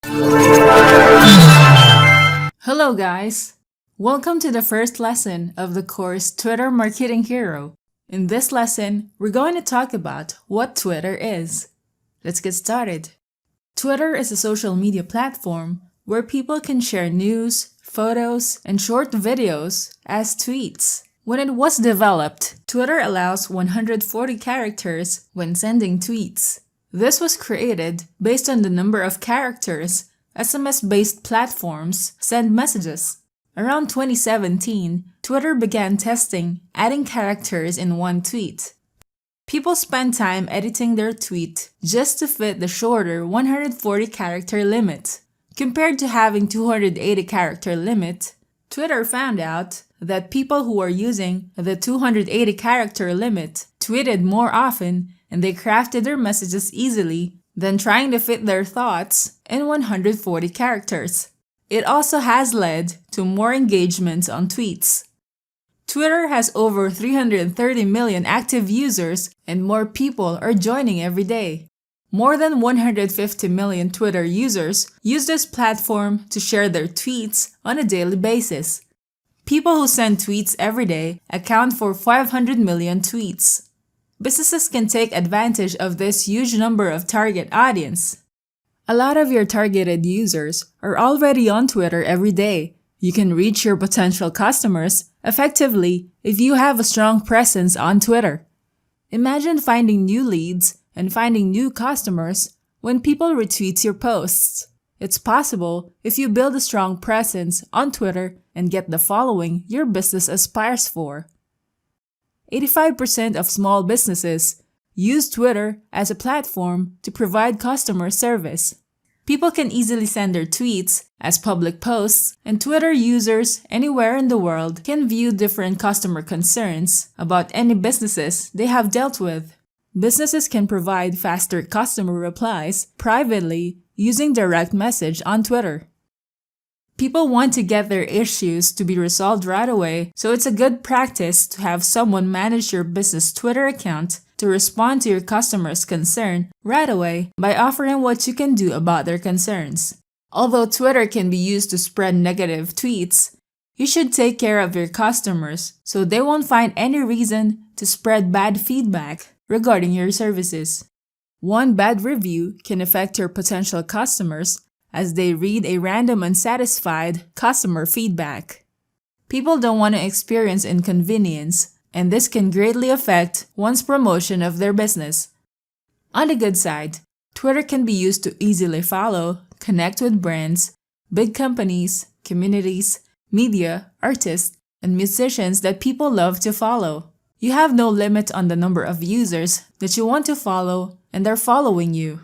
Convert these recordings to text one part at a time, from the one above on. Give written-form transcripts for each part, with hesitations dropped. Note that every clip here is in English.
Hello guys! Welcome to the first lesson of the course Twitter Marketing Hero. In this lesson, we're going to talk about what Twitter is. Let's get started. Twitter is a social media platform where people can share news, photos, and short videos as tweets. When it was developed, Twitter allows 140 characters when sending tweets. This was created based on the number of characters SMS-based platforms send messages. Around 2017, Twitter began testing adding characters in one tweet. People spend time editing their tweet just to fit the shorter 140-character limit. Compared to having 280-character limit, Twitter found out that people who are using the 280-character limit tweeted more often and they crafted their messages easily than trying to fit their thoughts in 140 characters. It also has led to more engagement on tweets. Twitter has over 330 million active users and more people are joining every day. More than 150 million Twitter users use this platform to share their tweets on a daily basis. People who send tweets every day account for 500 million tweets. Businesses can take advantage of this huge number of target audience. A lot of your targeted users are already on Twitter every day. You can reach your potential customers effectively if you have a strong presence on Twitter. Imagine finding new leads and finding new customers when people retweet your posts. It's possible if you build a strong presence on Twitter and get the following your business aspires for. 85% of small businesses use Twitter as a platform to provide customer service. People can easily send their tweets as public posts, and Twitter users anywhere in the world can view different customer concerns about any businesses they have dealt with. Businesses can provide faster customer replies privately using direct message on Twitter. People want to get their issues to be resolved right away, so it's a good practice to have someone manage your business Twitter account to respond to your customers' concern right away by offering what you can do about their concerns. Although Twitter can be used to spread negative tweets, you should take care of your customers so they won't find any reason to spread bad feedback regarding your services. One bad review can affect your potential customers as they read a random unsatisfied customer feedback. People don't want to experience inconvenience, and this can greatly affect one's promotion of their business. On the good side, Twitter can be used to easily follow, connect with brands, big companies, communities, media, artists, and musicians that people love to follow. You have no limit on the number of users that you want to follow and they're following you.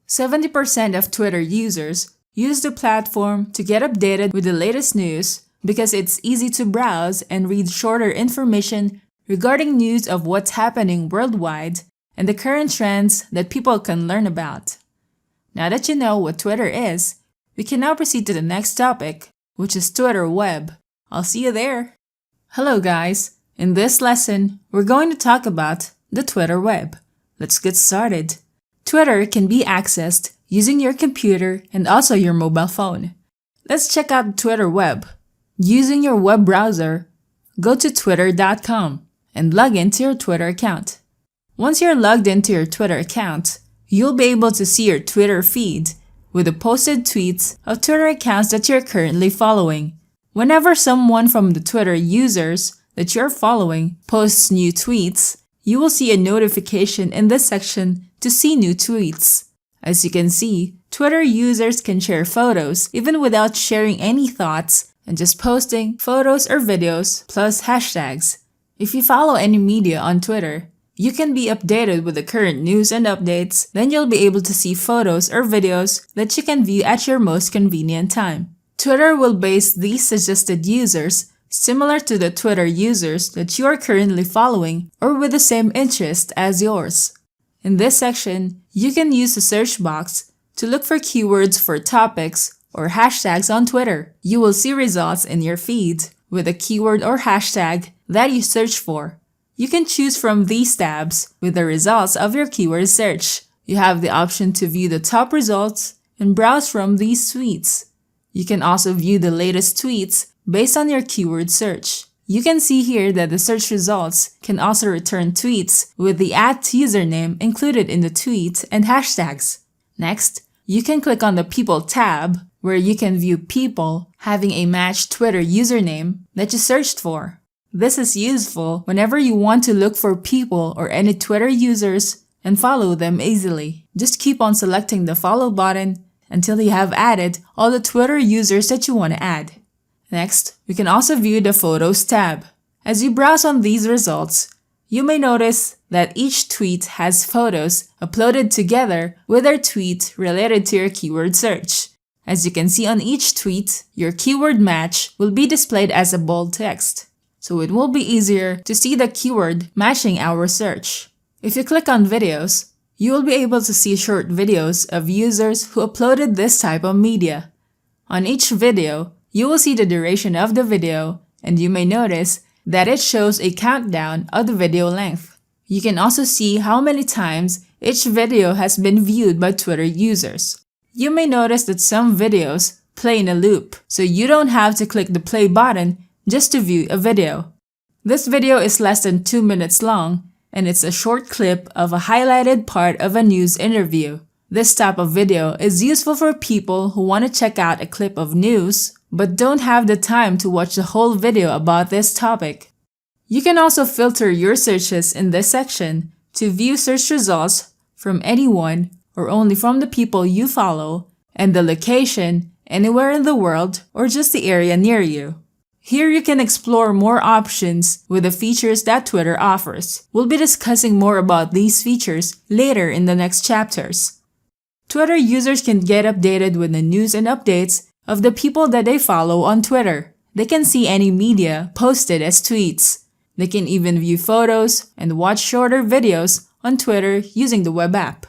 70% of Twitter users use the platform to get updated with the latest news because it's easy to browse and read shorter information regarding news of what's happening worldwide and the current trends that people can learn about. Now that you know what Twitter is, we can now proceed to the next topic, which is Twitter Web. I'll see you there. Hello guys, in this lesson, we're going to talk about the Twitter Web. Let's get started. Twitter can be accessed using your computer and also your mobile phone. Let's check out Twitter Web. Using your web browser, go to twitter.com and log into your Twitter account. Once you're logged into your Twitter account, you'll be able to see your Twitter feed with the posted tweets of Twitter accounts that you're currently following. Whenever someone from the Twitter users that you're following posts new tweets, you will see a notification in this section to see new tweets. As you can see, Twitter users can share photos even without sharing any thoughts and just posting photos or videos plus hashtags. If you follow any media on Twitter, you can be updated with the current news and updates, then you'll be able to see photos or videos that you can view at your most convenient time. Twitter will base these suggested users similar to the Twitter users that you are currently following or with the same interest as yours. In this section, you can use the search box to look for keywords for topics or hashtags on Twitter. You will see results in your feed with a keyword or hashtag that you search for. You can choose from these tabs with the results of your keyword search. You have the option to view the top results and browse from these tweets. You can also view the latest tweets based on your keyword search. You can see here that the search results can also return tweets with the @username included in the tweet and hashtags. Next, you can click on the People tab, where you can view people having a matched Twitter username that you searched for. This is useful whenever you want to look for people or any Twitter users and follow them easily. Just keep on selecting the follow button until you have added all the Twitter users that you want to add. Next, we can also view the Photos tab. As you browse on these results, you may notice that each tweet has photos uploaded together with their tweet related to your keyword search. As you can see on each tweet, your keyword match will be displayed as a bold text, so it will be easier to see the keyword matching our search. If you click on videos, you will be able to see short videos of users who uploaded this type of media. On each video, you will see the duration of the video, and you may notice that it shows a countdown of the video length. You can also see how many times each video has been viewed by Twitter users. You may notice that some videos play in a loop, so you don't have to click the play button just to view a video. This video is less than 2 minutes long, and it's a short clip of a highlighted part of a news interview. This type of video is useful for people who want to check out a clip of news, but don't have the time to watch the whole video about this topic. You can also filter your searches in this section to view search results from anyone or only from the people you follow, and the location anywhere in the world or just the area near you. Here you can explore more options with the features that Twitter offers. We'll be discussing more about these features later in the next chapters. Twitter users can get updated with the news and updates of the people that they follow on Twitter. They can see any media posted as tweets. They can even view photos and watch shorter videos on Twitter using the web app.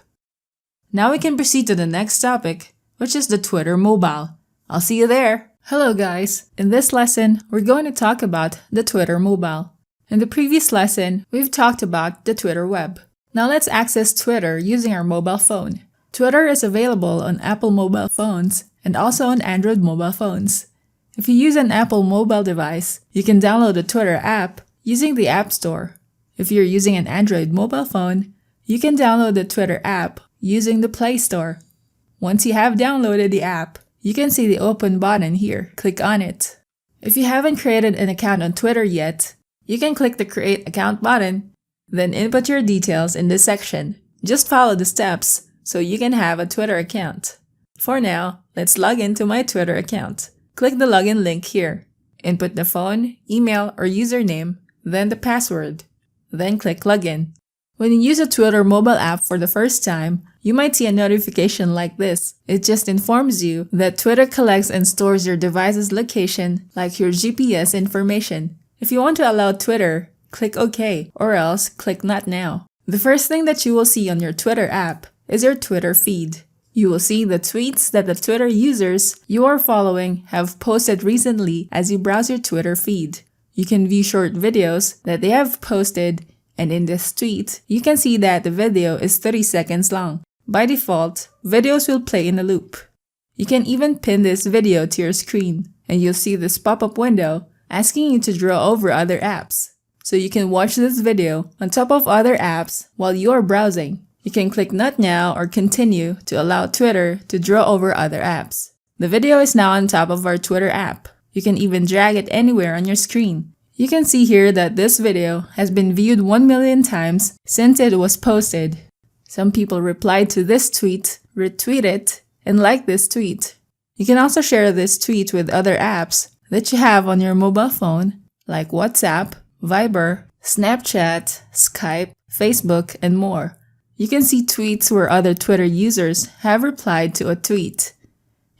Now we can proceed to the next topic, which is the Twitter mobile. I'll see you there. Hello guys! In this lesson, we're going to talk about the Twitter mobile. In the previous lesson, we've talked about the Twitter web. Now let's access Twitter using our mobile phone. Twitter is available on Apple mobile phones and also on Android mobile phones. If you use an Apple mobile device, you can download the Twitter app using the App Store. If you're using an Android mobile phone, you can download the Twitter app using the Play Store. Once you have downloaded the app, you can see the open button here. Click on it. If you haven't created an account on Twitter yet, you can click the Create Account button, then input your details in this section. Just follow the steps so you can have a Twitter account. For now, let's log into my Twitter account. Click the login link here. Input the phone, email, or username, then the password. Then click Login. When you use a Twitter mobile app for the first time, you might see a notification like this. It just informs you that Twitter collects and stores your device's location, like your GPS information. If you want to allow Twitter, click OK, or else click Not Now. The first thing that you will see on your Twitter app is your Twitter feed. You will see the tweets that the Twitter users you are following have posted recently as you browse your Twitter feed. You can view short videos that they have posted, and in this tweet, you can see that the video is 30 seconds long. By default, videos will play in a loop. You can even pin this video to your screen, and you'll see this pop-up window asking you to draw over other apps. So you can watch this video on top of other apps while you are browsing. You can click Not Now or Continue to allow Twitter to draw over other apps. The video is now on top of our Twitter app. You can even drag it anywhere on your screen. You can see here that this video has been viewed 1 million times since it was posted. Some people replied to this tweet, retweet it, and like this tweet. You can also share this tweet with other apps that you have on your mobile phone, like WhatsApp, Viber, Snapchat, Skype, Facebook, and more. You can see tweets where other Twitter users have replied to a tweet.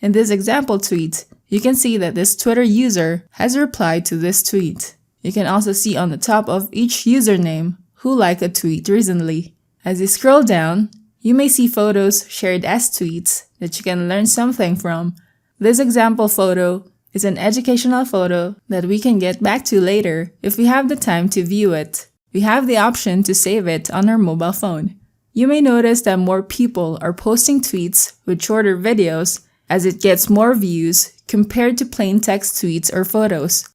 In this example tweet, you can see that this Twitter user has replied to this tweet. You can also see on the top of each username who liked a tweet recently. As you scroll down, you may see photos shared as tweets that you can learn something from. This example photo is an educational photo that we can get back to later if we have the time to view it. We have the option to save it on our mobile phone. You may notice that more people are posting tweets with shorter videos as it gets more views compared to plain text tweets or photos.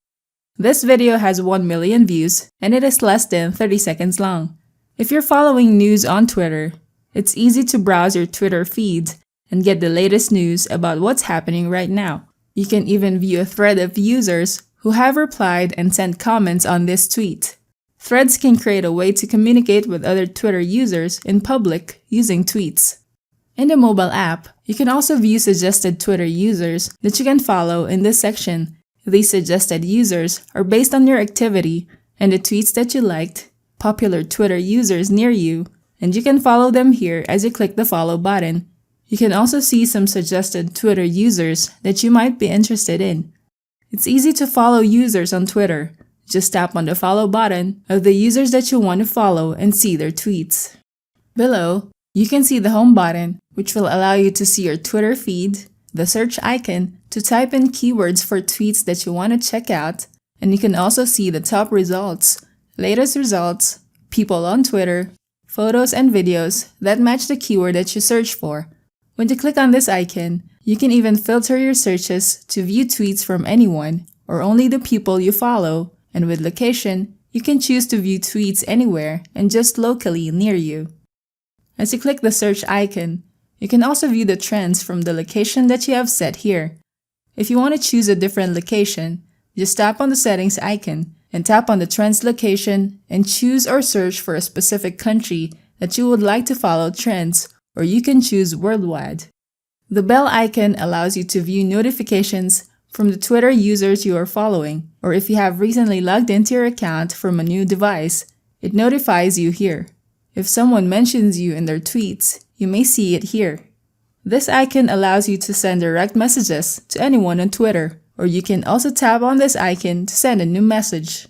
This video has 1 million views and it is less than 30 seconds long. If you're following news on Twitter, it's easy to browse your Twitter feed and get the latest news about what's happening right now. You can even view a thread of users who have replied and sent comments on this tweet. Threads can create a way to communicate with other Twitter users in public using tweets. In the mobile app, you can also view suggested Twitter users that you can follow in this section. These suggested users are based on your activity and the tweets that you liked, popular Twitter users near you, and you can follow them here as you click the follow button. You can also see some suggested Twitter users that you might be interested in. It's easy to follow users on Twitter. Just tap on the follow button of the users that you want to follow and see their tweets. Below, you can see the home button, which will allow you to see your Twitter feed, the search icon to type in keywords for tweets that you want to check out, and you can also see the top results, latest results, people on Twitter, photos and videos that match the keyword that you search for. When you click on this icon, you can even filter your searches to view tweets from anyone or only the people you follow, and with location, you can choose to view tweets anywhere and just locally near you. As you click the search icon, you can also view the trends from the location that you have set here. If you want to choose a different location, just tap on the settings icon and tap on the trends location and choose or search for a specific country that you would like to follow trends, or you can choose worldwide. The bell icon allows you to view notifications from the Twitter users you are following, or if you have recently logged into your account from a new device, it notifies you here. If someone mentions you in their tweets, you may see it here. This icon allows you to send direct messages to anyone on Twitter, or you can also tap on this icon to send a new message.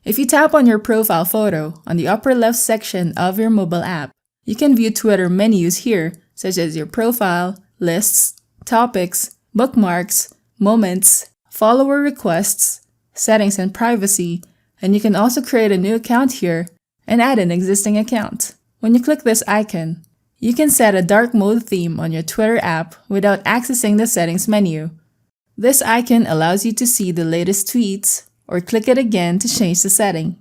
If you tap on your profile photo on the upper left section of your mobile app, you can view Twitter menus here, such as your profile, lists, topics, bookmarks, moments, follower requests, settings and privacy, and you can also create a new account here and add an existing account. When you click this icon, you can set a dark mode theme on your Twitter app without accessing the settings menu. This icon allows you to see the latest tweets or click it again to change the setting.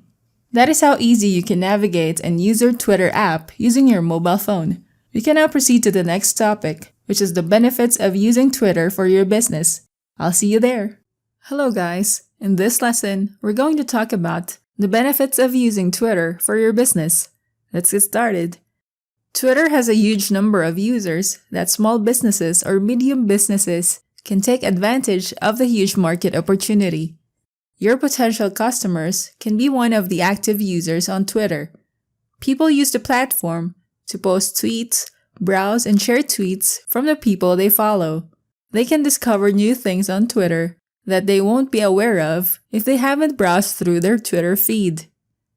That is how easy you can navigate and use your Twitter app using your mobile phone. We can now proceed to the next topic, which is the benefits of using Twitter for your business. I'll see you there. Hello guys, in this lesson, we're going to talk about the benefits of using Twitter for your business. Let's get started. Twitter has a huge number of users that small businesses or medium businesses can take advantage of the huge market opportunity. Your potential customers can be one of the active users on Twitter. People use the platform to post tweets, browse and share tweets from the people they follow. They can discover new things on Twitter that they won't be aware of if they haven't browsed through their Twitter feed.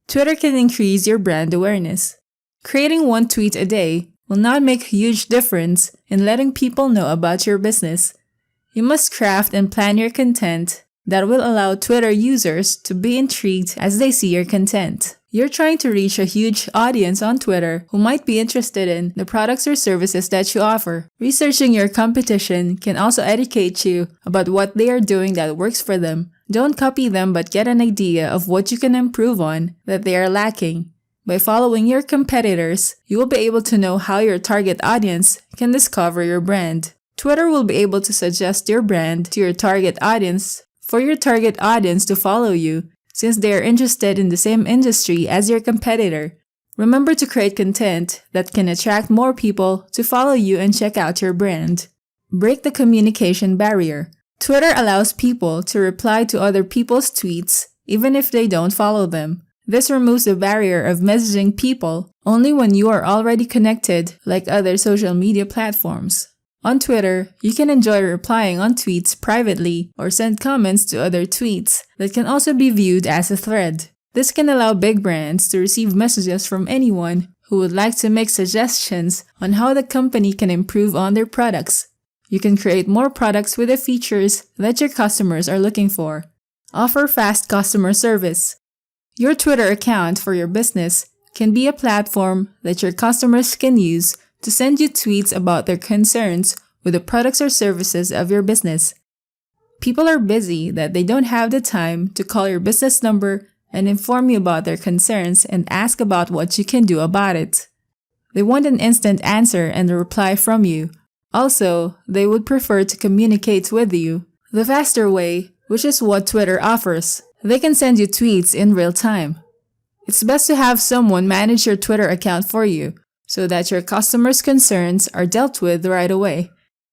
Twitter can increase your brand awareness. Creating one tweet a day will not make a huge difference in letting people know about your business. You must craft and plan your content that will allow Twitter users to be intrigued as they see your content. You're trying to reach a huge audience on Twitter who might be interested in the products or services that you offer. Researching your competition can also educate you about what they are doing that works for them. Don't copy them, but get an idea of what you can improve on that they are lacking. By following your competitors, you will be able to know how your target audience can discover your brand. Twitter will be able to suggest your brand to your target audience for your target audience to follow you, since they are interested in the same industry as your competitor. Remember to create content that can attract more people to follow you and check out your brand. Break the communication barrier. Twitter allows people to reply to other people's tweets even if they don't follow them. This removes the barrier of messaging people only when you are already connected, like other social media platforms. On Twitter, you can enjoy replying on tweets privately or send comments to other tweets that can also be viewed as a thread. This can allow big brands to receive messages from anyone who would like to make suggestions on how the company can improve on their products. You can create more products with the features that your customers are looking for. Offer fast customer service. Your Twitter account for your business can be a platform that your customers can use to send you tweets about their concerns with the products or services of your business. People are busy that they don't have the time to call your business number and inform you about their concerns and ask about what you can do about it. They want an instant answer and a reply from you. Also, they would prefer to communicate with you the faster way, which is what Twitter offers. They can send you tweets in real time. It's best to have someone manage your Twitter account for you so that your customers' concerns are dealt with right away.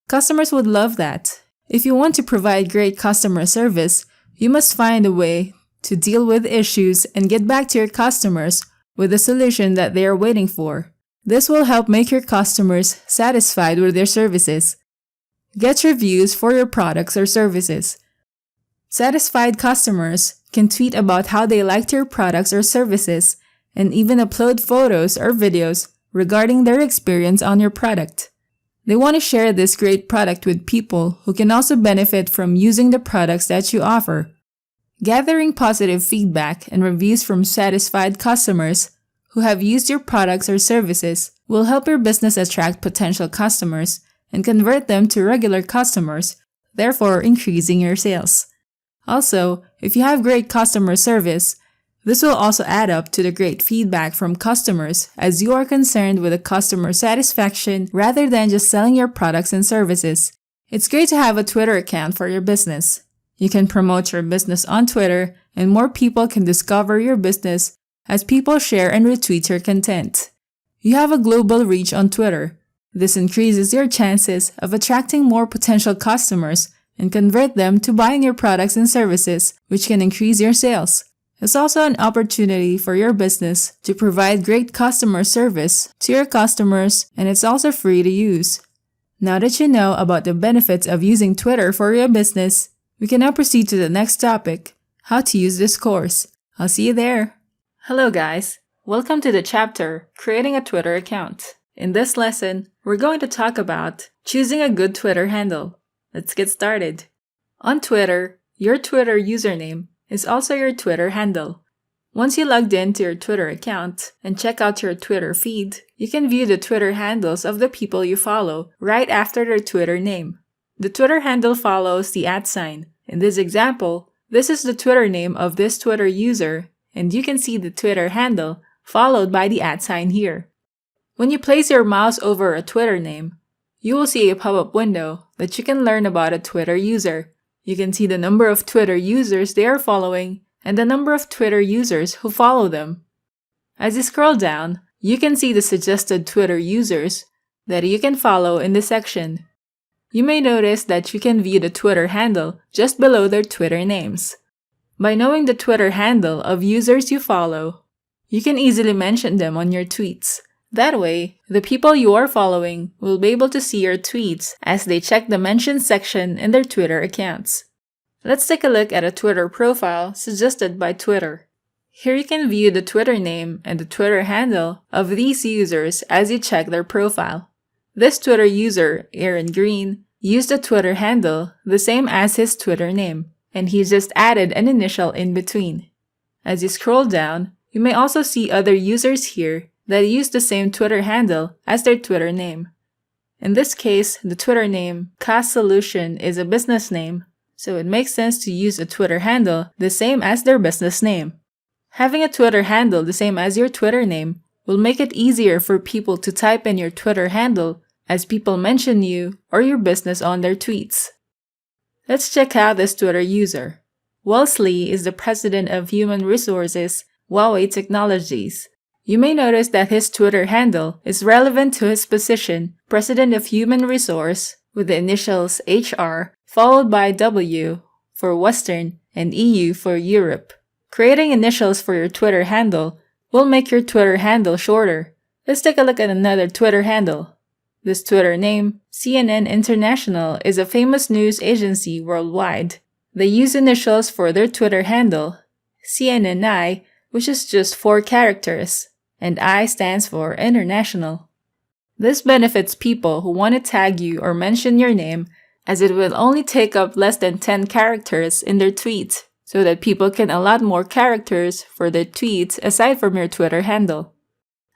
Customers would love that. If you want to provide great customer service, you must find a way to deal with issues and get back to your customers with a solution that they are waiting for. This will help make your customers satisfied with their services. Get reviews for your products or services. Satisfied customers can tweet about how they liked your products or services and even upload photos or videos regarding their experience on your product. They want to share this great product with people who can also benefit from using the products that you offer. Gathering positive feedback and reviews from satisfied customers who have used your products or services will help your business attract potential customers and convert them to regular customers, therefore increasing your sales. Also, if you have great customer service, this will also add up to the great feedback from customers as you are concerned with the customer satisfaction rather than just selling your products and services. It's great to have a Twitter account for your business. You can promote your business on Twitter and more people can discover your business as people share and retweet your content. You have a global reach on Twitter. This increases your chances of attracting more potential customers and convert them to buying your products and services, which can increase your sales. It's also an opportunity for your business to provide great customer service to your customers, and it's also free to use. Now that you know about the benefits of using Twitter for your business, we can now proceed to the next topic, how to use this course. I'll see you there. Hello guys, welcome to the chapter, Creating a Twitter Account. In this lesson, we're going to talk about choosing a good Twitter handle. Let's get started. On Twitter, your Twitter username is also your Twitter handle. Once you logged into your Twitter account and check out your Twitter feed, you can view the Twitter handles of the people you follow right after their Twitter name. The Twitter handle follows the @sign. In this example, this is the Twitter name of this Twitter user, and you can see the Twitter handle followed by the @sign here. When you place your mouse over a Twitter name, you will see a pop-up window that you can learn about a Twitter user. You can see the number of Twitter users they are following and the number of Twitter users who follow them. As you scroll down, you can see the suggested Twitter users that you can follow in this section. You may notice that you can view the Twitter handle just below their Twitter names. By knowing the Twitter handle of users you follow, you can easily mention them on your tweets. That way, the people you are following will be able to see your tweets as they check the mention section in their Twitter accounts. Let's take a look at a Twitter profile suggested by Twitter. Here you can view the Twitter name and the Twitter handle of these users as you check their profile. This Twitter user, Aaron Green, used a Twitter handle the same as his Twitter name, and he just added an initial in between. As you scroll down, you may also see other users here that use the same Twitter handle as their Twitter name. In this case, the Twitter name Cost Solution is a business name, so it makes sense to use a Twitter handle the same as their business name. Having a Twitter handle the same as your Twitter name will make it easier for people to type in your Twitter handle as people mention you or your business on their tweets. Let's check out this Twitter user. Wellesley is the president of Human Resources, Huawei Technologies. You may notice that his Twitter handle is relevant to his position, President of Human Resource, with the initials HR, followed by W for Western and EU for Europe. Creating initials for your Twitter handle will make your Twitter handle shorter. Let's take a look at another Twitter handle. This Twitter name, CNN International, is a famous news agency worldwide. They use initials for their Twitter handle, CNNI, which is just 4 characters, and I stands for International. This benefits people who want to tag you or mention your name, as it will only take up less than 10 characters in their tweet, so that people can allot more characters for their tweets aside from your Twitter handle.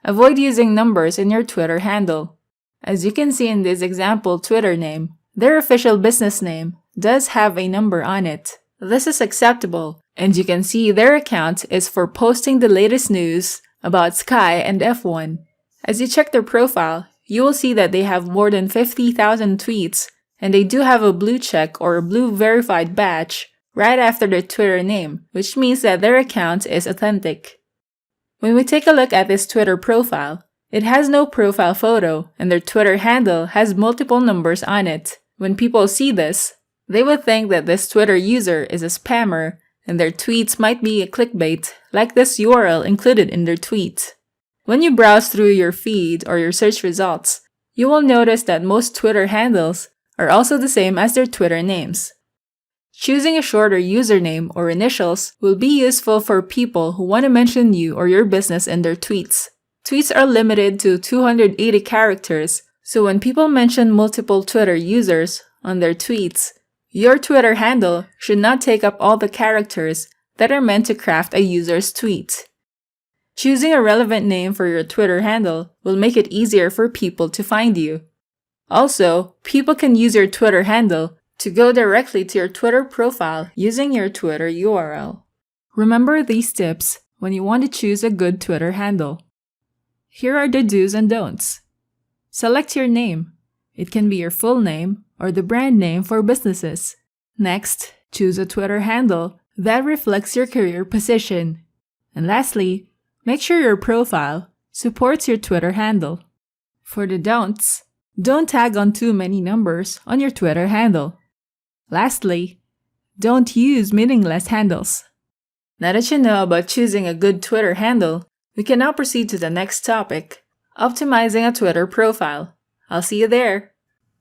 Avoid using numbers in your Twitter handle. As you can see in this example Twitter name, their official business name does have a number on it. This is acceptable, and you can see their account is for posting the latest news about Sky and F1. As you check their profile, you will see that they have more than 50,000 tweets, and they do have a blue check or a blue verified badge right after their Twitter name, which means that their account is authentic. When we take a look at this Twitter profile, it has no profile photo, and their Twitter handle has multiple numbers on it. When people see this, they would think that this Twitter user is a spammer, and their tweets might be a clickbait, like this URL included in their tweet. When you browse through your feed or your search results, you will notice that most Twitter handles are also the same as their Twitter names. Choosing a shorter username or initials will be useful for people who want to mention you or your business in their tweets. Tweets are limited to 280 characters, so when people mention multiple Twitter users on their tweets, your Twitter handle should not take up all the characters that are meant to craft a user's tweet. Choosing a relevant name for your Twitter handle will make it easier for people to find you. Also, people can use your Twitter handle to go directly to your Twitter profile using your Twitter URL. Remember these tips when you want to choose a good Twitter handle. Here are the do's and don'ts. Select your name. It can be your full name or the brand name for businesses. Next, choose a Twitter handle that reflects your career position. And lastly, make sure your profile supports your Twitter handle. For the don'ts, don't tag on too many numbers on your Twitter handle. Lastly, don't use meaningless handles. Now that you know about choosing a good Twitter handle, we can now proceed to the next topic, optimizing a Twitter profile. I'll see you there.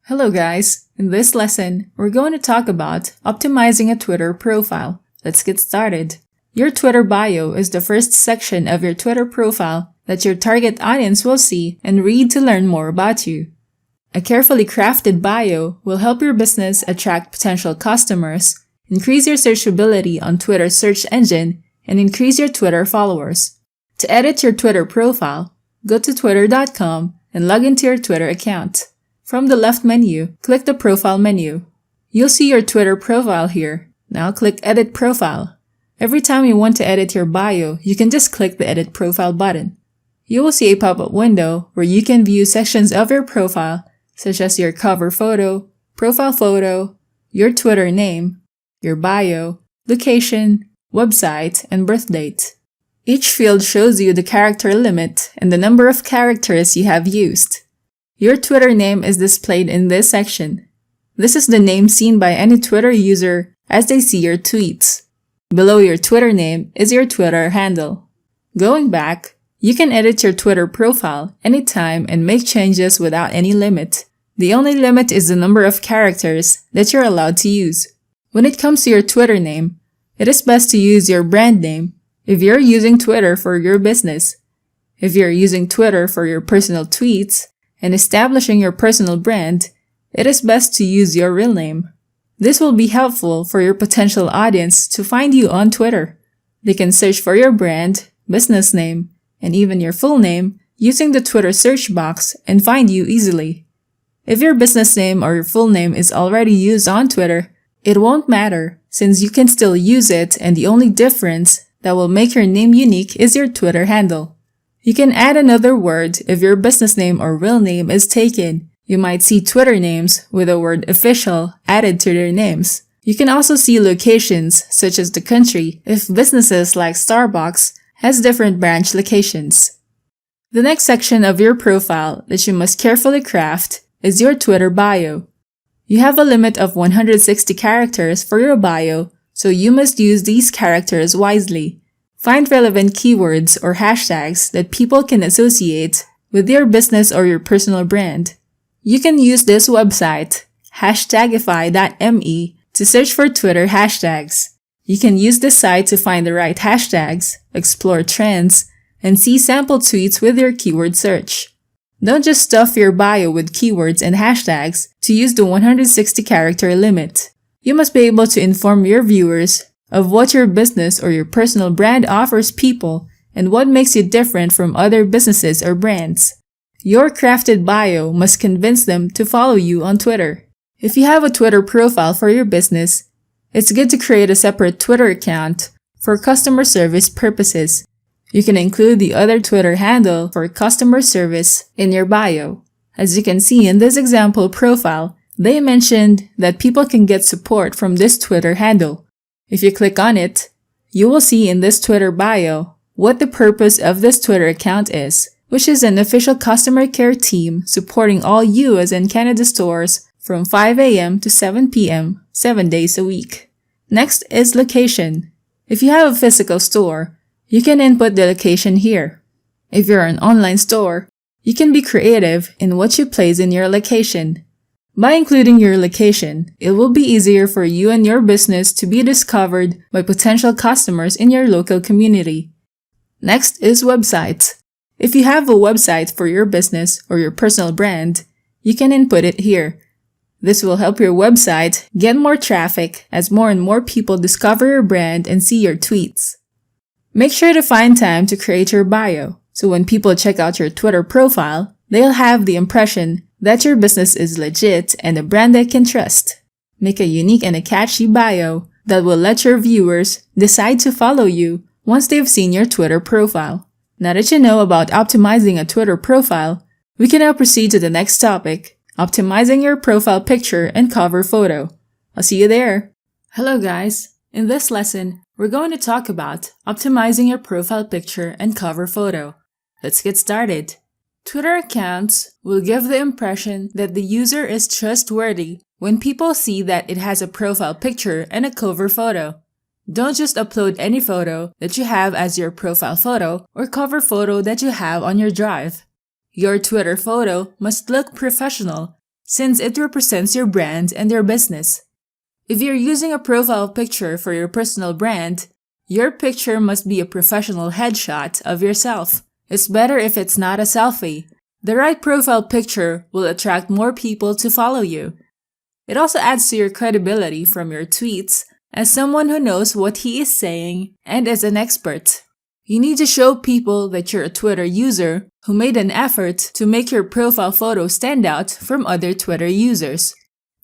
Hello guys, in this lesson, we're going to talk about optimizing a Twitter profile. Let's get started. Your Twitter bio is the first section of your Twitter profile that your target audience will see and read to learn more about you. A carefully crafted bio will help your business attract potential customers, increase your searchability on Twitter's search engine, and increase your Twitter followers. To edit your Twitter profile, go to twitter.com and log into your Twitter account. From the left menu, click the Profile menu. You'll see your Twitter profile here. Now click Edit Profile. Every time you want to edit your bio, you can just click the Edit Profile button. You will see a pop-up window where you can view sections of your profile such as your cover photo, profile photo, your Twitter name, your bio, location, website, and birth date. Each field shows you the character limit and the number of characters you have used. Your Twitter name is displayed in this section. This is the name seen by any Twitter user as they see your tweets. Below your Twitter name is your Twitter handle. Going back, you can edit your Twitter profile anytime and make changes without any limit. The only limit is the number of characters that you're allowed to use. When it comes to your Twitter name, it is best to use your brand name if you're using Twitter for your business. If you're using Twitter for your personal tweets and establishing your personal brand, it is best to use your real name. This will be helpful for your potential audience to find you on Twitter. They can search for your brand, business name, and even your full name using the Twitter search box and find you easily. If your business name or your full name is already used on Twitter, it won't matter since you can still use it, and the only difference that will make your name unique is your Twitter handle. You can add another word if your business name or real name is taken. You might see Twitter names with the word official added to their names. You can also see locations such as the country if businesses like Starbucks has different branch locations. The next section of your profile that you must carefully craft is your Twitter bio. You have a limit of 160 characters for your bio, so you must use these characters wisely. Find relevant keywords or hashtags that people can associate with your business or your personal brand. You can use this website, hashtagify.me, to search for Twitter hashtags. You can use this site to find the right hashtags, explore trends, and see sample tweets with your keyword search. Don't just stuff your bio with keywords and hashtags to use the 160 character limit. You must be able to inform your viewers of what your business or your personal brand offers people and what makes you different from other businesses or brands. Your crafted bio must convince them to follow you on Twitter. If you have a Twitter profile for your business, it's good to create a separate Twitter account for customer service purposes. You can include the other Twitter handle for customer service in your bio. As you can see in this example profile, they mentioned that people can get support from this Twitter handle. If you click on it, you will see in this Twitter bio what the purpose of this Twitter account is, which is an official customer care team supporting all US and Canada stores from 5 a.m. to 7 p.m., 7 days a week. Next is location. If you have a physical store, you can input the location here. If you're an online store, you can be creative in what you place in your location. By including your location, it will be easier for you and your business to be discovered by potential customers in your local community. Next is website. If you have a website for your business or your personal brand, you can input it here. This will help your website get more traffic as more and more people discover your brand and see your tweets. Make sure to find time to create your bio, so when people check out your Twitter profile, they'll have the impression that your business is legit and a brand they can trust. Make a unique and a catchy bio that will let your viewers decide to follow you once they've seen your Twitter profile. Now that you know about optimizing a Twitter profile, we can now proceed to the next topic, optimizing your profile picture and cover photo. I'll see you there. Hello guys. In this lesson, we're going to talk about optimizing your profile picture and cover photo. Let's get started. Twitter accounts will give the impression that the user is trustworthy when people see that it has a profile picture and a cover photo. Don't just upload any photo that you have as your profile photo or cover photo that you have on your drive. Your Twitter photo must look professional since it represents your brand and your business. If you're using a profile picture for your personal brand, your picture must be a professional headshot of yourself. It's better if it's not a selfie. The right profile picture will attract more people to follow you. It also adds to your credibility from your tweets as someone who knows what he is saying and is an expert. You need to show people that you're a Twitter user who made an effort to make your profile photo stand out from other Twitter users.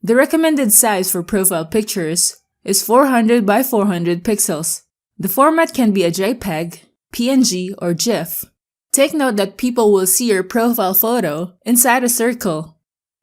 The recommended size for profile pictures is 400 by 400 pixels. The format can be a JPEG, PNG, or GIF. Take note that people will see your profile photo inside a circle.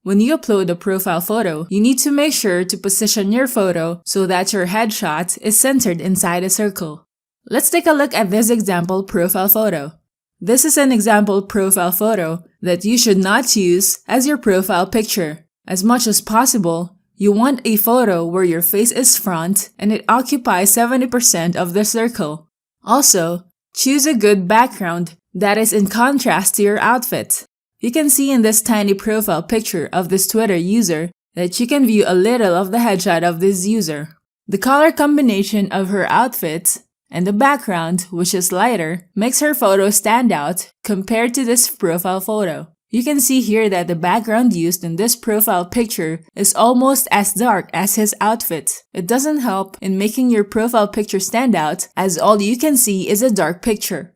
When you upload a profile photo, you need to make sure to position your photo so that your headshot is centered inside a circle. Let's take a look at this example profile photo. This is an example profile photo that you should not use as your profile picture. As much as possible, you want a photo where your face is front and it occupies 70% of the circle. Also, choose a good background that is in contrast to your outfit. You can see in this tiny profile picture of this Twitter user that you can view a little of the headshot of this user. The color combination of her outfit and the background, which is lighter, makes her photo stand out compared to this profile photo. You can see here that the background used in this profile picture is almost as dark as his outfit. It doesn't help in making your profile picture stand out as all you can see is a dark picture.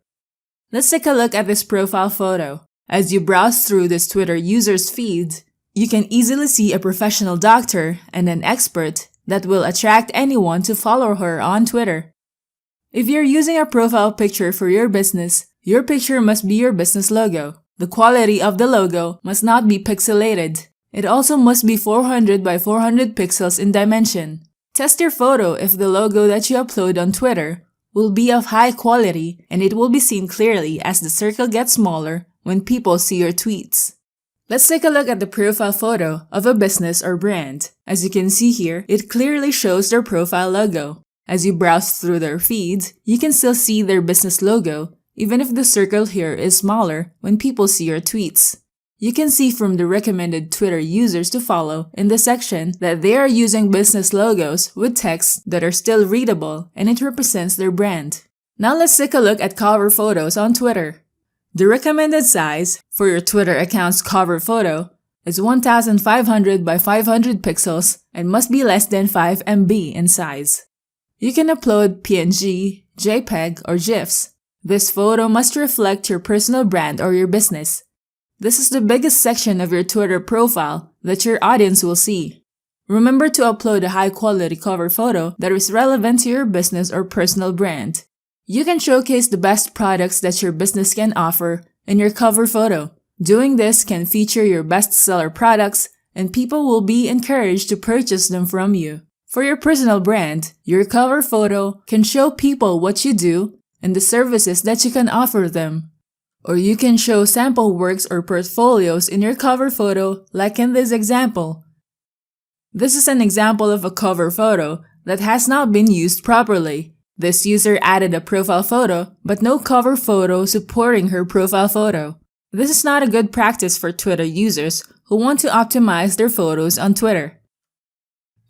Let's take a look at this profile photo. As you browse through this Twitter user's feed, you can easily see a professional doctor and an expert that will attract anyone to follow her on Twitter. If you're using a profile picture for your business, your picture must be your business logo. The quality of the logo must not be pixelated. It also must be 400 by 400 pixels in dimension. Test your photo if the logo that you upload on Twitter will be of high quality and it will be seen clearly as the circle gets smaller when people see your tweets. Let's take a look at the profile photo of a business or brand. As you can see here, it clearly shows their profile logo. As you browse through their feeds, you can still see their business logo, even if the circle here is smaller when people see your tweets. You can see from the recommended Twitter users to follow in the section that they are using business logos with text that are still readable and it represents their brand. Now let's take a look at cover photos on Twitter. The recommended size for your Twitter account's cover photo is 1500 by 500 pixels and must be less than 5 MB in size. You can upload PNG, JPEG, or GIFs. This photo must reflect your personal brand or your business. This is the biggest section of your Twitter profile that your audience will see. Remember to upload a high-quality cover photo that is relevant to your business or personal brand. You can showcase the best products that your business can offer in your cover photo. Doing this can feature your best-seller products, and people will be encouraged to purchase them from you. For your personal brand, your cover photo can show people what you do and the services that you can offer them. Or you can show sample works or portfolios in your cover photo, like in this example. This is an example of a cover photo that has not been used properly. This user added a profile photo, but no cover photo supporting her profile photo. This is not a good practice for Twitter users who want to optimize their photos on Twitter.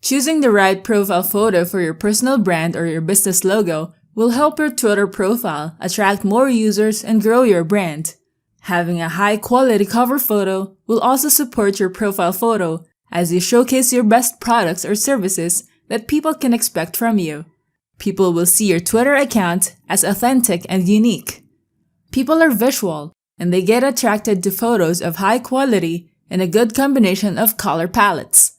Choosing the right profile photo for your personal brand or your business logo will help your Twitter profile attract more users and grow your brand. Having a high-quality cover photo will also support your profile photo as you showcase your best products or services that people can expect from you. People will see your Twitter account as authentic and unique. People are visual, and they get attracted to photos of high quality and a good combination of color palettes.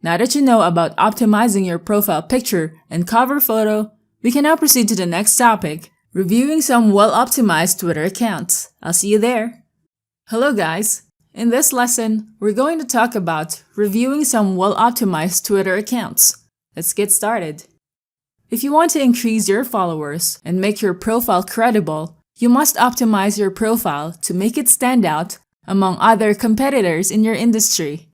Now that you know about optimizing your profile picture and cover photo, we can now proceed to the next topic, reviewing some well-optimized Twitter accounts. I'll see you there. Hello guys! In this lesson, we're going to talk about reviewing some well-optimized Twitter accounts. Let's get started. If you want to increase your followers and make your profile credible, you must optimize your profile to make it stand out among other competitors in your industry.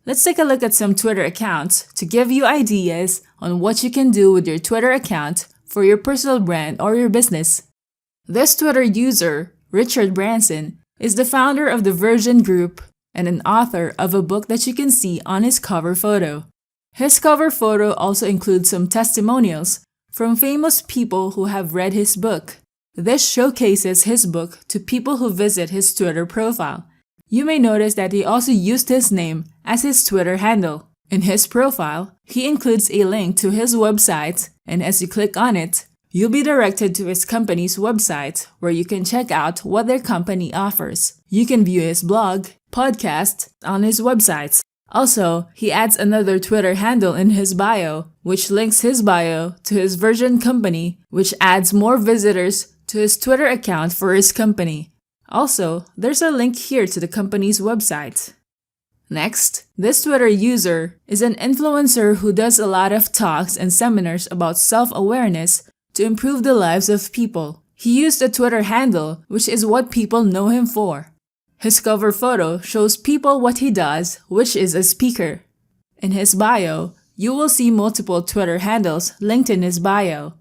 Let's take a look at some Twitter accounts to give you ideas on what you can do with your Twitter account for your personal brand or your business. This Twitter user, Richard Branson, is the founder of the Virgin Group and an author of a book that you can see on his cover photo. His cover photo also includes some testimonials from famous people who have read his book. This showcases his book to people who visit his Twitter profile. You may notice that he also used his name as his Twitter handle. In his profile, he includes a link to his website, and as you click on it, you'll be directed to his company's website where you can check out what their company offers. You can view his blog, podcast on his website. Also, he adds another Twitter handle in his bio, which links his bio to his Virgin company, which adds more visitors to his Twitter account for his company. Also, there's a link here to the company's website. Next, this Twitter user is an influencer who does a lot of talks and seminars about self-awareness to improve the lives of people. He used a Twitter handle, which is what people know him for. His cover photo shows people what he does, which is a speaker. In his bio, you will see multiple Twitter handles linked in his bio.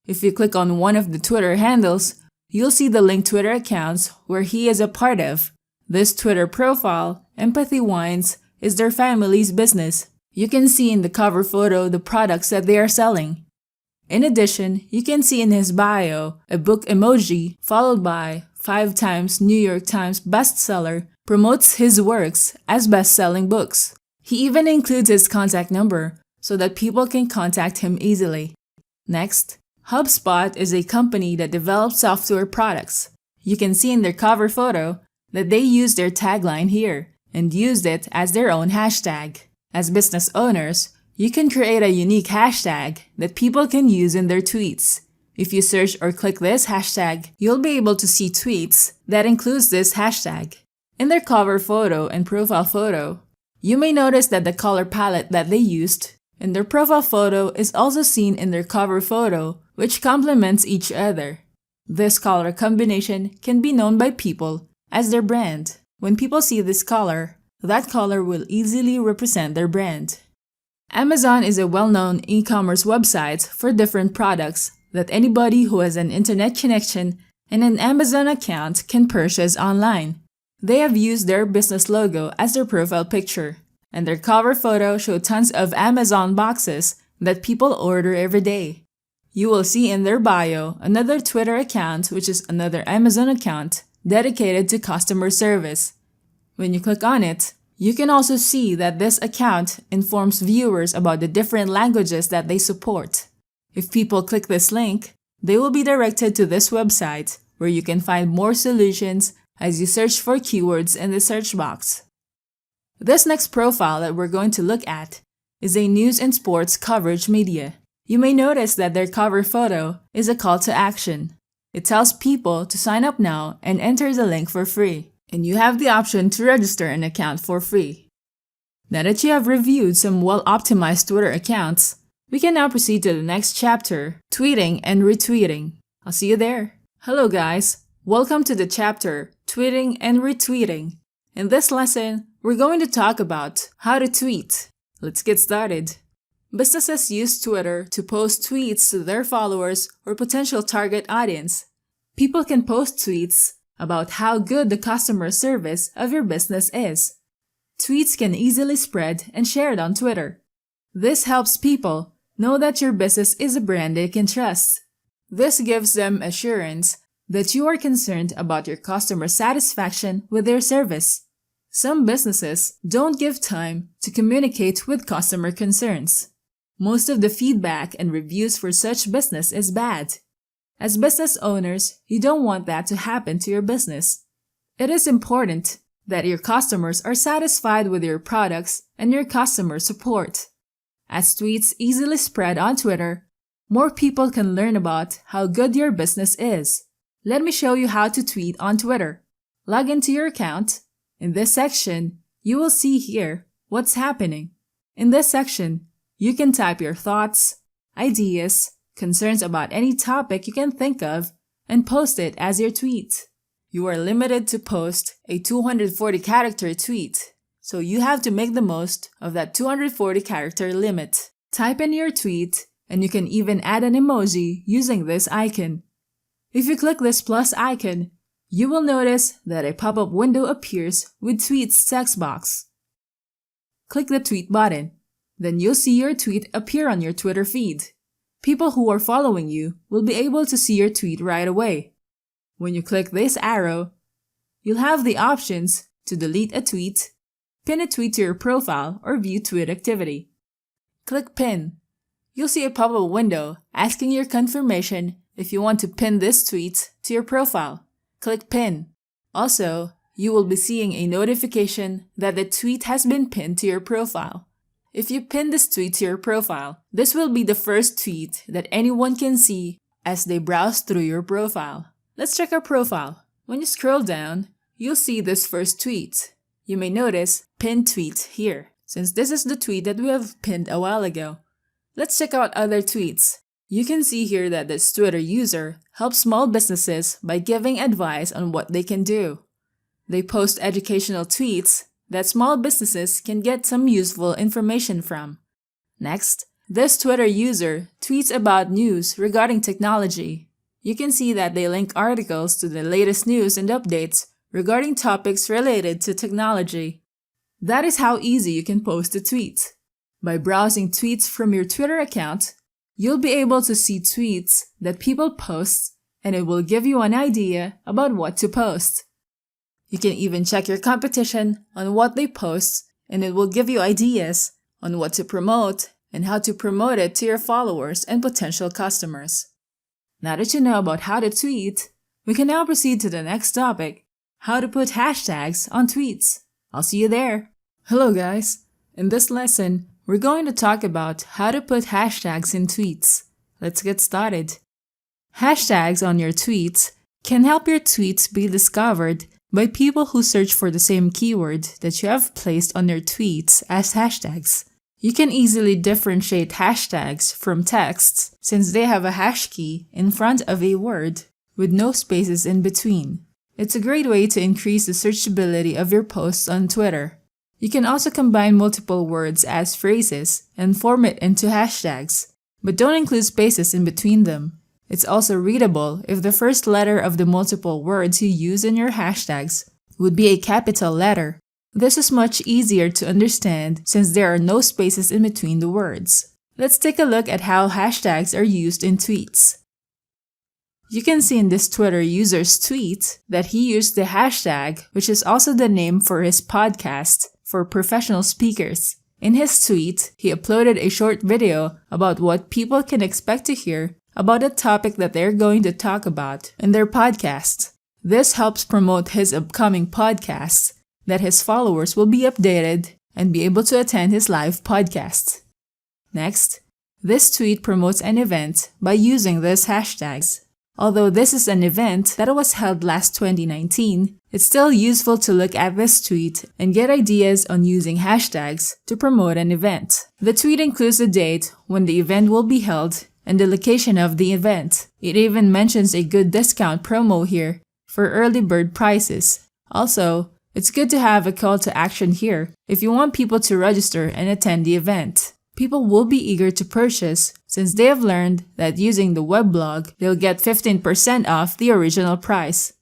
If you click on one of the Twitter handles, you'll see the linked Twitter accounts where he is a part of. This Twitter profile, Empathy Wines, is their family's business. You can see in the cover photo the products that they are selling. In addition, you can see in his bio a book emoji followed by 5 times New York Times bestseller promotes his works as best-selling books. He even includes his contact number so that people can contact him easily. Next, HubSpot is a company that develops software products. You can see in their cover photo that they use their tagline here and used it as their own hashtag. As business owners, you can create a unique hashtag that people can use in their tweets. If you search or click this hashtag, you'll be able to see tweets that includes this hashtag. In their cover photo and profile photo, you may notice that the color palette that they used in their profile photo is also seen in their cover photo, which complements each other. This color combination can be known by people as their brand. When people see this color, that color will easily represent their brand. Amazon is a well-known e-commerce website for different products that anybody who has an internet connection and an Amazon account can purchase online. They have used their business logo as their profile picture, and their cover photo shows tons of Amazon boxes that people order every day. You will see in their bio another Twitter account, which is another Amazon account dedicated to customer service. When you click on it, you can also see that this account informs viewers about the different languages that they support. If people click this link, They will be directed to this website where you can find more solutions as you search for keywords in the search box. This next profile that we're going to look at is a news and sports coverage media. You may notice that their cover photo is a call to action. It tells people to sign up now and enter the link for free, and you have the option to register an account for free. Now that you have reviewed some well-optimized Twitter accounts, we can now proceed to the next chapter, tweeting and retweeting. I'll see you there. Hello guys, welcome to the chapter, tweeting and retweeting. In this lesson, we're going to talk about how to tweet. Let's get started. Businesses use Twitter to post tweets to their followers or potential target audience. People can post tweets about how good the customer service of your business is. Tweets can easily spread and shared on Twitter. This helps people know that your business is a brand they can trust. This gives them assurance that you are concerned about your customer satisfaction with their service. Some businesses don't give time to communicate with customer concerns. Most of the feedback and reviews for such business is bad. As business owners, you don't want that to happen to your business. It is important that your customers are satisfied with your products and your customer support. As tweets easily spread on Twitter, more people can learn about how good your business is. Let me show you how to tweet on Twitter. Log into your account. In this section, you will see here what's happening. In this section, you can type your thoughts, ideas, concerns about any topic you can think of, and post it as your tweet. You are limited to post a 240-character tweet, so you have to make the most of that 240-character limit. Type in your tweet, and you can even add an emoji using this icon. If you click this plus icon, you will notice that a pop-up window appears with tweets text box. Click the tweet button. Then you'll see your tweet appear on your Twitter feed. People who are following you will be able to see your tweet right away. When you click this arrow, you'll have the options to delete a tweet, pin a tweet to your profile, or view tweet activity. Click Pin. You'll see a pop-up window asking your confirmation if you want to pin this tweet to your profile. Click Pin. Also, you will be seeing a notification that the tweet has been pinned to your profile. If you pin this tweet to your profile, this will be the first tweet that anyone can see as they browse through your profile. Let's check our profile. When you scroll down, you'll see this first tweet. You may notice Pinned Tweet here, since this is the tweet that we have pinned a while ago. Let's check out other tweets. You can see here that this Twitter user helps small businesses by giving advice on what they can do. They post educational tweets that small businesses can get some useful information from. Next, this Twitter user tweets about news regarding technology. You can see that they link articles to the latest news and updates regarding topics related to technology. That is how easy you can post a tweet. By browsing tweets from your Twitter account, you'll be able to see tweets that people post, and it will give you an idea about what to post. You can even check your competition on what they post, and it will give you ideas on what to promote and how to promote it to your followers and potential customers. Now that you know about how to tweet, we can now proceed to the next topic, how to put hashtags on tweets. I'll see you there. Hello guys. In this lesson, we're going to talk about how to put hashtags in tweets. Let's get started. Hashtags on your tweets can help your tweets be discovered by people who search for the same keyword that you have placed on your tweets as hashtags. You can easily differentiate hashtags from texts since they have a hash key in front of a word with no spaces in between. It's a great way to increase the searchability of your posts on Twitter. You can also combine multiple words as phrases and form it into hashtags, but don't include spaces in between them. It's also readable if the first letter of the multiple words you use in your hashtags would be a capital letter. This is much easier to understand since there are no spaces in between the words. Let's take a look at how hashtags are used in tweets. You can see in this Twitter user's tweet that he used the hashtag, which is also the name for his podcast for professional speakers. In his tweet, he uploaded a short video about what people can expect to hear about a topic that they're going to talk about in their podcast. This helps promote his upcoming podcast that his followers will be updated and be able to attend his live podcast. Next, this tweet promotes an event by using these hashtags. Although this is an event that was held last 2019, it's still useful to look at this tweet and get ideas on using hashtags to promote an event. The tweet includes the date when the event will be held and the location of the event. It even mentions a good discount promo here for early bird prices. Also, it's good to have a call to action here if you want people to register and attend the event. People will be eager to purchase since they have learned that using the weblog, they'll get 15% off the original price.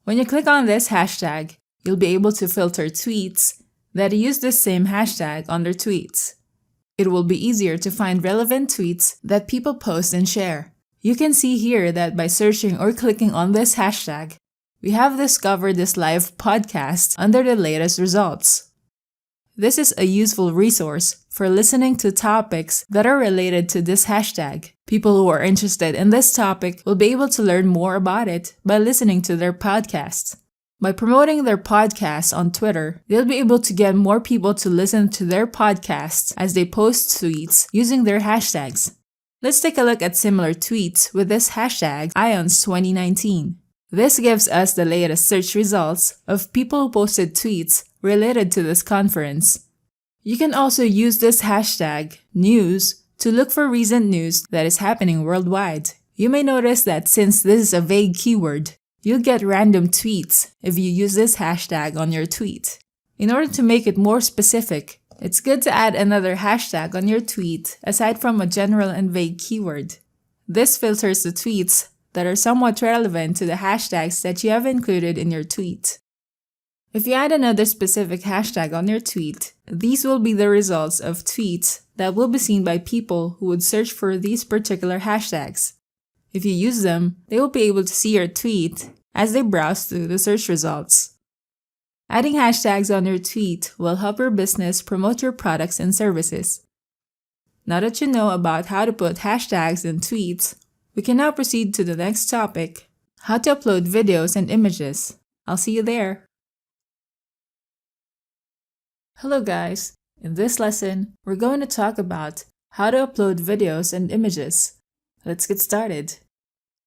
When you click on this hashtag, you'll be able to filter tweets that use the same hashtag on their tweets. It will be easier to find relevant tweets that people post and share. You can see here that by searching or clicking on this hashtag, we have discovered this live podcast under the latest results. This is a useful resource for listening to topics that are related to this hashtag. People who are interested in this topic will be able to learn more about it by listening to their podcast. By promoting their podcast on Twitter, they'll be able to get more people to listen to their podcasts as they post tweets using their hashtags. Let's take a look at similar tweets with this hashtag IONS2019. This gives us the latest search results of people who posted tweets related to this conference. You can also use this hashtag news to look for recent news that is happening worldwide. You may notice that since this is a vague keyword, you'll get random tweets if you use this hashtag on your tweet. In order to make it more specific, it's good to add another hashtag on your tweet aside from a general and vague keyword. This filters the tweets that are somewhat relevant to the hashtags that you have included in your tweet. If you add another specific hashtag on your tweet, these will be the results of tweets that will be seen by people who would search for these particular hashtags. If you use them, they will be able to see your tweet as they browse through the search results. Adding hashtags on your tweet will help your business promote your products and services. Now that you know about how to put hashtags in tweets, we can now proceed to the next topic, how to upload videos and images. I'll see you there. Hello guys, in this lesson, we're going to talk about how to upload videos and images. Let's get started.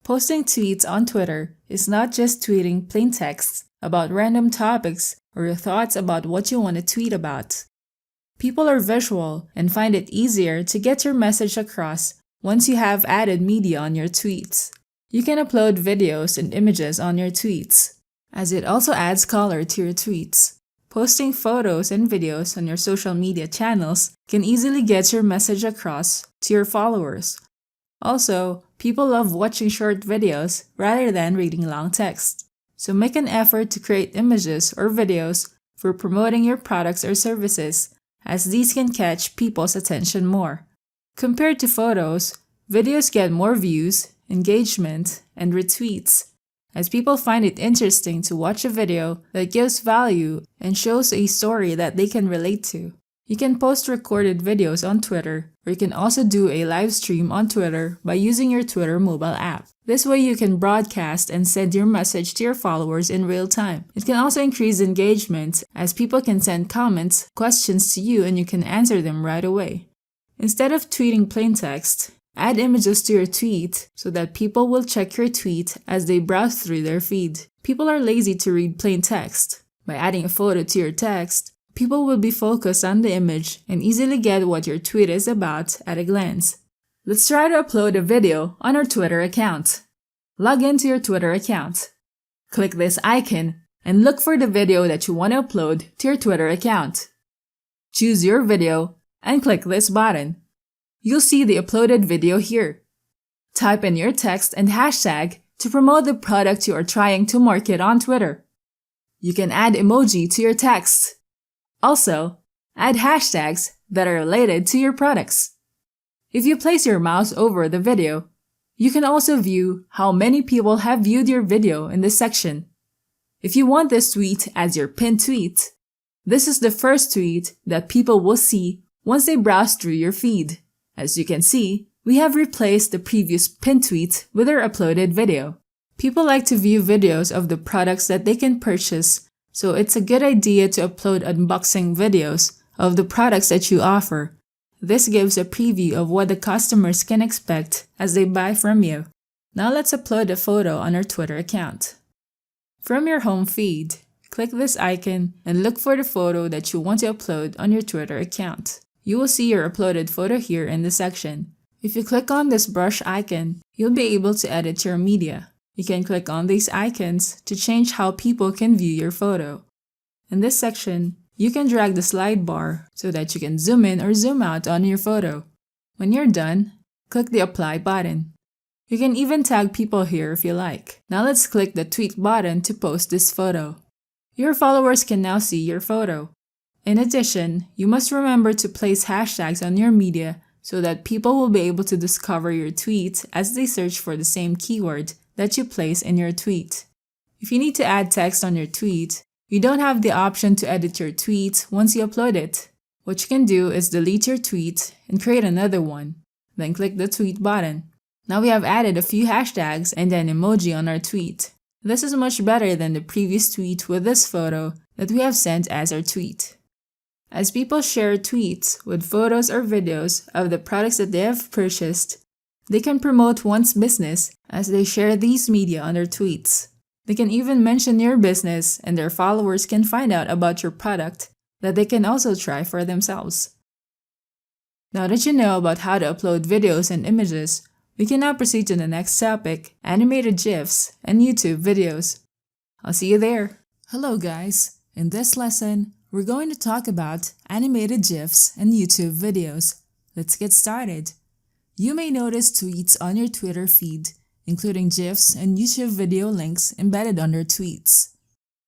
Posting tweets on Twitter is not just tweeting plain text about random topics or your thoughts about what you want to tweet about. People are visual and find it easier to get your message across once you have added media on your tweets. You can upload videos and images on your tweets, as it also adds color to your tweets. Posting photos and videos on your social media channels can easily get your message across to your followers. Also, people love watching short videos rather than reading long text. So make an effort to create images or videos for promoting your products or services, as these can catch people's attention more. Compared to photos, videos get more views, engagement, and retweets, as people find it interesting to watch a video that gives value and shows a story that they can relate to. You can post recorded videos on Twitter, or you can also do a live stream on Twitter by using your Twitter mobile app. This way you can broadcast and send your message to your followers in real time. It can also increase engagement, as people can send comments, questions to you, and you can answer them right away. Instead of tweeting plain text, add images to your tweet so that people will check your tweet as they browse through their feed. People are lazy to read plain text. By adding a photo to your text, people will be focused on the image and easily get what your tweet is about at a glance. Let's try to upload a video on our Twitter account. Log into your Twitter account. Click this icon and look for the video that you want to upload to your Twitter account. Choose your video and click this button. You'll see the uploaded video here. Type in your text and hashtag to promote the product you are trying to market on Twitter. You can add emoji to your text. Also, add hashtags that are related to your products. If you place your mouse over the video, you can also view how many people have viewed your video in this section. If you want this tweet as your pinned tweet, this is the first tweet that people will see once they browse through your feed. As you can see, we have replaced the previous pinned tweet with our uploaded video. People like to view videos of the products that they can purchase, so it's a good idea to upload unboxing videos of the products that you offer. This gives a preview of what the customers can expect as they buy from you. Now let's upload a photo on our Twitter account. From your home feed, click this icon and look for the photo that you want to upload on your Twitter account. You will see your uploaded photo here in the section. If you click on this brush icon, you'll be able to edit your media. You can click on these icons to change how people can view your photo. In this section, you can drag the slide bar so that you can zoom in or zoom out on your photo. When you're done, click the Apply button. You can even tag people here if you like. Now let's click the Tweet button to post this photo. Your followers can now see your photo. In addition, you must remember to place hashtags on your media so that people will be able to discover your tweet as they search for the same keyword that you place in your tweet. If you need to add text on your tweet, you don't have the option to edit your tweet once you upload it. What you can do is delete your tweet and create another one. Then click the Tweet button. Now we have added a few hashtags and an emoji on our tweet. This is much better than the previous tweet with this photo that we have sent as our tweet. As people share tweets with photos or videos of the products that they have purchased, they can promote one's business as they share these media on their tweets. They can even mention your business and their followers can find out about your product that they can also try for themselves. Now that you know about how to upload videos and images, we can now proceed to the next topic, animated GIFs and YouTube videos. I'll see you there. Hello guys, in this lesson, we're going to talk about animated GIFs and YouTube videos. Let's get started. You may notice tweets on your Twitter feed, including GIFs and YouTube video links embedded under tweets.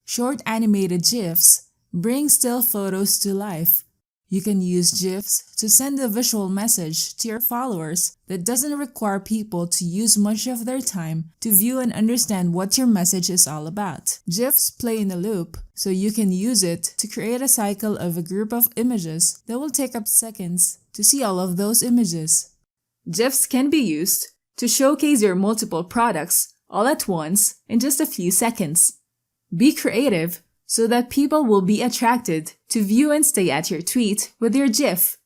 Short animated GIFs bring still photos to life. You can use GIFs to send a visual message to your followers that doesn't require people to use much of their time to view and understand what your message is all about. GIFs play in a loop, so you can use it to create a cycle of a group of images that will take up seconds to see all of those images. GIFs can be used to showcase your multiple products all at once in just a few seconds. Be creative so that people will be attracted to view and stay at your tweet with your GIF.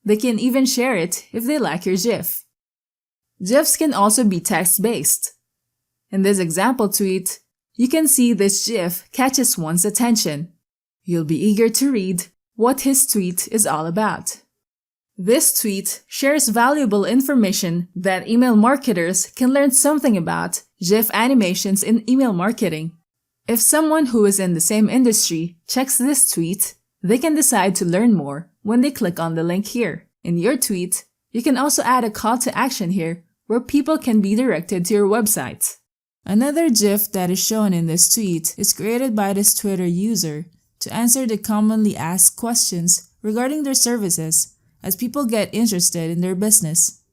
They can even share it if they like your GIF. GIFs can also be text-based. In this example tweet, you can see this GIF catches one's attention. You'll be eager to read what his tweet is all about. This tweet shares valuable information that email marketers can learn something about GIF animations in email marketing. If someone who is in the same industry checks this tweet, they can decide to learn more when they click on the link here. In your tweet, you can also add a call to action here where people can be directed to your website. Another GIF that is shown in this tweet is created by this Twitter user to answer the commonly asked questions regarding their services as people get interested in their business.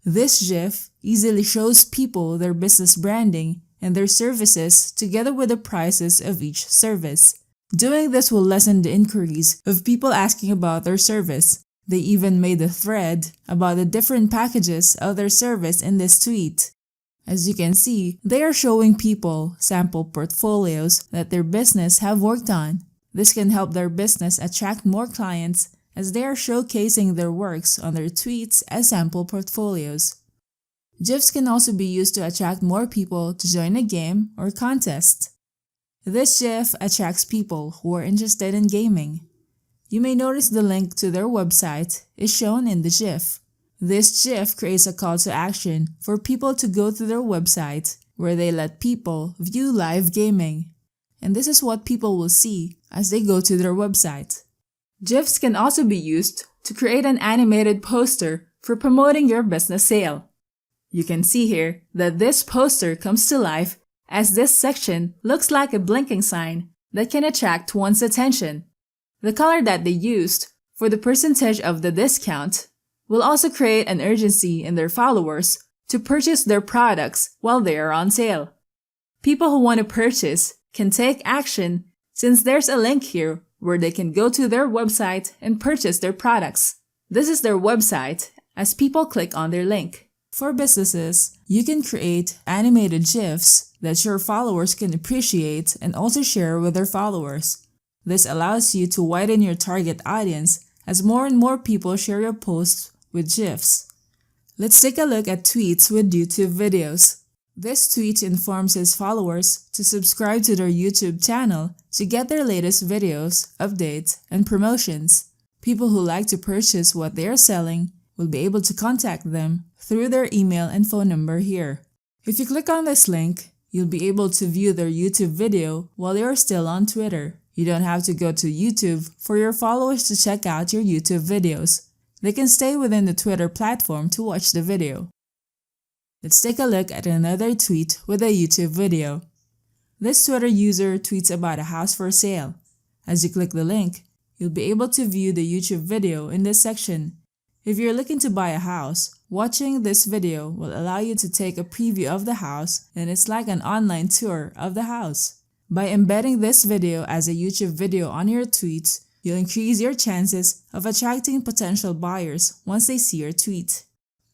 This GIF easily shows people their business branding and their services together with the prices of each service. Doing this will lessen the inquiries of people asking about their service. They even made a thread about the different packages of their service in this tweet. As you can see, they are showing people sample portfolios that their business have worked on. This can help their business attract more clients as they are showcasing their works on their tweets as sample portfolios. GIFs can also be used to attract more people to join a game or contest. This GIF attracts people who are interested in gaming. You may notice the link to their website is shown in the GIF. This GIF creates a call to action for people to go to their website where they let people view live gaming. And this is what people will see as they go to their website. GIFs can also be used to create an animated poster for promoting your business sale. You can see here that this poster comes to life as this section looks like a blinking sign that can attract one's attention. The color that they used for the percentage of the discount will also create an urgency in their followers to purchase their products while they are on sale. People who want to purchase can take action since there's a link here where they can go to their website and purchase their products. This is their website as people click on their link. For businesses, you can create animated GIFs that your followers can appreciate and also share with their followers. This allows you to widen your target audience as more and more people share your posts with GIFs. Let's take a look at tweets with YouTube videos. This tweet informs his followers to subscribe to their YouTube channel to get their latest videos, updates, and promotions. People who like to purchase what they are selling will be able to contact them through their email and phone number here. If you click on this link, you'll be able to view their YouTube video while they are still on Twitter. You don't have to go to YouTube for your followers to check out your YouTube videos. They can stay within the Twitter platform to watch the video. Let's take a look at another tweet with a YouTube video. This Twitter user tweets about a house for sale. As you click the link, you'll be able to view the YouTube video in this section. If you're looking to buy a house, watching this video will allow you to take a preview of the house, and it's like an online tour of the house. By embedding this video as a YouTube video on your tweets, you'll increase your chances of attracting potential buyers once they see your tweet.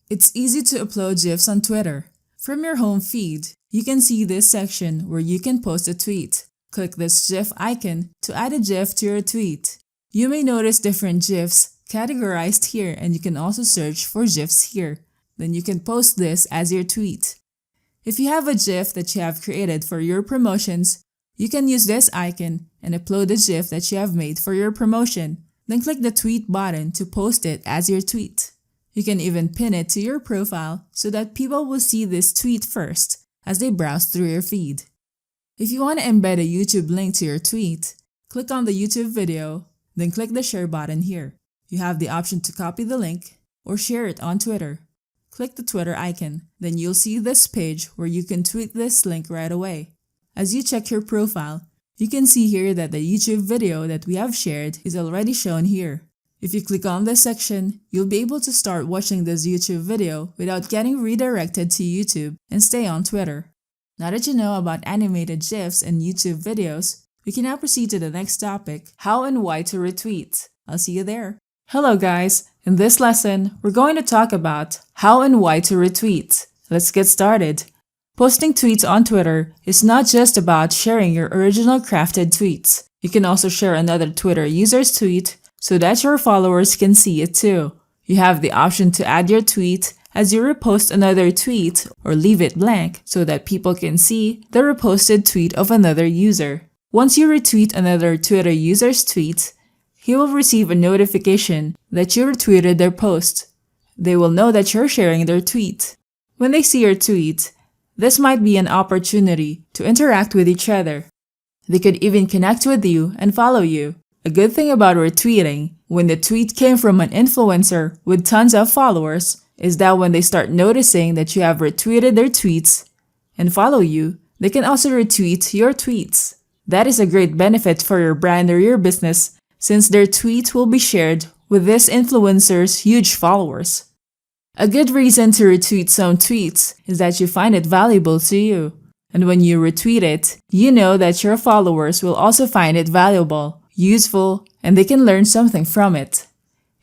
It's easy to upload GIFs on Twitter. From your home feed, you can see this section where you can post a tweet. Click this GIF icon to add a GIF to your tweet. You may notice different GIFs categorized here, and you can also search for GIFs here. Then you can post this as your tweet. If you have a GIF that you have created for your promotions, you can use this icon and upload the GIF that you have made for your promotion. Then click the tweet button to post it as your tweet. You can even pin it to your profile so that people will see this tweet first as they browse through your feed. If you want to embed a YouTube link to your tweet, click on the YouTube video, then click the share button here. You have the option to copy the link or share it on Twitter. Click the Twitter icon, then you'll see this page where you can tweet this link right away. As you check your profile, you can see here that the YouTube video that we have shared is already shown here. If you click on this section, you'll be able to start watching this YouTube video without getting redirected to YouTube and stay on Twitter. Now that you know about animated GIFs and YouTube videos, we can now proceed to the next topic, how and why to retweet. I'll see you there. Hello guys, in this lesson, we're going to talk about how and why to retweet. Let's get started. Posting tweets on Twitter is not just about sharing your original crafted tweets. You can also share another Twitter user's tweet so that your followers can see it too. You have the option to add your tweet as you repost another tweet or leave it blank so that people can see the reposted tweet of another user. Once you retweet another Twitter user's tweet, he will receive a notification that you retweeted their post. They will know that you're sharing their tweet. When they see your tweet, this might be an opportunity to interact with each other. They could even connect with you and follow you. A good thing about retweeting, when the tweet came from an influencer with tons of followers, is that when they start noticing that you have retweeted their tweets and follow you, they can also retweet your tweets. That is a great benefit for your brand or your business, since their tweet will be shared with this influencer's huge followers. A good reason to retweet some tweets is that you find it valuable to you. And when you retweet it, you know that your followers will also find it valuable, useful, and they can learn something from it.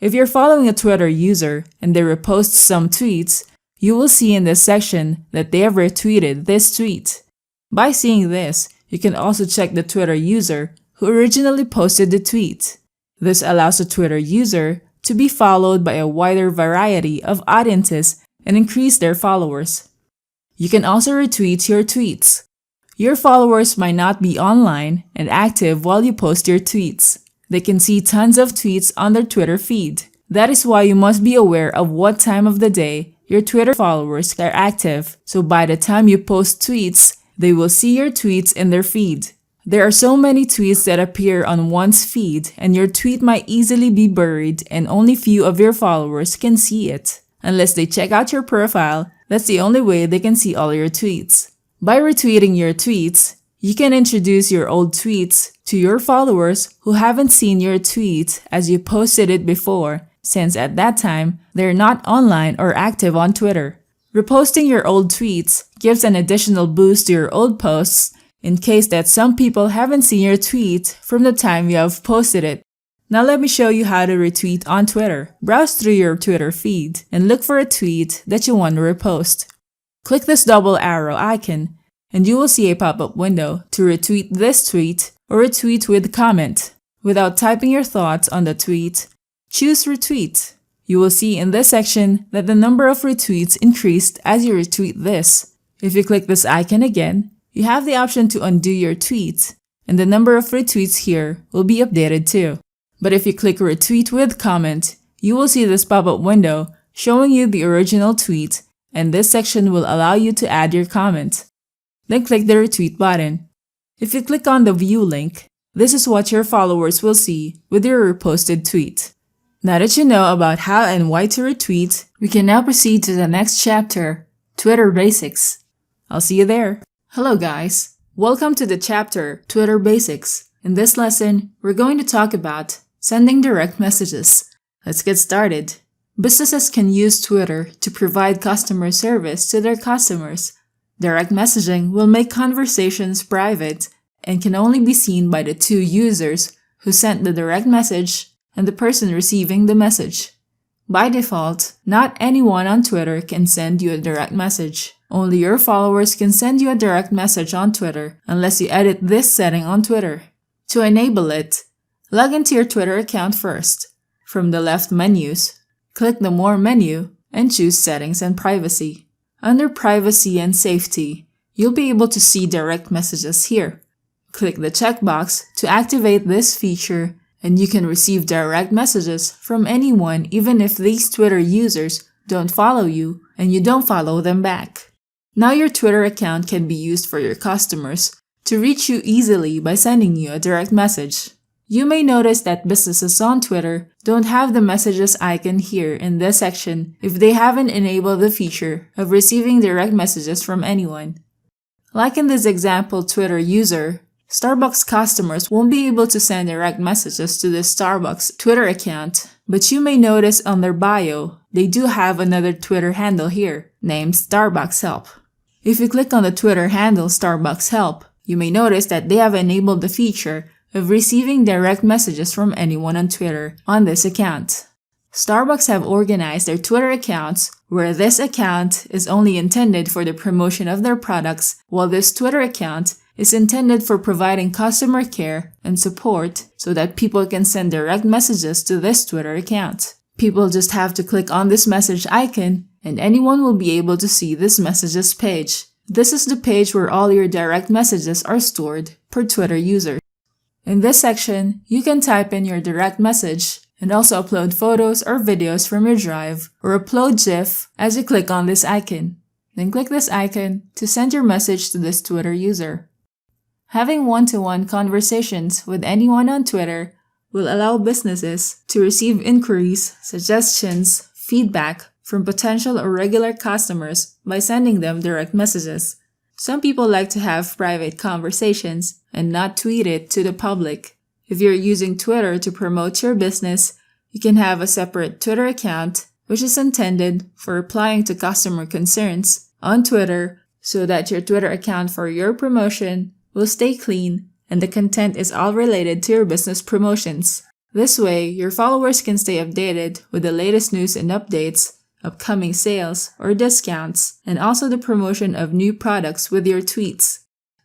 If you're following a Twitter user and they repost some tweets, you will see in this section that they have retweeted this tweet. By seeing this, you can also check the Twitter user who originally posted the tweet. This allows a Twitter user to be followed by a wider variety of audiences and increase their followers. You can also retweet your tweets. Your followers might not be online and active while you post your tweets. They can see tons of tweets on their Twitter feed. That is why you must be aware of what time of the day your Twitter followers are active, so by the time you post tweets, they will see your tweets in their feed. There are so many tweets that appear on one's feed, and your tweet might easily be buried and only few of your followers can see it. Unless they check out your profile, that's the only way they can see all your tweets. By retweeting your tweets, you can introduce your old tweets to your followers who haven't seen your tweet as you posted it before, since at that time, they're not online or active on Twitter. Reposting your old tweets gives an additional boost to your old posts in case that some people haven't seen your tweet from the time you have posted it. Now let me show you how to retweet on Twitter. Browse through your Twitter feed and look for a tweet that you want to repost. Click this double arrow icon and you will see a pop-up window to retweet this tweet or retweet with comment. Without typing your thoughts on the tweet, choose Retweet. You will see in this section that the number of retweets increased as you retweet this. If you click this icon again, you have the option to undo your tweet, and the number of retweets here will be updated too. But if you click Retweet with comment, you will see this pop-up window showing you the original tweet, and this section will allow you to add your comment. Then click the Retweet button. If you click on the View link, this is what your followers will see with your reposted tweet. Now that you know about how and why to retweet, we can now proceed to the next chapter, Twitter Basics. I'll see you there. Hello guys, welcome to the chapter Twitter Basics. In this lesson, we're going to talk about sending direct messages. Let's get started. Businesses can use Twitter to provide customer service to their customers. Direct messaging will make conversations private and can only be seen by the two users who sent the direct message and the person receiving the message. By default, not anyone on Twitter can send you a direct message. Only your followers can send you a direct message on Twitter unless you edit this setting on Twitter. To enable it, log into your Twitter account first. From the left menus, click the More menu and choose Settings and Privacy. Under Privacy and Safety, you'll be able to see direct messages here. Click the checkbox to activate this feature and you can receive direct messages from anyone even if these Twitter users don't follow you and you don't follow them back. Now your Twitter account can be used for your customers to reach you easily by sending you a direct message. You may notice that businesses on Twitter don't have the messages icon here in this section if they haven't enabled the feature of receiving direct messages from anyone. Like in this example Twitter user, Starbucks customers won't be able to send direct messages to the Starbucks Twitter account, but you may notice on their bio, they do have another Twitter handle here, named Starbucks Help. If you click on the Twitter handle Starbucks Help, you may notice that they have enabled the feature of receiving direct messages from anyone on Twitter on this account. Starbucks have organized their Twitter accounts where this account is only intended for the promotion of their products, while this Twitter account is intended for providing customer care and support so that people can send direct messages to this Twitter account. People just have to click on this message icon and anyone will be able to see this messages page. This is the page where all your direct messages are stored per Twitter user. In this section, you can type in your direct message and also upload photos or videos from your drive or upload GIF as you click on this icon. Then click this icon to send your message to this Twitter user. Having one-to-one conversations with anyone on Twitter will allow businesses to receive inquiries, suggestions, feedback from potential or regular customers by sending them direct messages. Some people like to have private conversations and not tweet it to the public. If you're using Twitter to promote your business, you can have a separate Twitter account which is intended for replying to customer concerns on Twitter so that your Twitter account for your promotion will stay clean and the content is all related to your business promotions. This way, your followers can stay updated with the latest news and updates, upcoming sales or discounts, and also the promotion of new products with your tweets.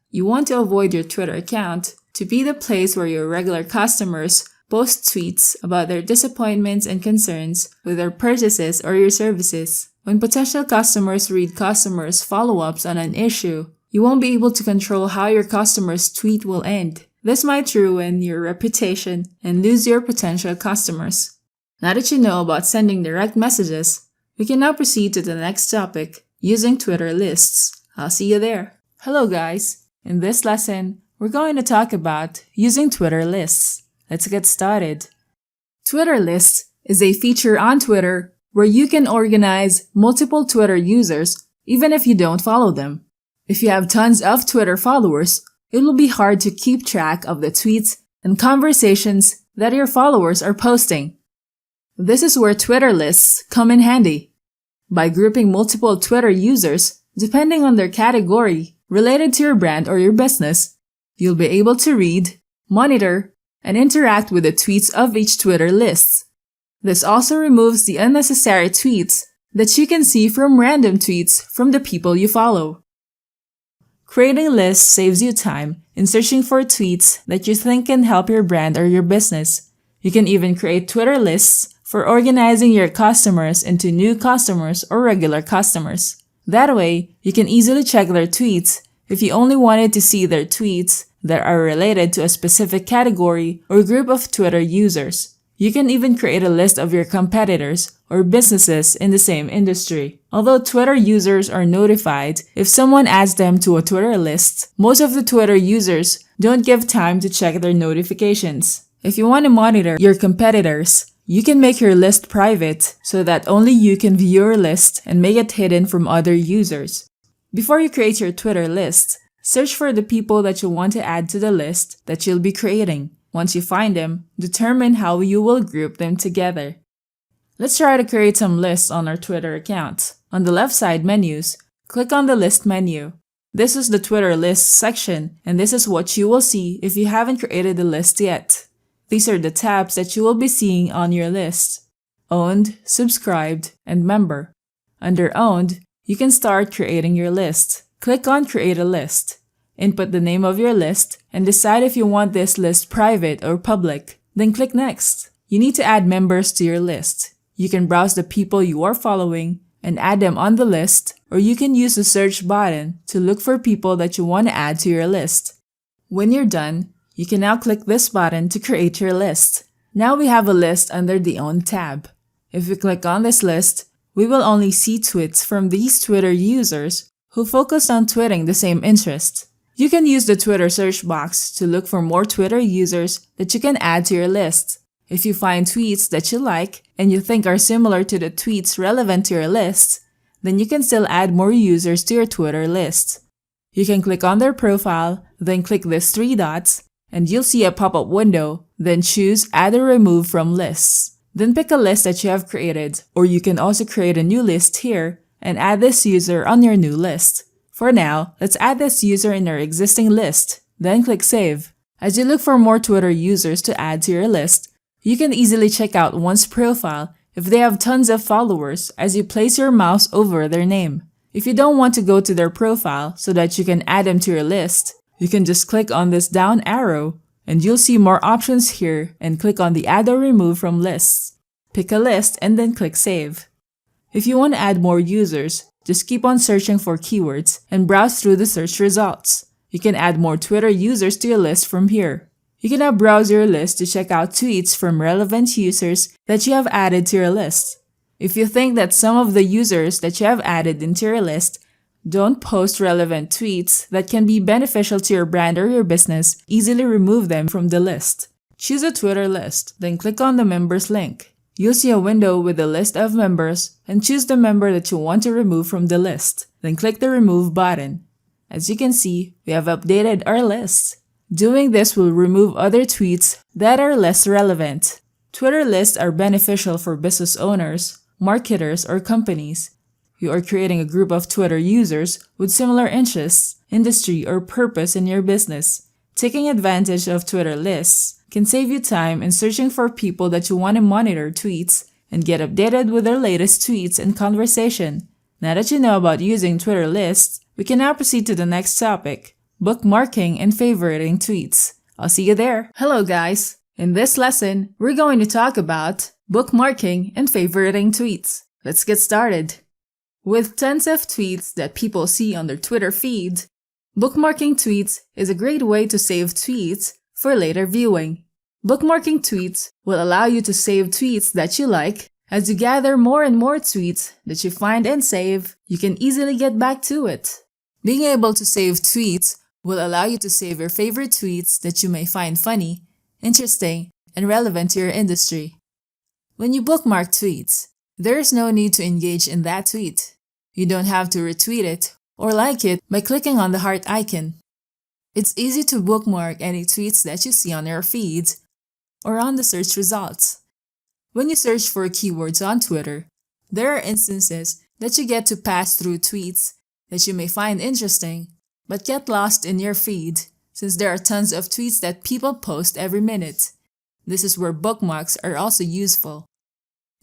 You want to avoid your Twitter account to be the place where your regular customers post tweets about their disappointments and concerns with their purchases or your services. When potential customers read customers' follow-ups on an issue, you won't be able to control how your customer's tweet will end. This might ruin your reputation and lose your potential customers. Now that you know about sending direct messages, we can now proceed to the next topic, using Twitter lists. I'll see you there. Hello guys! In this lesson, we're going to talk about using Twitter lists. Let's get started. Twitter lists is a feature on Twitter where you can organize multiple Twitter users even if you don't follow them. If you have tons of Twitter followers, it will be hard to keep track of the tweets and conversations that your followers are posting. This is where Twitter lists come in handy. By grouping multiple Twitter users, depending on their category related to your brand or your business, you'll be able to read, monitor, and interact with the tweets of each Twitter list. This also removes the unnecessary tweets that you can see from random tweets from the people you follow. Creating lists saves you time in searching for tweets that you think can help your brand or your business. You can even create Twitter lists for organizing your customers into new customers or regular customers. That way, you can easily check their tweets if you only wanted to see their tweets that are related to a specific category or group of Twitter users. You can even create a list of your competitors or businesses in the same industry. Although Twitter users are notified if someone adds them to a Twitter list, most of the Twitter users don't give time to check their notifications. If you want to monitor your competitors, you can make your list private so that only you can view your list and make it hidden from other users. Before you create your Twitter list, search for the people that you want to add to the list that you'll be creating. Once you find them, determine how you will group them together. Let's try to create some lists on our Twitter account. On the left side menus, click on the list menu. This is the Twitter lists section, and this is what you will see if you haven't created a list yet. These are the tabs that you will be seeing on your list: Owned, Subscribed, and Member. Under Owned, you can start creating your list. Click on Create a List. Input the name of your list and decide if you want this list private or public. Then click Next. You need to add members to your list. You can browse the people you are following and add them on the list, or you can use the search button to look for people that you want to add to your list. When you're done, you can now click this button to create your list. Now we have a list under the Own tab. If we click on this list, we will only see tweets from these Twitter users who focus on tweeting the same interest. You can use the Twitter search box to look for more Twitter users that you can add to your list. If you find tweets that you like and you think are similar to the tweets relevant to your list, then you can still add more users to your Twitter list. You can click on their profile, then click these three dots, and you'll see a pop-up window, then choose Add or Remove from Lists. Then pick a list that you have created, or you can also create a new list here and add this user on your new list. For now, let's add this user in our existing list, then click Save. As you look for more Twitter users to add to your list, you can easily check out one's profile if they have tons of followers as you place your mouse over their name. If you don't want to go to their profile so that you can add them to your list, you can just click on this down arrow and you'll see more options here and click on the Add or Remove from Lists. Pick a list and then click Save. If you want to add more users, just keep on searching for keywords and browse through the search results. You can add more Twitter users to your list from here. You can now browse your list to check out tweets from relevant users that you have added to your list. If you think that some of the users that you have added into your list don't post relevant tweets that can be beneficial to your brand or your business, easily remove them from the list. Choose a Twitter list, then click on the members link. You'll see a window with a list of members and choose the member that you want to remove from the list. Then click the Remove button. As you can see, we have updated our list. Doing this will remove other tweets that are less relevant. Twitter lists are beneficial for business owners, marketers, or companies. You are creating a group of Twitter users with similar interests, industry, or purpose in your business. Taking advantage of Twitter lists can save you time in searching for people that you want to monitor tweets and get updated with their latest tweets and conversation. Now that you know about using Twitter lists, we can now proceed to the next topic: bookmarking and favoriting tweets. I'll see you there. Hello guys! In this lesson, we're going to talk about bookmarking and favoriting tweets. Let's get started. With tons of tweets that people see on their Twitter feed, bookmarking tweets is a great way to save tweets for later viewing. Bookmarking tweets will allow you to save tweets that you like. As you gather more and more tweets that you find and save, you can easily get back to it. Being able to save tweets will allow you to save your favorite tweets that you may find funny, interesting, and relevant to your industry. When you bookmark tweets, there is no need to engage in that tweet. You don't have to retweet it or like it by clicking on the heart icon. It's easy to bookmark any tweets that you see on your feed or on the search results. When you search for keywords on Twitter, there are instances that you get to pass through tweets that you may find interesting but get lost in your feed since there are tons of tweets that people post every minute. This is where bookmarks are also useful.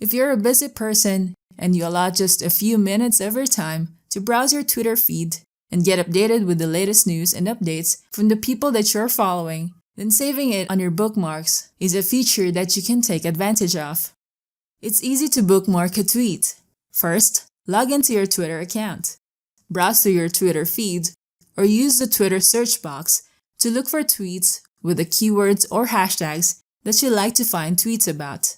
If you're a busy person and you allot just a few minutes of your time to browse your Twitter feed and get updated with the latest news and updates from the people that you're following, then saving it on your bookmarks is a feature that you can take advantage of. It's easy to bookmark a tweet. First, log into your Twitter account. Browse through your Twitter feed or use the Twitter search box to look for tweets with the keywords or hashtags that you like to find tweets about.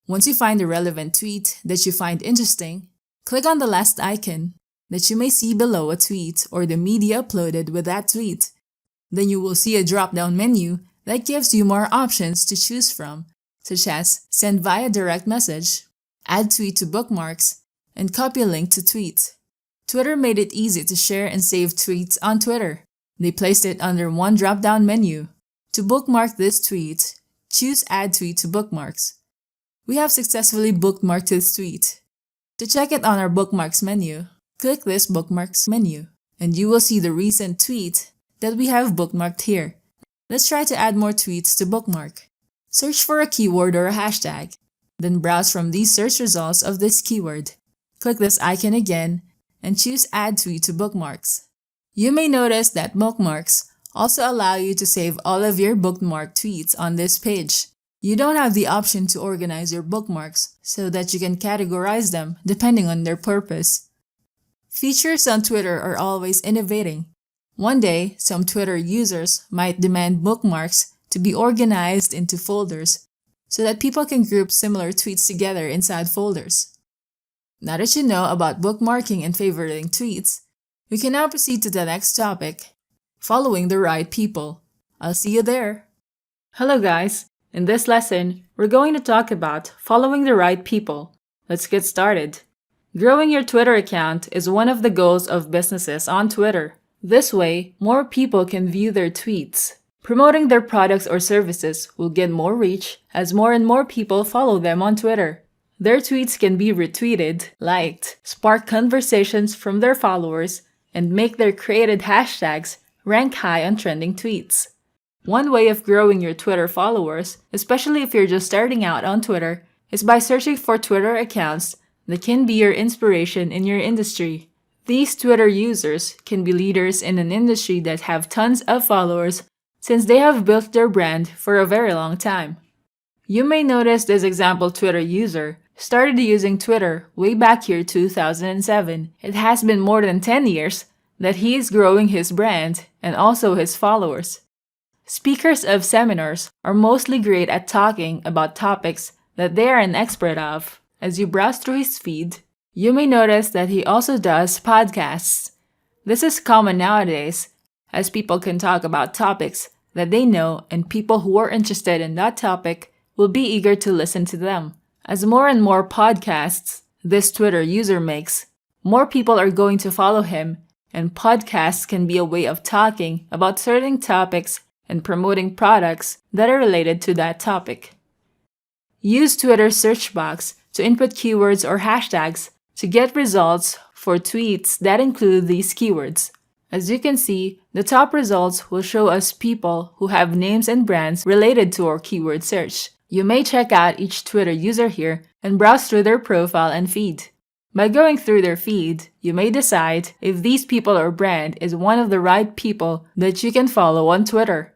Once you find a relevant tweet that you find interesting, click on the last icon that you may see below a tweet or the media uploaded with that tweet. Then you will see a drop-down menu that gives you more options to choose from, such as send via direct message, add tweet to bookmarks, and copy a link to tweet. Twitter made it easy to share and save tweets on Twitter. They placed it under one drop-down menu. To bookmark this tweet, choose Add Tweet to Bookmarks. We have successfully bookmarked this tweet. To check it on our Bookmarks menu, click this Bookmarks menu, and you will see the recent tweet that we have bookmarked here. Let's try to add more tweets to bookmark. Search for a keyword or a hashtag, then browse from these search results of this keyword. Click this icon again and choose Add Tweet to Bookmarks. You may notice that bookmarks also allow you to save all of your bookmarked tweets on this page. You don't have the option to organize your bookmarks so that you can categorize them depending on their purpose. Features on Twitter are always innovating. One day, some Twitter users might demand bookmarks to be organized into folders so that people can group similar tweets together inside folders. Now that you know about bookmarking and favoriting tweets, we can now proceed to the next topic, following the right people. I'll see you there. Hello guys, in this lesson, we're going to talk about following the right people. Let's get started. Growing your Twitter account is one of the goals of businesses on Twitter. This way, more people can view their tweets. Promoting their products or services will get more reach as more and more people follow them on Twitter. Their tweets can be retweeted, liked, spark conversations from their followers, and make their created hashtags rank high on trending tweets. One way of growing your Twitter followers, especially if you're just starting out on Twitter, is by searching for Twitter accounts that can be your inspiration in your industry. These Twitter users can be leaders in an industry that have tons of followers since they have built their brand for a very long time. You may notice this example Twitter user started using Twitter way back here 2007. It has been more than 10 years that he is growing his brand and also his followers. Speakers of seminars are mostly great at talking about topics that they are an expert of. As you browse through his feed, you may notice that he also does podcasts. This is common nowadays, as people can talk about topics that they know and people who are interested in that topic will be eager to listen to them. As more and more podcasts this Twitter user makes, more people are going to follow him, and podcasts can be a way of talking about certain topics and promoting products that are related to that topic. Use Twitter's search box to input keywords or hashtags to get results for tweets that include these keywords. As you can see, the top results will show us people who have names and brands related to our keyword search. You may check out each Twitter user here and browse through their profile and feed. By going through their feed, you may decide if these people or brand is one of the right people that you can follow on Twitter.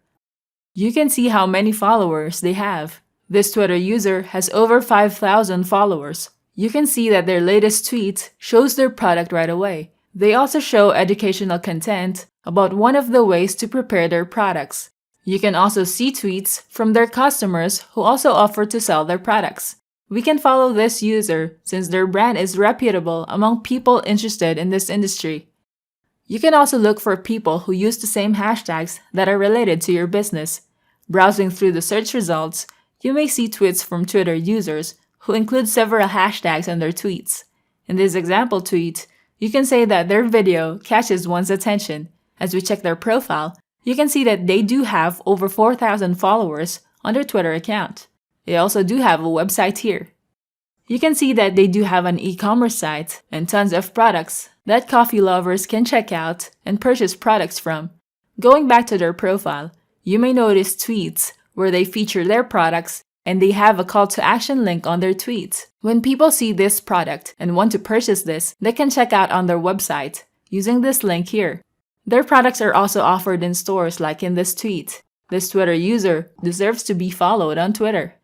You can see how many followers they have. This Twitter user has over 5,000 followers. You can see that their latest tweet shows their product right away. They also show educational content about one of the ways to prepare their products. You can also see tweets from their customers who also offer to sell their products. We can follow this user since their brand is reputable among people interested in this industry. You can also look for people who use the same hashtags that are related to your business. Browsing through the search results, you may see tweets from Twitter users who include several hashtags in their tweets. In this example tweet, you can say that their video catches one's attention. As we check their profile, you can see that they do have over 4,000 followers on their Twitter account. They also do have a website here. You can see that they do have an e-commerce site and tons of products that coffee lovers can check out and purchase products from. Going back to their profile, you may notice tweets where they feature their products and they have a call to action link on their tweets. When people see this product and want to purchase this, they can check out on their website using this link here. Their products are also offered in stores like in this tweet. This Twitter user deserves to be followed on Twitter.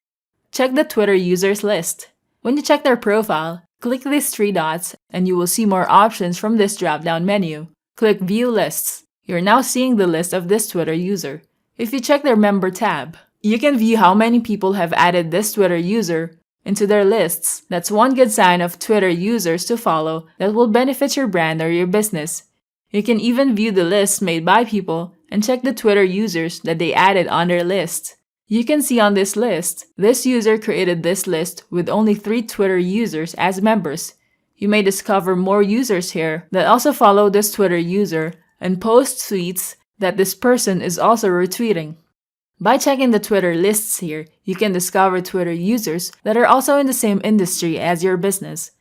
Check the Twitter users list. When you check their profile, click these three dots and you will see more options from this drop-down menu. Click View Lists. You're now seeing the list of this Twitter user. If you check their Member tab, you can view how many people have added this Twitter user into their lists. That's one good sign of Twitter users to follow that will benefit your brand or your business. You can even view the lists made by people and check the Twitter users that they added on their list. You can see on this list, this user created this list with only 3 Twitter users as members. You may discover more users here that also follow this Twitter user and post tweets that this person is also retweeting. By checking the Twitter lists here, you can discover Twitter users that are also in the same industry as your business.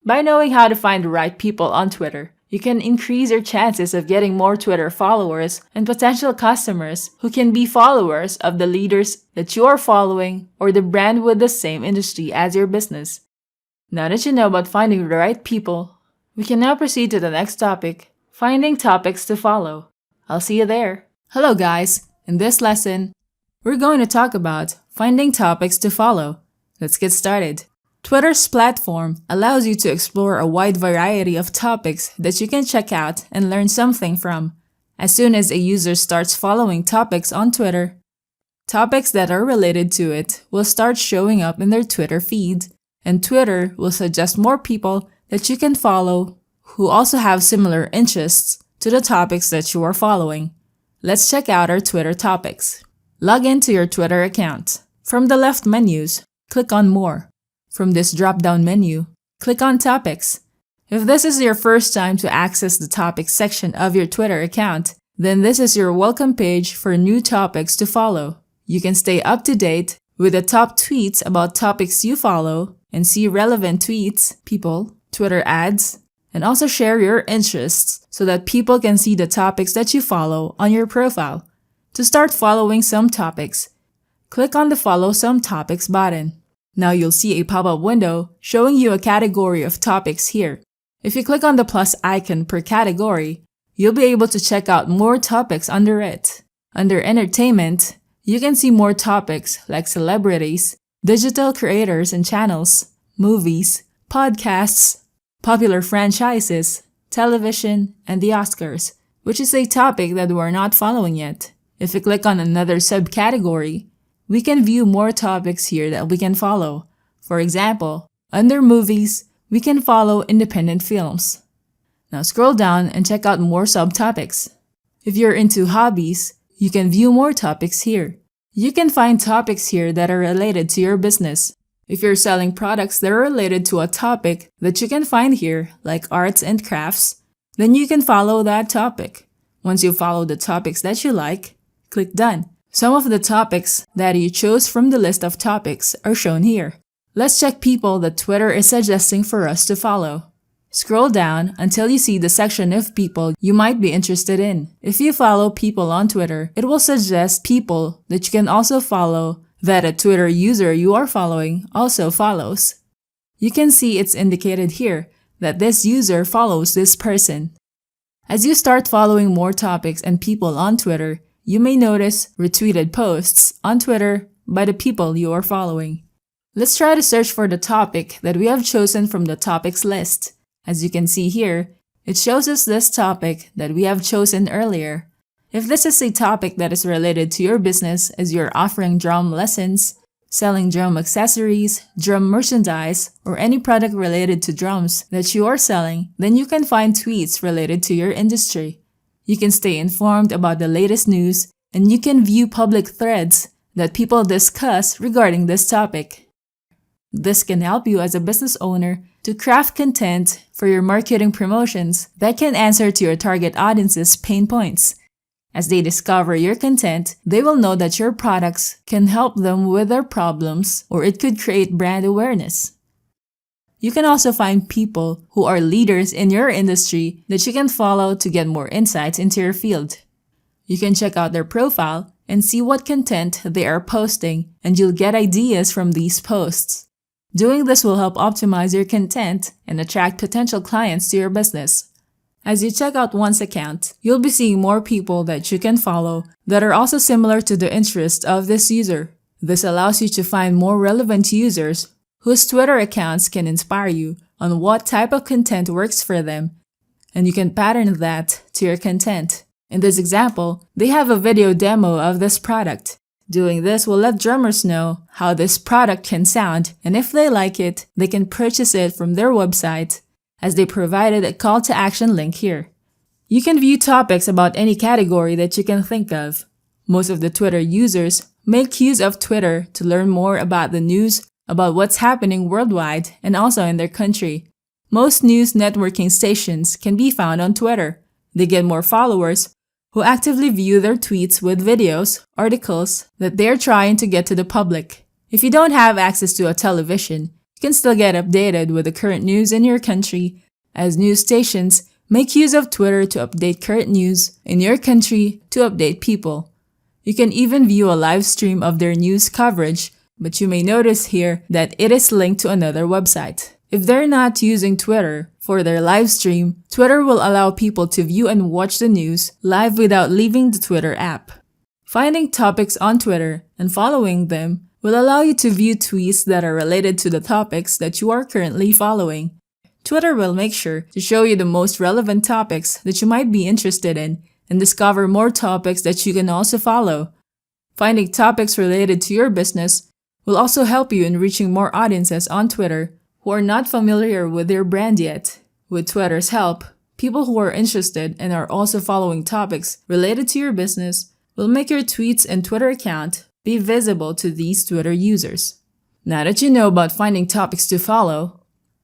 By knowing how to find the right people on Twitter, you can increase your chances of getting more Twitter followers and potential customers who can be followers of the leaders that you are following or the brand with the same industry as your business. Now that you know about finding the right people, we can now proceed to the next topic, finding topics to follow. I'll see you there. Hello guys, in this lesson, we're going to talk about finding topics to follow. Let's get started. Twitter's platform allows you to explore a wide variety of topics that you can check out and learn something from. As soon as a user starts following topics on Twitter, topics that are related to it will start showing up in their Twitter feed, and Twitter will suggest more people that you can follow who also have similar interests to the topics that you are following. Let's check out our Twitter topics. Log into your Twitter account. From the left menus, click on More. From this drop-down menu, click on Topics. If this is your first time to access the Topics section of your Twitter account, then this is your welcome page for new topics to follow. You can stay up to date with the top tweets about topics you follow and see relevant tweets, people, Twitter ads, and also share your interests so that people can see the topics that you follow on your profile. To start following some topics, click on the Follow Some Topics button. Now you'll see a pop-up window showing you a category of topics here. If you click on the plus icon per category, you'll be able to check out more topics under it. Under Entertainment, you can see more topics like celebrities, digital creators and channels, movies, podcasts, popular franchises, television, and the Oscars, which is a topic that we're not following yet. If you click on another subcategory, we can view more topics here that we can follow. For example, under Movies, we can follow independent films. Now scroll down and check out more subtopics. If you're into hobbies, you can view more topics here. You can find topics here that are related to your business. If you're selling products that are related to a topic that you can find here, like arts and crafts, then you can follow that topic. Once you follow the topics that you like, click Done. Some of the topics that you chose from the list of topics are shown here. Let's check people that Twitter is suggesting for us to follow. Scroll down until you see the section of people you might be interested in. If you follow people on Twitter, it will suggest people that you can also follow that a Twitter user you are following also follows. You can see it's indicated here that this user follows this person. As you start following more topics and people on Twitter, you may notice retweeted posts on Twitter by the people you are following. Let's try to search for the topic that we have chosen from the topics list. As you can see here, it shows us this topic that we have chosen earlier. If this is a topic that is related to your business as you're offering drum lessons, selling drum accessories, drum merchandise, or any product related to drums that you are selling, then you can find tweets related to your industry. You can stay informed about the latest news, and you can view public threads that people discuss regarding this topic. This can help you as a business owner to craft content for your marketing promotions that can answer to your target audience's pain points. As they discover your content, they will know that your products can help them with their problems, or it could create brand awareness. You can also find people who are leaders in your industry that you can follow to get more insights into your field. You can check out their profile and see what content they are posting, and you'll get ideas from these posts. Doing this will help optimize your content and attract potential clients to your business. As you check out one's account, you'll be seeing more people that you can follow that are also similar to the interest of this user. This allows you to find more relevant users whose Twitter accounts can inspire you on what type of content works for them, and you can pattern that to your content. In this example, they have a video demo of this product. Doing this will let drummers know how this product can sound, and if they like it, they can purchase it from their website, as they provided a call to action link here. You can view topics about any category that you can think of. Most of the Twitter users make use of Twitter to learn more about the news, about what's happening worldwide and also in their country. Most news networking stations can be found on Twitter. They get more followers who actively view their tweets with videos, articles that they're trying to get to the public. If you don't have access to a television, you can still get updated with the current news in your country, as news stations make use of Twitter to update current news in your country to update people. You can even view a live stream of their news coverage, but you may notice here that it is linked to another website. If they're not using Twitter for their live stream, Twitter will allow people to view and watch the news live without leaving the Twitter app. Finding topics on Twitter and following them will allow you to view tweets that are related to the topics that you are currently following. Twitter will make sure to show you the most relevant topics that you might be interested in and discover more topics that you can also follow. Finding topics related to your business will also help you in reaching more audiences on Twitter who are not familiar with your brand yet. With Twitter's help, people who are interested and are also following topics related to your business will make your tweets and Twitter account be visible to these Twitter users. Now that you know about finding topics to follow,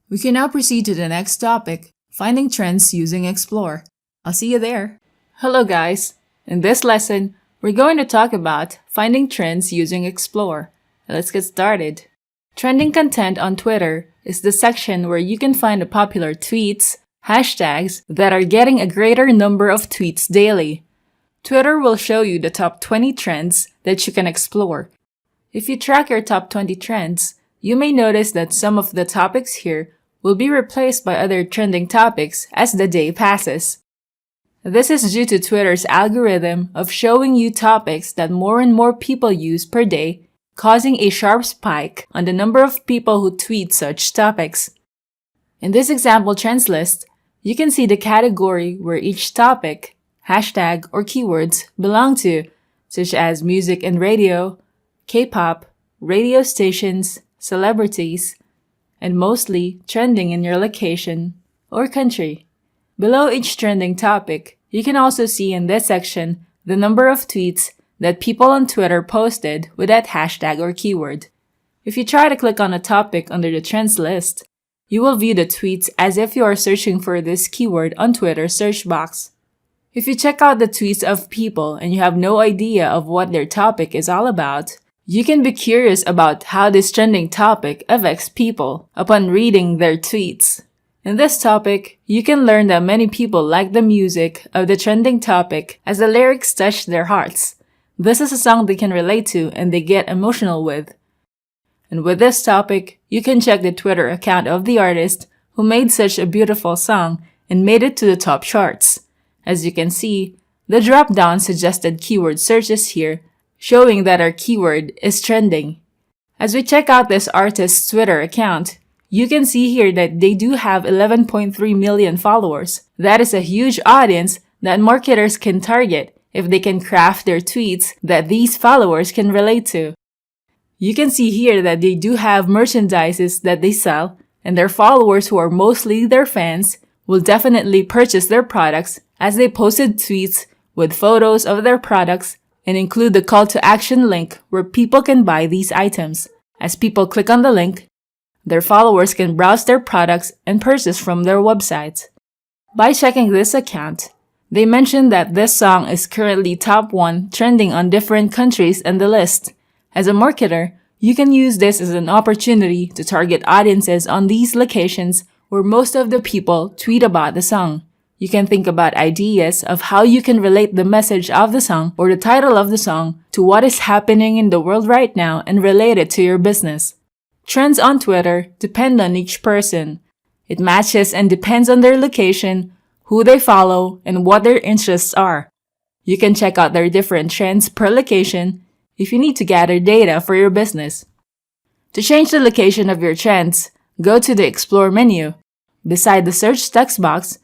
we can now proceed to the next topic, finding trends using Explore. I'll see you there. Hello guys! In this lesson, we're going to talk about finding trends using Explore. Let's get started. Trending content on Twitter is the section where you can find the popular tweets, hashtags that are getting a greater number of tweets daily. Twitter will show you the top 20 trends that you can explore. If you track your top 20 trends, you may notice that some of the topics here will be replaced by other trending topics as the day passes. This is due to Twitter's algorithm of showing you topics that more and more people use per day, causing a sharp spike on the number of people who tweet such topics. In this example trends list, you can see the category where each topic, hashtag, or keywords belong to, such as music and radio, K-pop, radio stations, celebrities, and mostly trending in your location or country. Below each trending topic, you can also see in this section the number of tweets that people on Twitter posted with that hashtag or keyword. If you try to click on a topic under the trends list, you will view the tweets as if you are searching for this keyword on Twitter's search box. If you check out the tweets of people and you have no idea of what their topic is all about, you can be curious about how this trending topic affects people upon reading their tweets. In this topic, you can learn that many people like the music of the trending topic as the lyrics touch their hearts. This is a song they can relate to and they get emotional with. And with this topic, you can check the Twitter account of the artist who made such a beautiful song and made it to the top charts. As you can see, the drop-down suggested keyword searches here, showing that our keyword is trending. As we check out this artist's Twitter account, you can see here that they do have 11.3 million followers. That is a huge audience that marketers can target if they can craft their tweets that these followers can relate to. You can see here that they do have merchandises that they sell, and their followers, who are mostly their fans, will definitely purchase their products as they posted tweets with photos of their products and include the call to action link where people can buy these items. As people click on the link, their followers can browse their products and purchase from their websites. By checking this account, they mentioned that this song is currently top 1 trending on different countries in the list. As a marketer, you can use this as an opportunity to target audiences on these locations where most of the people tweet about the song. You can think about ideas of how you can relate the message of the song or the title of the song to what is happening in the world right now and relate it to your business. Trends on Twitter depend on each person. It matches and depends on their location, who they follow, and what their interests are. You can check out their different trends per location if you need to gather data for your business. To change the location of your trends, go to the Explore menu. Beside the search text box,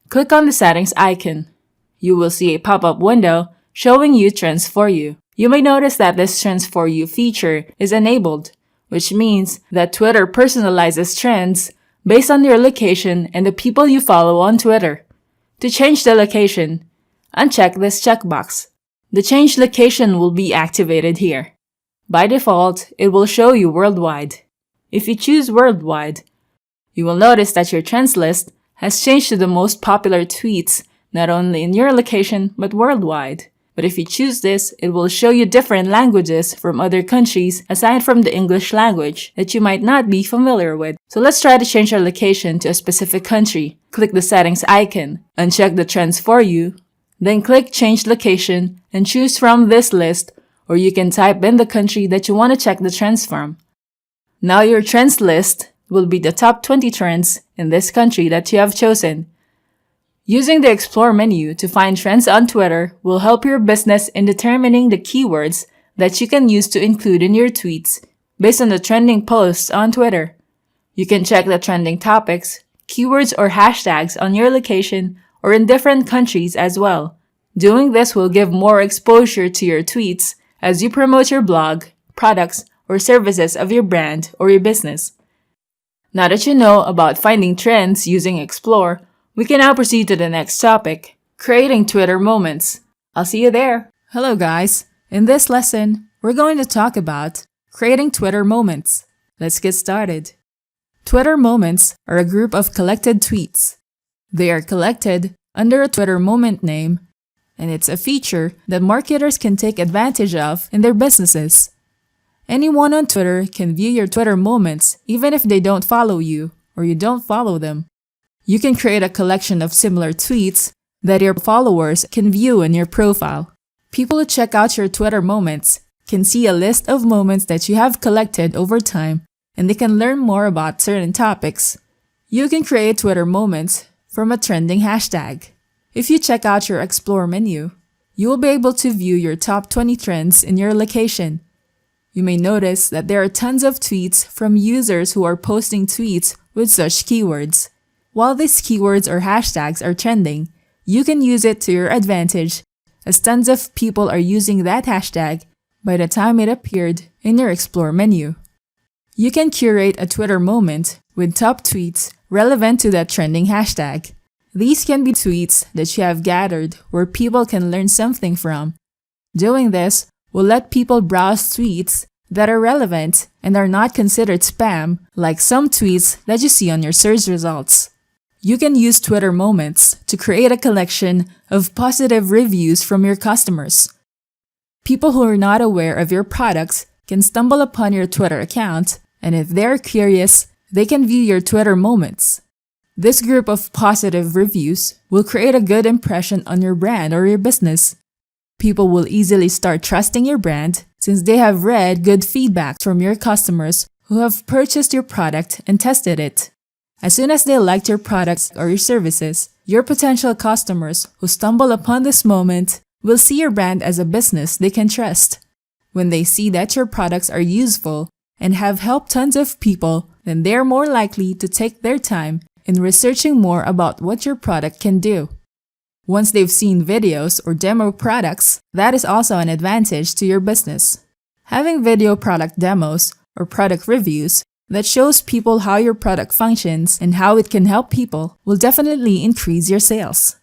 click on the settings icon. You will see a pop-up window showing you trends for you. You may notice that this trends for you feature is enabled, which means that Twitter personalizes trends based on your location and the people you follow on Twitter. To change the location, uncheck this checkbox. The change location will be activated here. By default, it will show you worldwide. If you choose worldwide, you will notice that your trends list has changed to the most popular tweets, not only in your location, but worldwide. But if you choose this, it will show you different languages from other countries aside from the English language that you might not be familiar with. So let's try to change our location to a specific country. Click the settings icon, uncheck the trends for you, then click change location and choose from this list, or you can type in the country that you want to check the trends from. Now your trends list will be the top 20 trends in this country that you have chosen. Using the Explore menu to find trends on Twitter will help your business in determining the keywords that you can use to include in your tweets based on the trending posts on Twitter. You can check the trending topics, keywords, or hashtags on your location or in different countries as well. Doing this will give more exposure to your tweets as you promote your blog, products, or services of your brand or your business. Now that you know about finding trends using Explore, we can now proceed to the next topic, creating Twitter moments. I'll see you there. Hello guys. In this lesson, we're going to talk about creating Twitter moments. Let's get started. Twitter moments are a group of collected tweets. They are collected under a Twitter moment name, and it's a feature that marketers can take advantage of in their businesses. Anyone on Twitter can view your Twitter moments even if they don't follow you or you don't follow them. You can create a collection of similar tweets that your followers can view in your profile. People who check out your Twitter moments can see a list of moments that you have collected over time, and they can learn more about certain topics. You can create Twitter moments from a trending hashtag. If you check out your Explore menu, you will be able to view your top 20 trends in your location. You may notice that there are tons of tweets from users who are posting tweets with such keywords. While these keywords or hashtags are trending, you can use it to your advantage, as tons of people are using that hashtag by the time it appeared in your Explore menu. You can curate a Twitter moment with top tweets relevant to that trending hashtag. These can be tweets that you have gathered where people can learn something from. Doing this will let people browse tweets that are relevant and are not considered spam, like some tweets that you see on your search results. You can use Twitter moments to create a collection of positive reviews from your customers. People who are not aware of your products can stumble upon your Twitter account, and if they're curious, they can view your Twitter moments. This group of positive reviews will create a good impression on your brand or your business. People will easily start trusting your brand since they have read good feedback from your customers who have purchased your product and tested it. As soon as they liked your products or your services, your potential customers who stumble upon this moment will see your brand as a business they can trust. When they see that your products are useful and have helped tons of people, then they're more likely to take their time in researching more about what your product can do. Once they've seen videos or demo products, that is also an advantage to your business. Having video product demos or product reviews that shows people how your product functions and how it can help people will definitely increase your sales.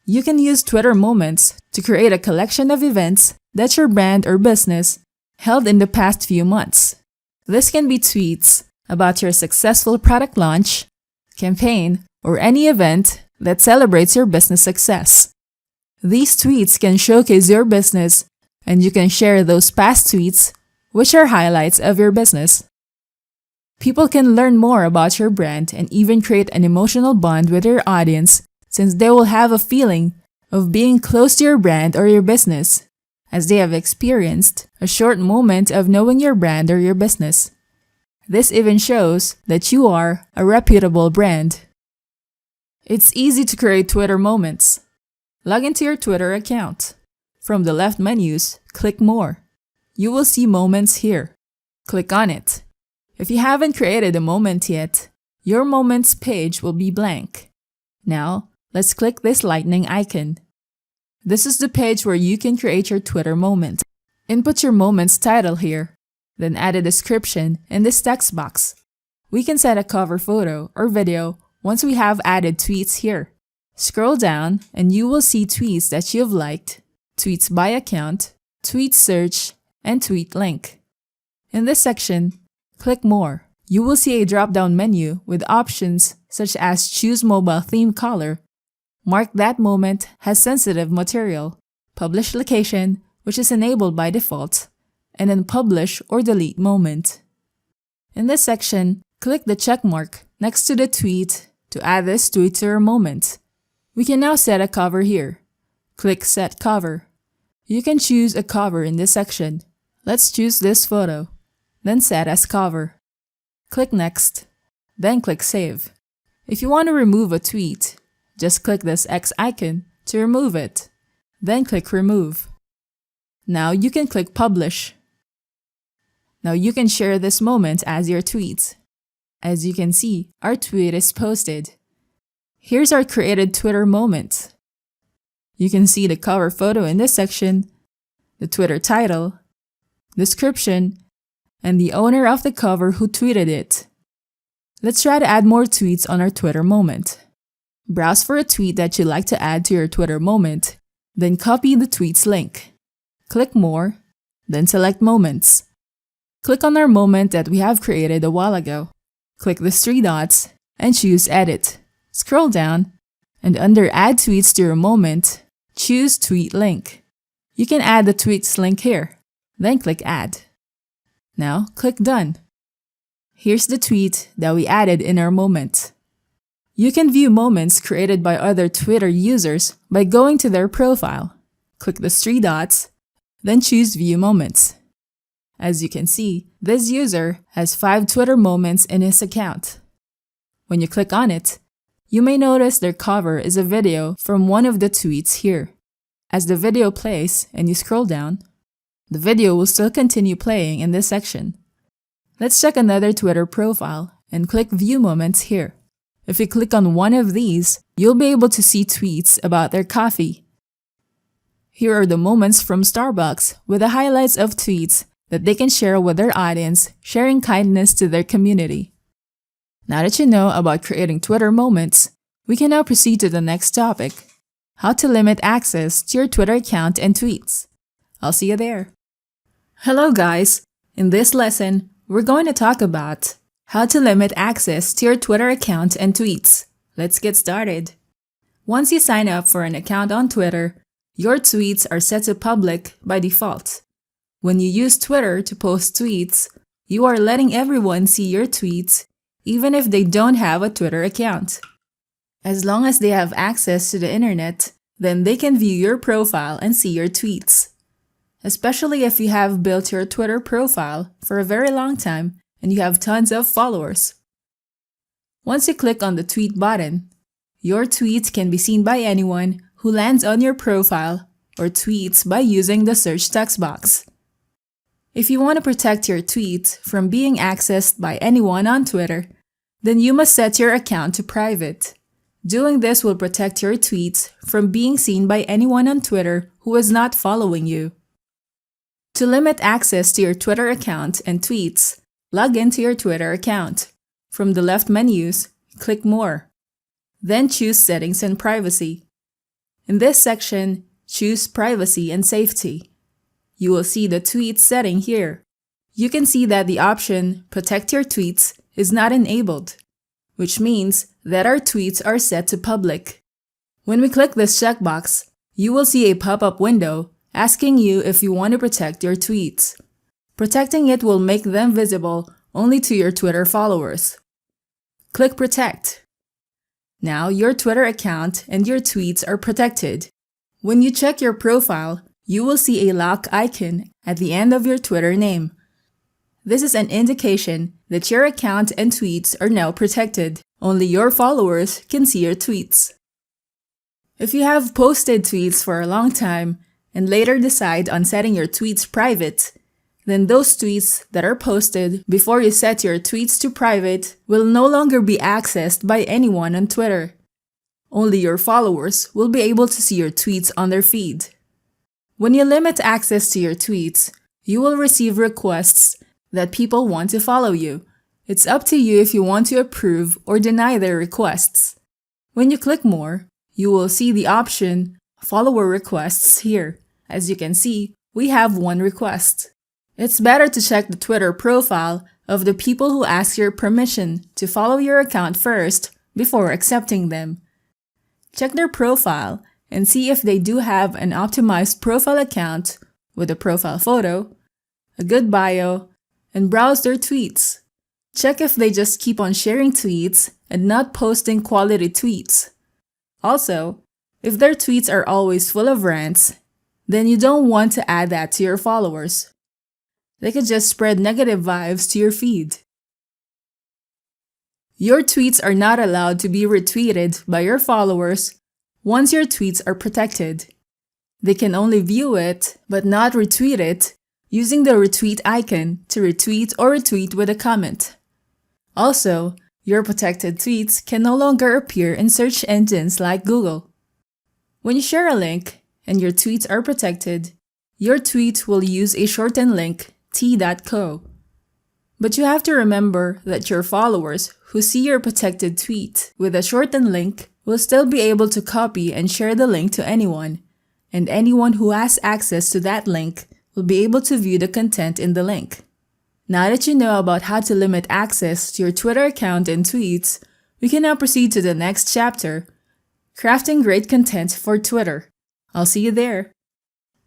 You can use Twitter moments to create a collection of events that your brand or business held in the past few months. This can be tweets about your successful product launch, campaign, or any event that celebrates your business success. These tweets can showcase your business, and you can share those past tweets, which are highlights of your business. People can learn more about your brand and even create an emotional bond with your audience since they will have a feeling of being close to your brand or your business, as they have experienced a short moment of knowing your brand or your business. This even shows that you are a reputable brand. It's easy to create Twitter moments. Log into your Twitter account. From the left menus, click More. You will see Moments here. Click on it. If you haven't created a moment yet, your Moments page will be blank. Now, let's click this lightning icon. This is the page where you can create your Twitter moment. Input your moment's title here, then add a description in this text box. We can set a cover photo or video once we have added tweets here. Scroll down and you will see tweets that you've liked, tweets by account, tweet search, and tweet link. In this section, click More. You will see a drop-down menu with options such as choose mobile theme color, mark that moment has sensitive material, publish location, which is enabled by default, and then publish or delete moment. In this section, click the check mark next to the tweet to add this tweet to your moment. We can now set a cover here. Click Set Cover. You can choose a cover in this section. Let's choose this photo, then set as cover. Click Next, then click Save. If you want to remove a tweet, just click this X icon to remove it, then click Remove. Now you can click Publish. Now you can share this moment as your tweet. As you can see, our tweet is posted. Here's our created Twitter moment. You can see the cover photo in this section, the Twitter title, description, and the owner of the cover who tweeted it. Let's try to add more tweets on our Twitter moment. Browse for a tweet that you'd like to add to your Twitter moment, then copy the tweet's link. Click More, then select Moments. Click on our moment that we have created a while ago. Click the three dots and choose Edit. Scroll down, and under Add Tweets to your moment, choose Tweet Link. You can add the tweet's link here, then click Add. Now click Done. Here's the tweet that we added in our moment. You can view moments created by other Twitter users by going to their profile. Click the three dots, then choose View Moments. As you can see, this user has 5 Twitter moments in his account. When you click on it, you may notice their cover is a video from one of the tweets here. As the video plays and you scroll down, the video will still continue playing in this section. Let's check another Twitter profile and click View Moments here. If you click on one of these, you'll be able to see tweets about their coffee. Here are the moments from Starbucks with the highlights of tweets that they can share with their audience, sharing kindness to their community. Now that you know about creating Twitter moments, we can now proceed to the next topic: how to limit access to your Twitter account and tweets. I'll see you there. Hello guys! In this lesson, we're going to talk about how to limit access to your Twitter account and tweets. Let's get started. Once you sign up for an account on Twitter, your tweets are set to public by default. When you use Twitter to post tweets, you are letting everyone see your tweets, even if they don't have a Twitter account. As long as they have access to the internet, then they can view your profile and see your tweets. Especially if you have built your Twitter profile for a very long time and you have tons of followers. Once you click on the tweet button, your tweets can be seen by anyone who lands on your profile or tweets by using the search text box. If you want to protect your tweets from being accessed by anyone on Twitter, then you must set your account to private. Doing this will protect your tweets from being seen by anyone on Twitter who is not following you. To limit access to your Twitter account and tweets, log into your Twitter account. From the left menus, click More. Then choose Settings and Privacy. In this section, choose Privacy and Safety. You will see the tweet setting here. You can see that the option Protect Your Tweets is not enabled, which means that our tweets are set to public. When we click this checkbox, you will see a pop-up window asking you if you want to protect your tweets. Protecting it will make them visible only to your Twitter followers. Click Protect. Now your Twitter account and your tweets are protected. When you check your profile, you will see a lock icon at the end of your Twitter name. This is an indication that your account and tweets are now protected. Only your followers can see your tweets. If you have posted tweets for a long time and later decide on setting your tweets private, then those tweets that are posted before you set your tweets to private will no longer be accessed by anyone on Twitter. Only your followers will be able to see your tweets on their feed. When you limit access to your tweets, you will receive requests that people want to follow you. It's up to you if you want to approve or deny their requests. When you click More, you will see the option Follower Requests here. As you can see, we have one request. It's better to check the Twitter profile of the people who ask your permission to follow your account first before accepting them. Check their profile and see if they do have an optimized profile account with a profile photo, a good bio, and browse their tweets. Check if they just keep on sharing tweets and not posting quality tweets. Also, if their tweets are always full of rants, then you don't want to add that to your followers. They could just spread negative vibes to your feed. Your tweets are not allowed to be retweeted by your followers once your tweets are protected. They can only view it, but not retweet it, using the retweet icon to retweet or retweet with a comment. Also, your protected tweets can no longer appear in search engines like Google. When you share a link and your tweets are protected, your tweet will use a shortened link t.co. But you have to remember that your followers who see your protected tweet with a shortened link will still be able to copy and share the link to anyone, and anyone who has access to that link will be able to view the content in the link. Now that you know about how to limit access to your Twitter account and tweets, we can now proceed to the next chapter, Crafting Great Content for Twitter. I'll see you there.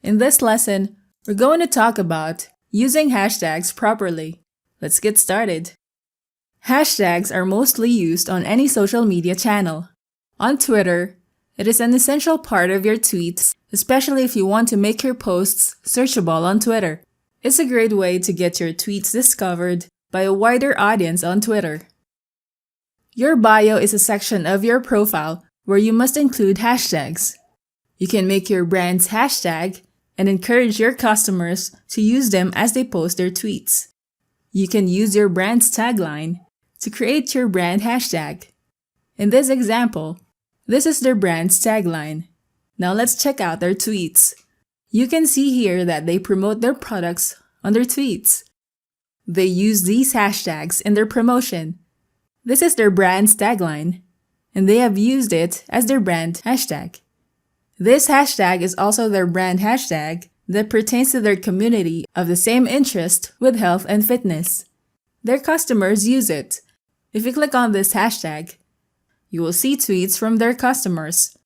In this lesson, we're going to talk about using hashtags properly. Let's get started. Hashtags are mostly used on any social media channel. On Twitter, it is an essential part of your tweets, especially if you want to make your posts searchable on Twitter. It's a great way to get your tweets discovered by a wider audience on Twitter. Your bio is a section of your profile where you must include hashtags. You can make your brand's hashtag and encourage your customers to use them as they post their tweets. You can use your brand's tagline to create your brand hashtag. In this example, this is their brand's tagline. Now let's check out their tweets. You can see here that they promote their products on their tweets. They use these hashtags in their promotion. This is their brand's tagline, and they have used it as their brand hashtag. This hashtag is also their brand hashtag that pertains to their community of the same interest with health and fitness. Their customers use it. If you click on this hashtag, you will see tweets from their customers.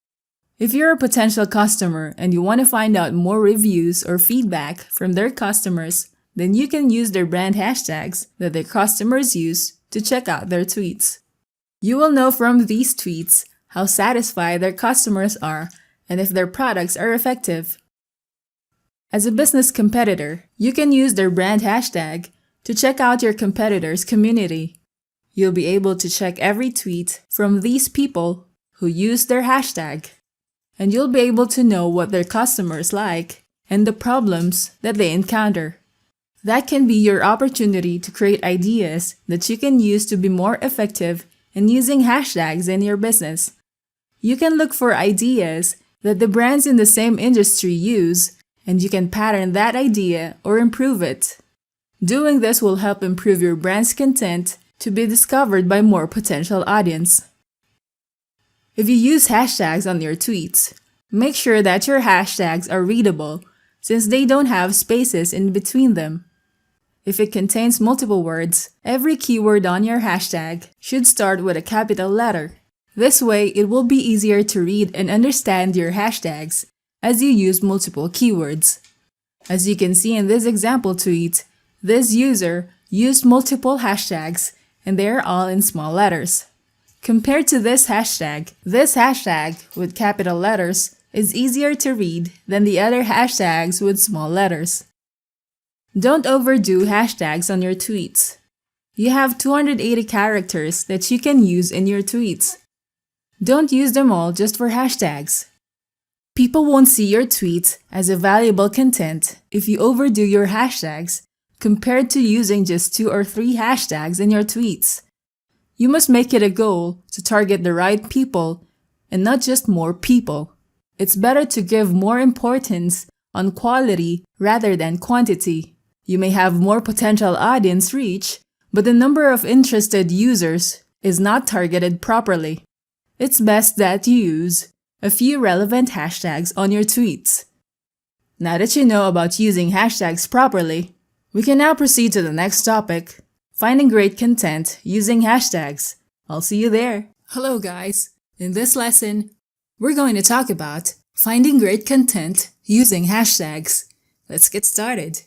If you're a potential customer and you want to find out more reviews or feedback from their customers, then you can use their brand hashtags that their customers use to check out their tweets. You will know from these tweets how satisfied their customers are and if their products are effective. As a business competitor, you can use their brand hashtag to check out your competitor's community. You'll be able to check every tweet from these people who use their hashtag, and you'll be able to know what their customers like and the problems that they encounter. That can be your opportunity to create ideas that you can use to be more effective in using hashtags in your business. You can look for ideas that the brands in the same industry use, and you can pattern that idea or improve it. Doing this will help improve your brand's content to be discovered by more potential audience. If you use hashtags on your tweets, make sure that your hashtags are readable since they don't have spaces in between them. If it contains multiple words, every keyword on your hashtag should start with a capital letter. This way, it will be easier to read and understand your hashtags as you use multiple keywords. As you can see in this example tweet, this user used multiple hashtags and they are all in small letters. Compared to this hashtag with capital letters is easier to read than the other hashtags with small letters. Don't overdo hashtags on your tweets. You have 280 characters that you can use in your tweets. Don't use them all just for hashtags. People won't see your tweets as a valuable content if you overdo your hashtags compared to using just 2 or 3 hashtags in your tweets. You must make it a goal to target the right people and not just more people. It's better to give more importance on quality rather than quantity. You may have more potential audience reach, but the number of interested users is not targeted properly. It's best that you use a few relevant hashtags on your tweets. Now that you know about using hashtags properly, we can now proceed to the next topic, finding great content using hashtags. I'll see you there. Hello guys! In this lesson, we're going to talk about finding great content using hashtags. Let's get started.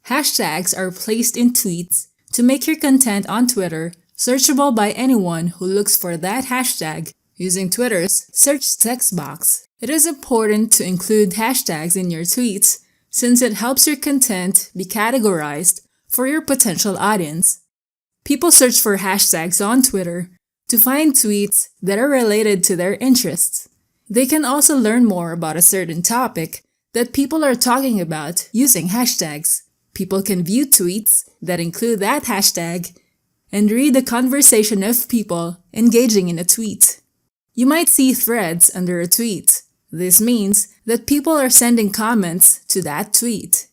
Hashtags are placed in tweets to make your content on Twitter searchable by anyone who looks for that hashtag using Twitter's search text box. It is important to include hashtags in your tweets since it helps your content be categorized for your potential audience. People search for hashtags on Twitter to find tweets that are related to their interests. They can also learn more about a certain topic that people are talking about using hashtags. People can view tweets that include that hashtag and read the conversation of people engaging in a tweet. You might see threads under a tweet. This means that people are sending comments to that tweet.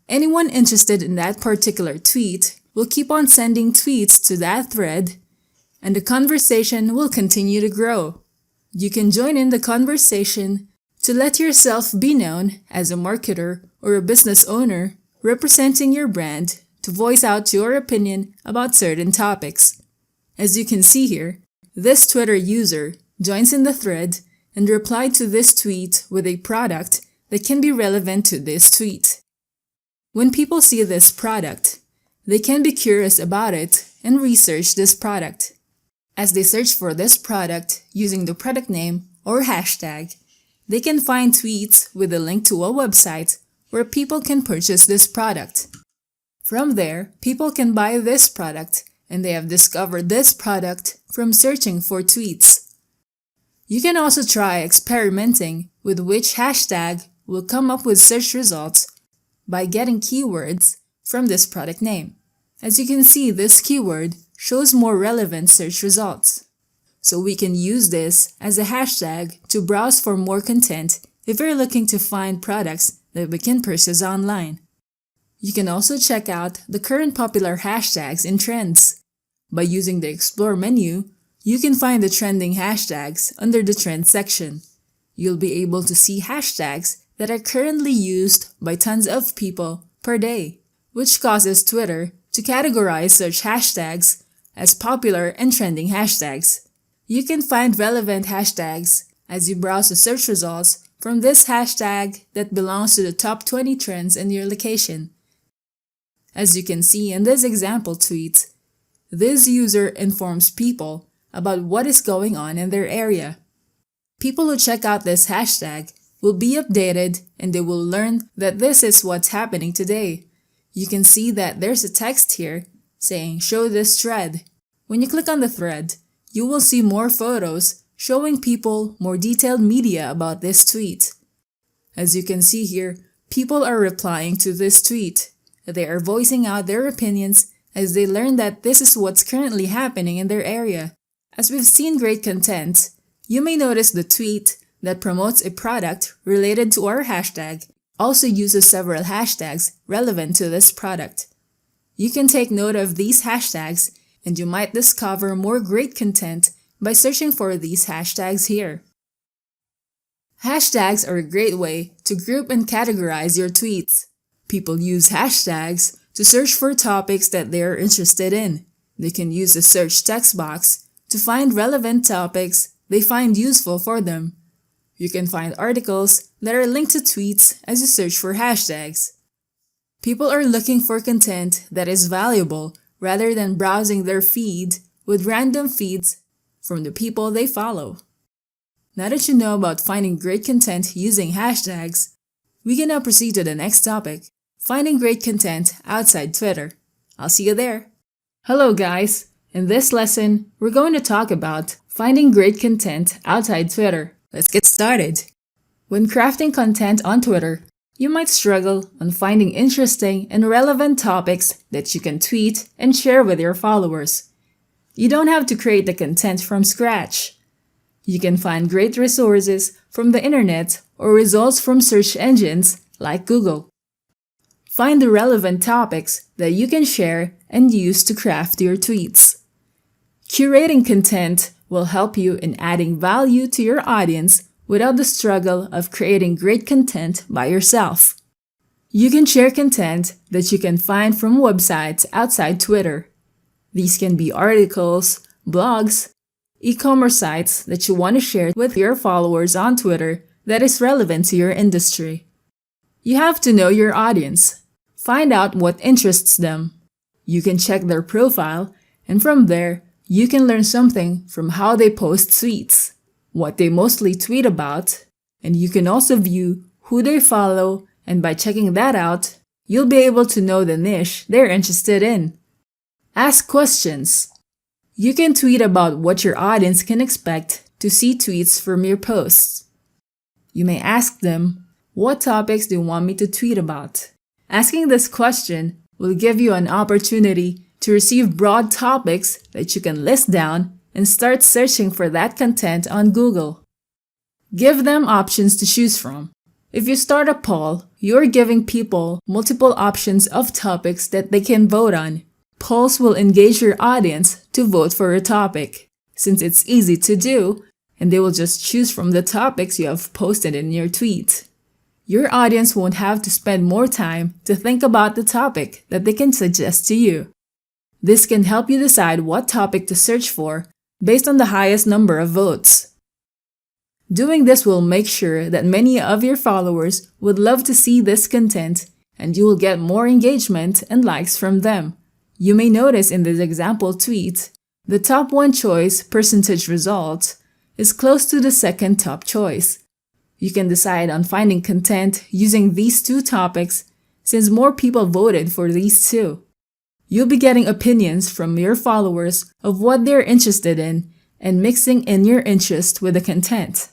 Anyone interested in that particular tweet will keep on sending tweets to that thread, and the conversation will continue to grow. You can join in the conversation to let yourself be known as a marketer or a business owner representing your brand to voice out your opinion about certain topics. As you can see here, this Twitter user joins in the thread and replied to this tweet with a product that can be relevant to this tweet. When people see this product, they can be curious about it and research this product. As they search for this product using the product name or hashtag, they can find tweets with a link to a website where people can purchase this product. From there, people can buy this product, and they have discovered this product from searching for tweets. You can also try experimenting with which hashtag will come up with search results by getting keywords from this product name. As you can see, this keyword shows more relevant search results. So we can use this as a hashtag to browse for more content if we're looking to find products that we can purchase online. You can also check out the current popular hashtags in trends. By using the Explore menu, you can find the trending hashtags under the Trends section. You'll be able to see hashtags that are currently used by tons of people per day, which causes Twitter to categorize such hashtags as popular and trending hashtags. You can find relevant hashtags as you browse the search results from this hashtag that belongs to the top 20 trends in your location. As you can see in this example tweet, this user informs people about what is going on in their area. People who check out this hashtag will be updated and they will learn that this is what's happening today. You can see that there's a text here saying show this thread. When you click on the thread, you will see more photos showing people more detailed media about this tweet. As you can see here, people are replying to this tweet. They are voicing out their opinions as they learn that this is what's currently happening in their area. As we've seen great content, you may notice the tweet that promotes a product related to our hashtag also uses several hashtags relevant to this product. You can take note of these hashtags and you might discover more great content by searching for these hashtags here. Hashtags are a great way to group and categorize your tweets. People use hashtags to search for topics that they are interested in. They can use the search text box to find relevant topics they find useful for them. You can find articles that are linked to tweets as you search for hashtags. People are looking for content that is valuable rather than browsing their feed with random feeds from the people they follow. Now that you know about finding great content using hashtags, we can now proceed to the next topic, finding great content outside Twitter. I'll see you there. Hello guys! In this lesson, we're going to talk about finding great content outside Twitter. Let's get started. When crafting content on Twitter, you might struggle on finding interesting and relevant topics that you can tweet and share with your followers. You don't have to create the content from scratch. You can find great resources from the internet or results from search engines like Google. Find the relevant topics that you can share and use to craft your tweets. Curating content will help you in adding value to your audience without the struggle of creating great content by yourself. You can share content that you can find from websites outside Twitter. These can be articles, blogs, e-commerce sites that you want to share with your followers on Twitter that is relevant to your industry. You have to know your audience. Find out what interests them. You can check their profile, and from there, you can learn something from how they post tweets, what they mostly tweet about, and you can also view who they follow, and by checking that out, you'll be able to know the niche they're interested in. Ask questions. You can tweet about what your audience can expect to see tweets from your posts. You may ask them, what topics do you want me to tweet about? Asking this question will give you an opportunity to receive broad topics that you can list down and start searching for that content on Google. Give them options to choose from. If you start a poll, you're giving people multiple options of topics that they can vote on. Polls will engage your audience to vote for a topic, since it's easy to do, and they will just choose from the topics you have posted in your tweet. Your audience won't have to spend more time to think about the topic that they can suggest to you. This can help you decide what topic to search for based on the highest number of votes. Doing this will make sure that many of your followers would love to see this content, and you will get more engagement and likes from them. You may notice in this example tweet, the top 1 choice percentage result is close to the second top choice. You can decide on finding content using these 2 topics since more people voted for these 2. You'll be getting opinions from your followers of what they're interested in and mixing in your interest with the content.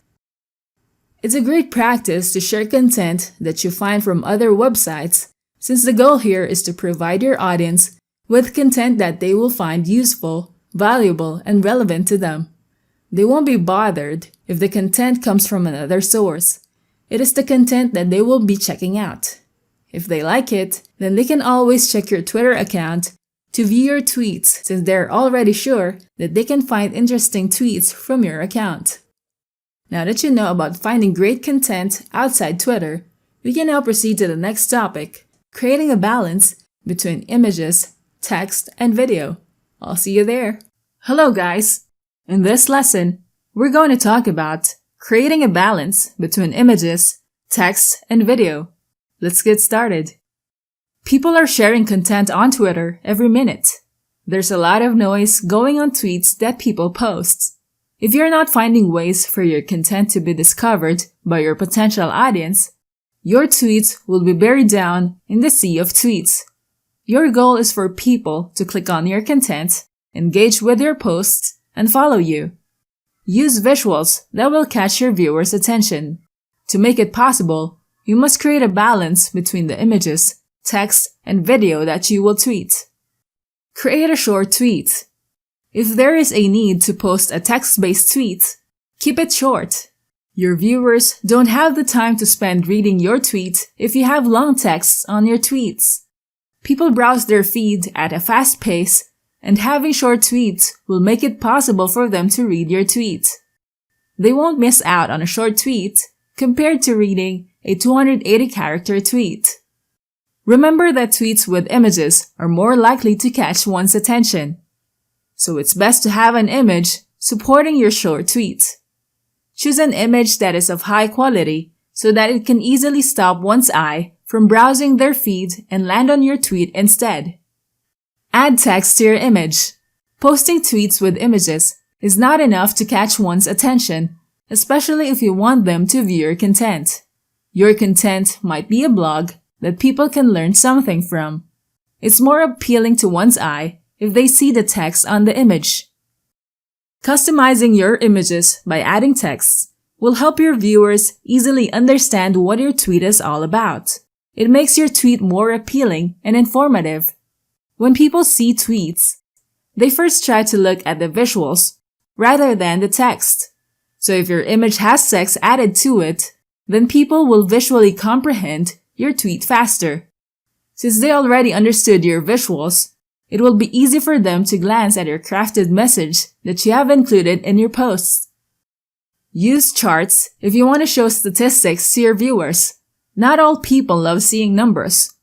It's a great practice to share content that you find from other websites, since the goal here is to provide your audience with content that they will find useful, valuable, and relevant to them. They won't be bothered if the content comes from another source. It is the content that they will be checking out. If they like it, then they can always check your Twitter account to view your tweets, since they're already sure that they can find interesting tweets from your account. Now that you know about finding great content outside Twitter, we can now proceed to the next topic, creating a balance between images, text, and video. I'll see you there. Hello guys! In this lesson, we're going to talk about creating a balance between images, text, and video. Let's get started. People are sharing content on Twitter every minute. There's a lot of noise going on tweets that people post. If you're not finding ways for your content to be discovered by your potential audience, your tweets will be buried down in the sea of tweets. Your goal is for people to click on your content, engage with your posts, and follow you. Use visuals that will catch your viewers' attention. To make it possible, you must create a balance between the images, text, and video that you will tweet. Create a short tweet. If there is a need to post a text-based tweet, keep it short. Your viewers don't have the time to spend reading your tweet if you have long texts on your tweets. People browse their feed at a fast pace, and having short tweets will make it possible for them to read your tweet. They won't miss out on a short tweet compared to reading a 280-character tweet. Remember that tweets with images are more likely to catch one's attention. So it's best to have an image supporting your short tweet. Choose an image that is of high quality so that it can easily stop one's eye from browsing their feed and land on your tweet instead. Add text to your image. Posting tweets with images is not enough to catch one's attention, especially if you want them to view your content. Your content might be a blog that people can learn something from. It's more appealing to one's eye if they see the text on the image. Customizing your images by adding text will help your viewers easily understand what your tweet is all about. It makes your tweet more appealing and informative. When people see tweets, they first try to look at the visuals rather than the text. So if your image has text added to it, then people will visually comprehend your tweet faster. Since they already understood your visuals, it will be easy for them to glance at your crafted message that you have included in your posts. Use charts if you want to show statistics to your viewers. Not all people love seeing numbers,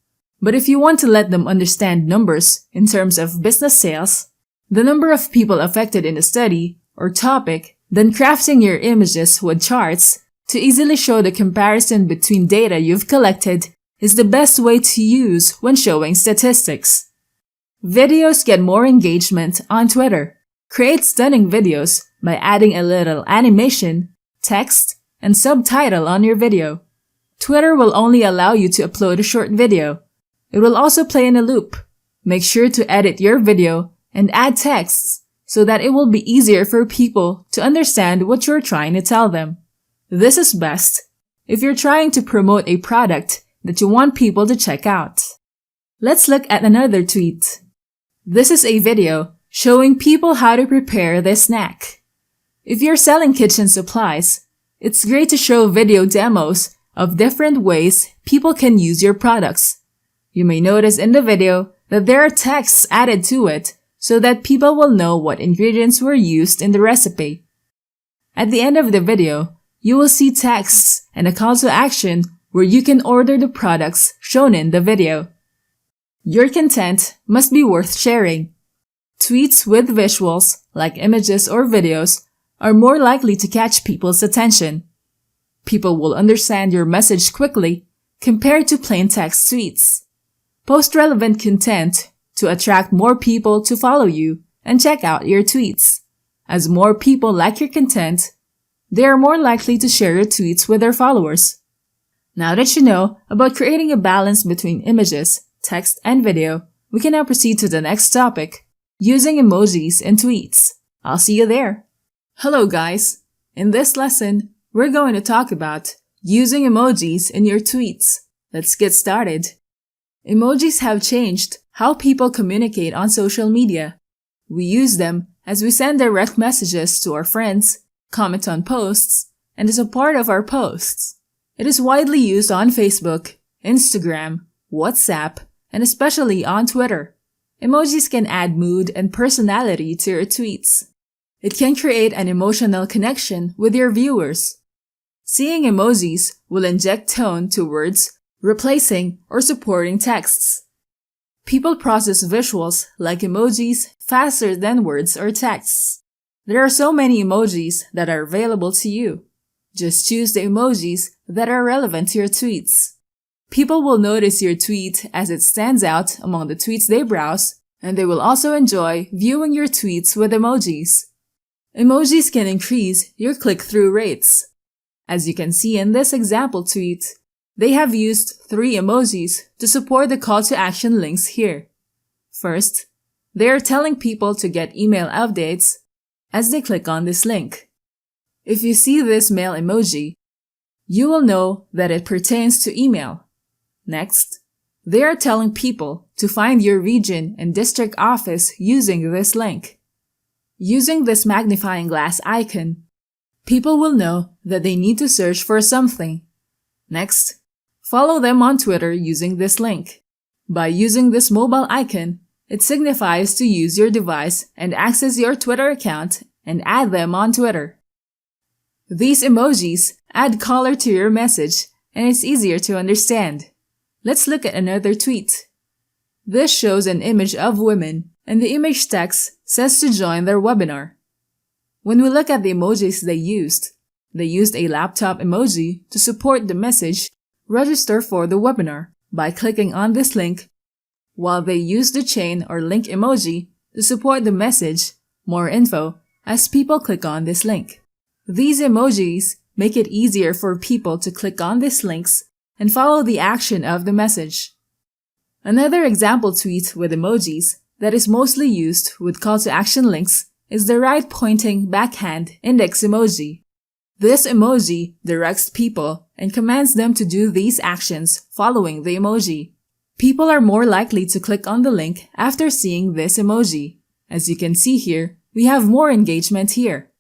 but if you want to let them understand numbers in terms of business sales, the number of people affected in a study or topic, then crafting your images with charts to easily show the comparison between data you've collected is the best way to use when showing statistics. Videos get more engagement on Twitter. Create stunning videos by adding a little animation, text, and subtitle on your video. Twitter will only allow you to upload a short video. It will also play in a loop. Make sure to edit your video and add texts so that it will be easier for people to understand what you're trying to tell them. This is best if you're trying to promote a product that you want people to check out. Let's look at another tweet. This is a video showing people how to prepare this snack. If you're selling kitchen supplies, it's great to show video demos of different ways people can use your products. You may notice in the video that there are texts added to it so that people will know what ingredients were used in the recipe. At the end of the video, you will see texts and a call to action where you can order the products shown in the video. Your content must be worth sharing. Tweets with visuals, like images or videos, are more likely to catch people's attention. People will understand your message quickly compared to plain text tweets. Post relevant content to attract more people to follow you and check out your tweets. As more people like your content, they are more likely to share your tweets with their followers. Now that you know about creating a balance between images, text, and video, we can now proceed to the next topic, using emojis in tweets. I'll see you there. Hello guys! In this lesson, we're going to talk about using emojis in your tweets. Let's get started. Emojis have changed how people communicate on social media. We use them as we send direct messages to our friends, comment on posts, and as a part of our posts. It is widely used on Facebook, Instagram, WhatsApp, and especially on Twitter. Emojis can add mood and personality to your tweets. It can create an emotional connection with your viewers. Seeing emojis will inject tone to words, replacing or supporting texts. People process visuals like emojis faster than words or texts. There are so many emojis that are available to you. Just choose the emojis that are relevant to your tweets. People will notice your tweet as it stands out among the tweets they browse, and they will also enjoy viewing your tweets with emojis. Emojis can increase your click-through rates. As you can see in this example tweet, they have used 3 emojis to support the call to action links here. First, they are telling people to get email updates as they click on this link. If you see this mail emoji, you will know that it pertains to email. Next, they are telling people to find your region and district office using this link. Using this magnifying glass icon, people will know that they need to search for something. Next, follow them on Twitter using this link. By using this mobile icon, it signifies to use your device and access your Twitter account and add them on Twitter. These emojis add color to your message and it's easier to understand. Let's look at another tweet. This shows an image of women and the image text says to join their webinar. When we look at the emojis they used a laptop emoji to support the message, register for the webinar by clicking on this link, while they used the chain or link emoji to support the message, more info, as people click on this link. These emojis make it easier for people to click on these links and follow the action of the message. Another example tweet with emojis that is mostly used with call to action links is the right-pointing backhand index emoji. This emoji directs people and commands them to do these actions following the emoji. People are more likely to click on the link after seeing this emoji. As you can see here, we have more engagement here.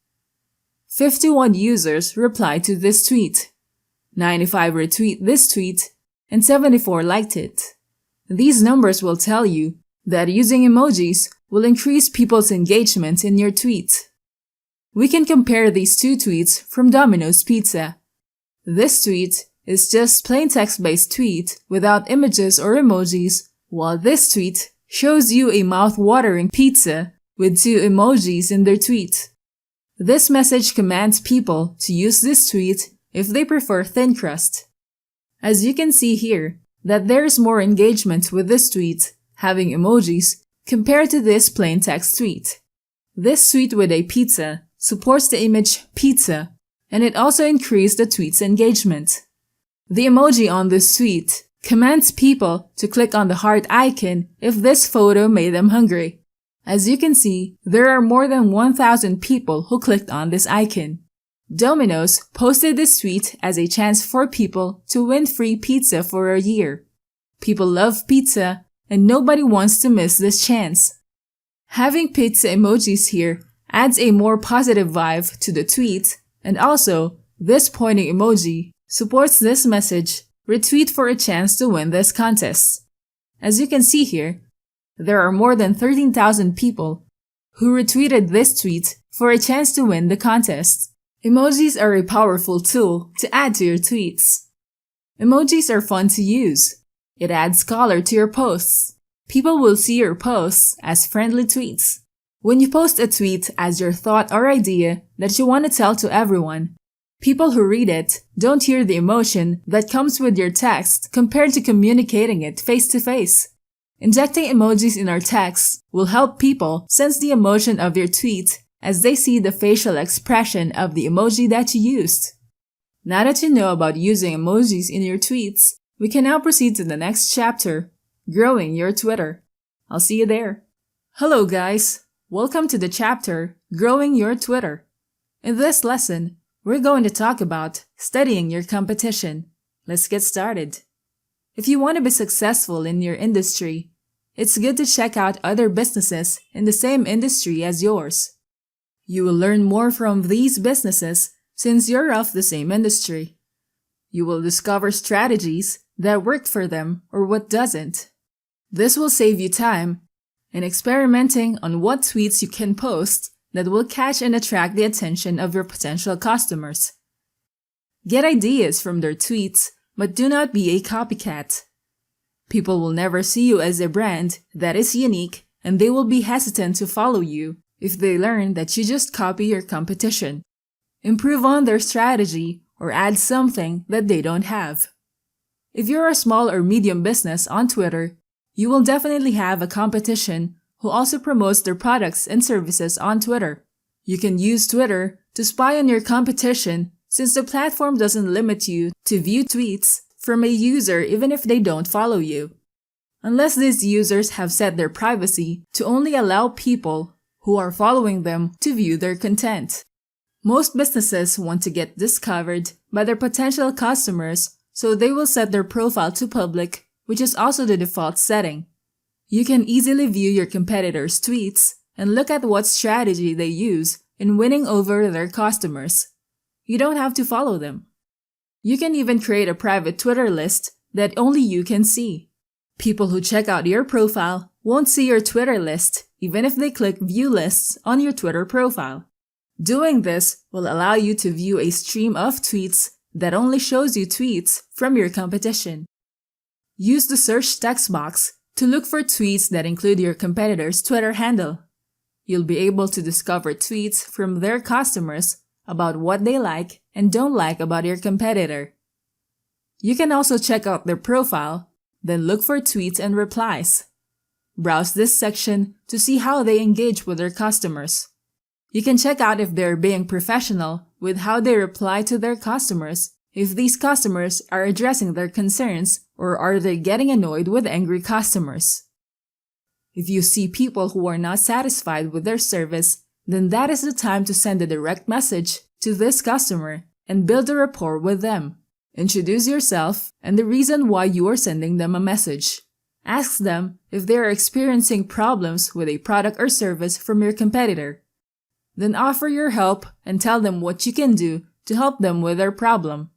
51 users replied to this tweet, 95 retweet this tweet, and 74 liked it. These numbers will tell you that using emojis will increase people's engagement in your tweet. We can compare these two tweets from Domino's Pizza. This tweet is just plain text-based tweet without images or emojis, while this tweet shows you a mouth-watering pizza with two emojis in their tweet. This message commands people to use this tweet if they prefer thin crust. As you can see here, that there is more engagement with this tweet having emojis compared to this plain text tweet. This tweet with a pizza supports the image pizza, and it also increased the tweet's engagement. The emoji on this tweet commands people to click on the heart icon if this photo made them hungry. As you can see, there are more than 1,000 people who clicked on this icon. Domino's posted this tweet as a chance for people to win free pizza for a year. People love pizza, and nobody wants to miss this chance. Having pizza emojis here adds a more positive vibe to the tweet, and also, this pointing emoji supports this message, retweet for a chance to win this contest. As you can see here, there are more than 13,000 people who retweeted this tweet for a chance to win the contest. Emojis are a powerful tool to add to your tweets. Emojis are fun to use. It adds color to your posts. People will see your posts as friendly tweets. When you post a tweet as your thought or idea that you want to tell to everyone, people who read it don't hear the emotion that comes with your text compared to communicating it face to face. Injecting emojis in our text will help people sense the emotion of your tweet as they see the facial expression of the emoji that you used. Now that you know about using emojis in your tweets, we can now proceed to the next chapter, growing your Twitter. I'll see you there. Hello guys! Welcome to the chapter, Growing Your Twitter. In this lesson, we're going to talk about studying your competition. Let's get started. If you want to be successful in your industry, it's good to check out other businesses in the same industry as yours. You will learn more from these businesses since you're of the same industry. You will discover strategies that work for them or what doesn't. This will save you time in experimenting on what tweets you can post that will catch and attract the attention of your potential customers. Get ideas from their tweets, but do not be a copycat. People will never see you as a brand that is unique, and they will be hesitant to follow you if they learn that you just copy your competition. Improve on their strategy or add something that they don't have. If you're a small or medium business on Twitter, you will definitely have a competition who also promotes their products and services on Twitter. You can use Twitter to spy on your competition since the platform doesn't limit you to view tweets from a user even if they don't follow you. Unless these users have set their privacy to only allow people who are following them to view their content. Most businesses want to get discovered by their potential customers, so they will set their profile to public, which is also the default setting. You can easily view your competitors' tweets and look at what strategy they use in winning over their customers. You don't have to follow them. You can even create a private Twitter list that only you can see. People who check out your profile won't see your Twitter list even if they click View Lists on your Twitter profile. Doing this will allow you to view a stream of tweets that only shows you tweets from your competition. Use the search text box to look for tweets that include your competitor's Twitter handle. You'll be able to discover tweets from their customers about what they like and don't like about your competitor. You can also check out their profile, then look for tweets and replies. Browse this section to see how they engage with their customers. You can check out if they're being professional with how they reply to their customers, if these customers are addressing their concerns, or are they getting annoyed with angry customers. If you see people who are not satisfied with their service, then that is the time to send a direct message to this customer and build a rapport with them. Introduce yourself and the reason why you are sending them a message. Ask them if they are experiencing problems with a product or service from your competitor. Then offer your help and tell them what you can do to help them with their problem.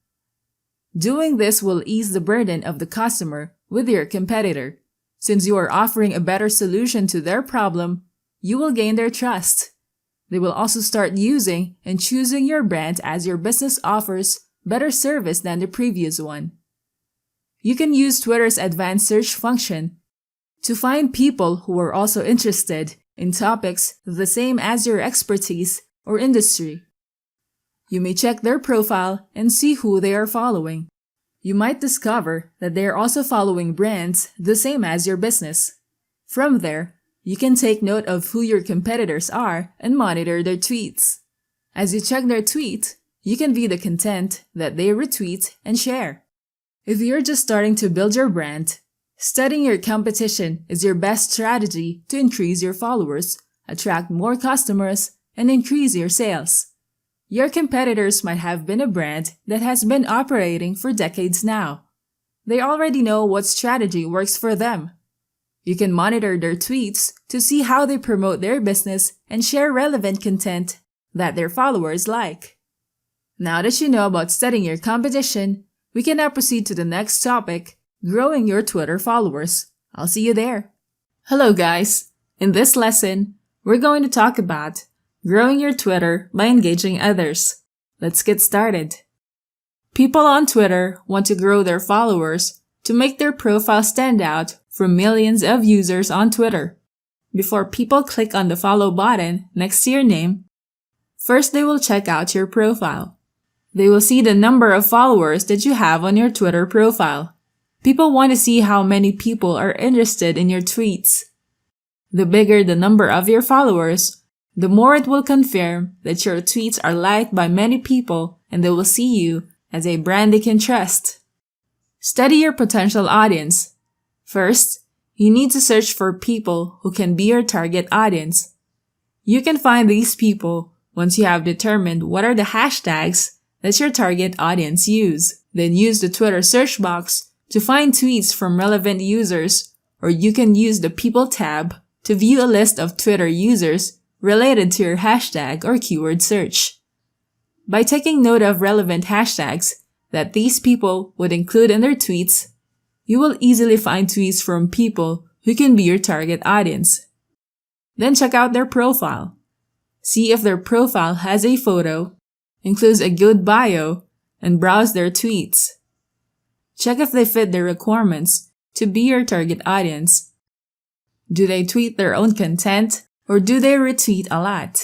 Doing this will ease the burden of the customer with your competitor. Since you are offering a better solution to their problem, you will gain their trust. They will also start using and choosing your brand as your business offers better service than the previous one. You can use Twitter's advanced search function to find people who are also interested in topics the same as your expertise or industry. You may check their profile and see who they are following. You might discover that they are also following brands the same as your business. From there, you can take note of who your competitors are and monitor their tweets. As you check their tweet, you can view the content that they retweet and share. If you're just starting to build your brand, studying your competition is your best strategy to increase your followers, attract more customers, and increase your sales. Your competitors might have been a brand that has been operating for decades now. They already know what strategy works for them. You can monitor their tweets to see how they promote their business and share relevant content that their followers like. Now that you know about studying your competition, we can now proceed to the next topic, growing your Twitter followers. I'll see you there. Hello guys! In this lesson, we're going to talk about growing your Twitter by engaging others. Let's get started. People on Twitter want to grow their followers to make their profile stand out from millions of users on Twitter. Before people click on the follow button next to your name, first they will check out your profile. They will see the number of followers that you have on your Twitter profile. People want to see how many people are interested in your tweets. The bigger the number of your followers, the more it will confirm that your tweets are liked by many people and they will see you as a brand they can trust. Study your potential audience. First, you need to search for people who can be your target audience. You can find these people once you have determined what are the hashtags that your target audience use. Then use the Twitter search box to find tweets from relevant users, or you can use the People tab to view a list of Twitter users related to your hashtag or keyword search. By taking note of relevant hashtags that these people would include in their tweets, you will easily find tweets from people who can be your target audience. Then check out their profile. See if their profile has a photo, includes a good bio, and browse their tweets. Check if they fit their requirements to be your target audience. Do they tweet their own content, or do they retweet a lot?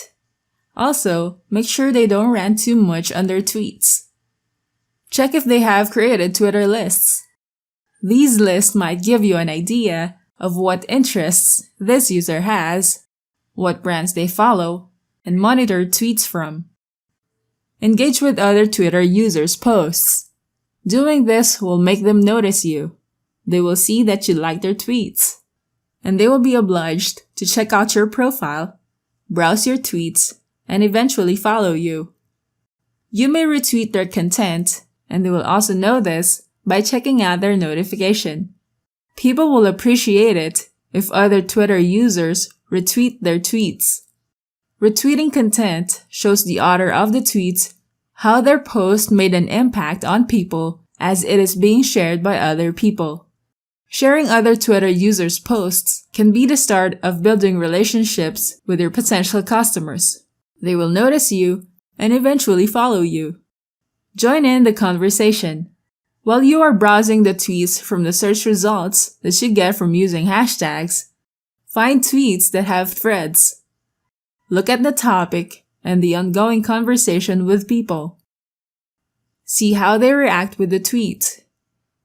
Also, make sure they don't rant too much on their tweets. Check if they have created Twitter lists. These lists might give you an idea of what interests this user has, what brands they follow, and monitor tweets from. Engage with other Twitter users' posts. Doing this will make them notice you. They will see that you like their tweets, and they will be obliged to check out your profile, browse your tweets, and eventually follow you. You may retweet their content, and they will also know this by checking out their notification. People will appreciate it if other Twitter users retweet their tweets. Retweeting content shows the author of the tweets how their post made an impact on people as it is being shared by other people. Sharing other Twitter users' posts can be the start of building relationships with your potential customers. They will notice you and eventually follow you. Join in the conversation. While you are browsing the tweets from the search results that you get from using hashtags, find tweets that have threads. Look at the topic and the ongoing conversation with people. See how they react with the tweet.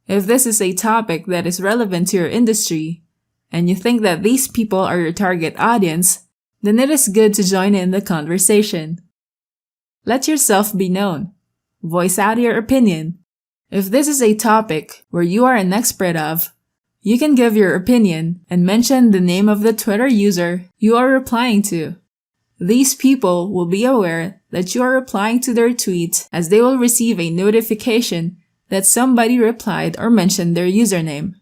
If this is a topic that is relevant to your industry, and you think that these people are your target audience, then it is good to join in the conversation. Let yourself be known. Voice out your opinion. If this is a topic where you are an expert of, you can give your opinion and mention the name of the Twitter user you are replying to. These people will be aware that you are replying to their tweet, as they will receive a notification that somebody replied or mentioned their username.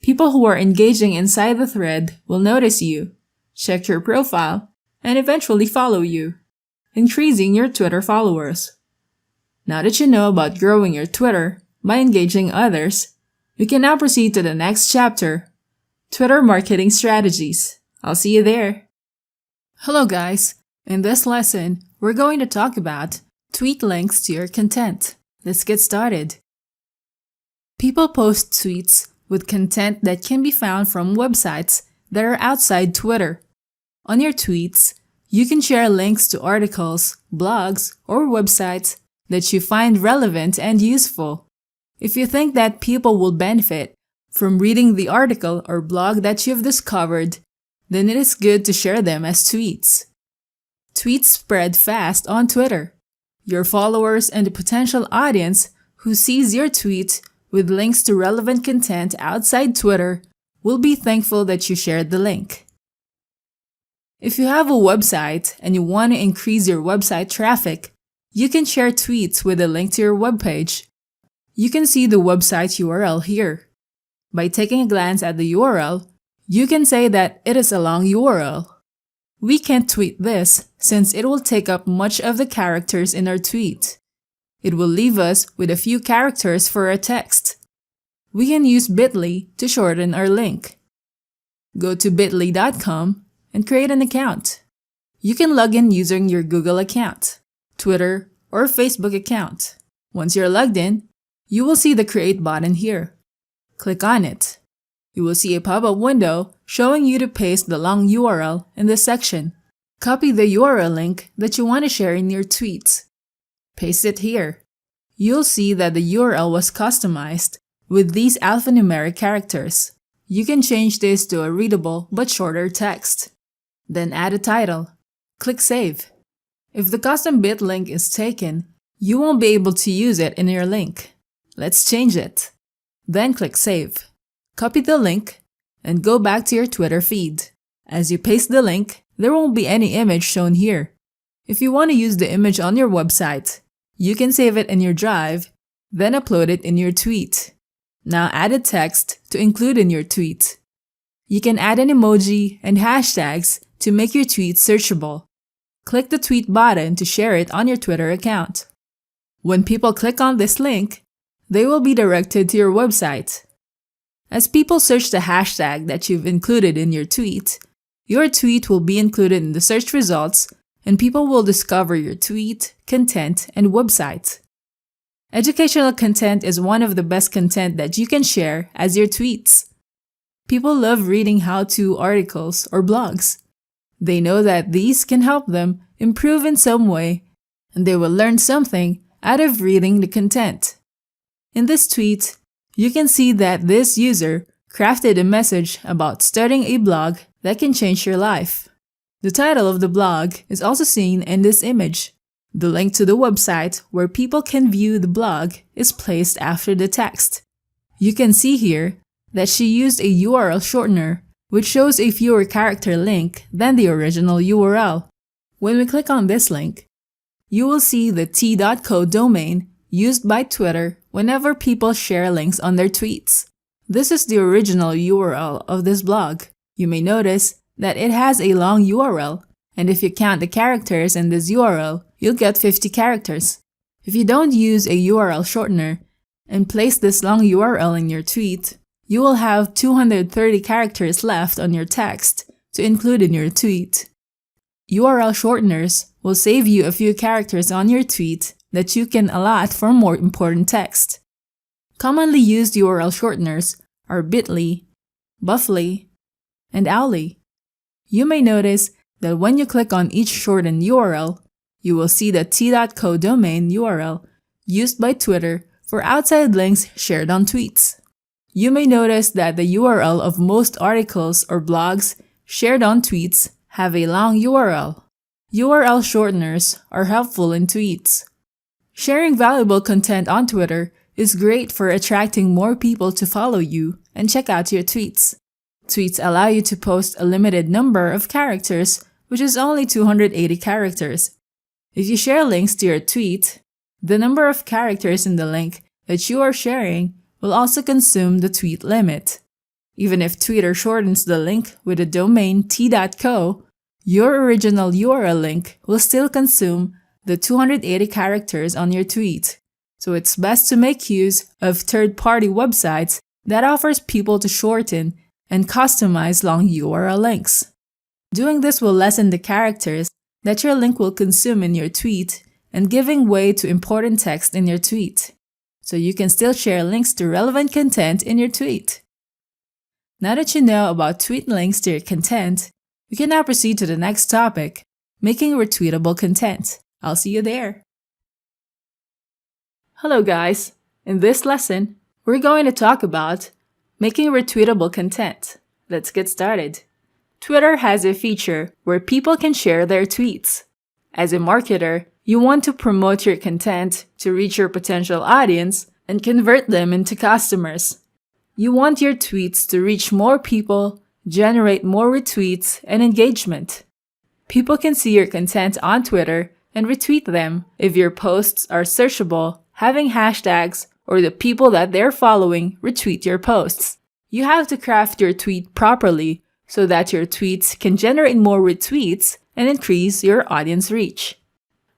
People who are engaging inside the thread will notice you, check your profile, and eventually follow you, increasing your Twitter followers. Now that you know about growing your Twitter by engaging others, we can now proceed to the next chapter, Twitter marketing strategies. I'll see you there. Hello guys, in this lesson, we're going to talk about tweet links to your content. Let's get started. People post tweets with content that can be found from websites that are outside Twitter. On your tweets, you can share links to articles, blogs, or websites that you find relevant and useful. If you think that people will benefit from reading the article or blog that you've discovered, then it is good to share them as tweets. Tweets spread fast on Twitter. Your followers and the potential audience who sees your tweet with links to relevant content outside Twitter will be thankful that you shared the link. If you have a website and you want to increase your website traffic, you can share tweets with a link to your webpage. You can see the website URL here. By taking a glance at the URL, you can say that it is a long URL. We can't tweet this since it will take up much of the characters in our tweet. It will leave us with a few characters for our text. We can use bit.ly to shorten our link. Go to bit.ly.com and create an account. You can log in using your Google account, Twitter, or Facebook account. Once you're logged in, you will see the Create button here. Click on it. You will see a pop-up window showing you to paste the long URL in this section. Copy the URL link that you want to share in your tweets. Paste it here. You'll see that the URL was customized with these alphanumeric characters. You can change this to a readable but shorter text. Then add a title. Click Save. If the custom bit link is taken, you won't be able to use it in your link. Let's change it. Then click Save. Copy the link and go back to your Twitter feed. As you paste the link, there won't be any image shown here. If you want to use the image on your website, you can save it in your drive, then upload it in your tweet. Now add a text to include in your tweet. You can add an emoji and hashtags to make your tweet searchable. Click the tweet button to share it on your Twitter account. When people click on this link, they will be directed to your website. As people search the hashtag that you've included in your tweet will be included in the search results and people will discover your tweet, content, and website. Educational content is one of the best content that you can share as your tweets. People love reading how-to articles or blogs. They know that these can help them improve in some way, and they will learn something out of reading the content. In this tweet, you can see that this user crafted a message about starting a blog that can change your life. The title of the blog is also seen in this image. The link to the website where people can view the blog is placed after the text. You can see here that she used a URL shortener, which shows a fewer character link than the original URL. When we click on this link, you will see the t.co domain used by Twitter whenever people share links on their tweets. This is the original URL of this blog. You may notice that it has a long URL, and if you count the characters in this URL, you'll get 50 characters. If you don't use a URL shortener and place this long URL in your tweet, you will have 230 characters left on your text to include in your tweet. URL shorteners will save you a few characters on your tweet that you can allot for more important text. Commonly used URL shorteners are bit.ly, buffly, and owly. You may notice that when you click on each shortened URL, you will see the t.co domain URL used by Twitter for outside links shared on tweets. You may notice that the URL of most articles or blogs shared on tweets have a long URL. URL shorteners are helpful in tweets. Sharing valuable content on Twitter is great for attracting more people to follow you and check out your tweets. Tweets allow you to post a limited number of characters, which is only 280 characters. If you share links to your tweet, the number of characters in the link that you are sharing will also consume the tweet limit. Even if Twitter shortens the link with the domain t.co, your original URL link will still consume the 280 characters on your tweet. So it's best to make use of third-party websites that offers people to shorten and customize long URL links. Doing this will lessen the characters that your link will consume in your tweet and giving way to important text in your tweet, so you can still share links to relevant content in your tweet. Now that you know about tweet links to your content, we can now proceed to the next topic, making retweetable content. I'll see you there. Hello guys! In this lesson, we're going to talk about making retweetable content. Let's get started. Twitter has a feature where people can share their tweets. As a marketer, you want to promote your content to reach your potential audience and convert them into customers. You want your tweets to reach more people, generate more retweets, and engagement. People can see your content on Twitter and retweet them if your posts are searchable, having hashtags, or the people that they're following retweet your posts. You have to craft your tweet properly so that your tweets can generate more retweets and increase your audience reach.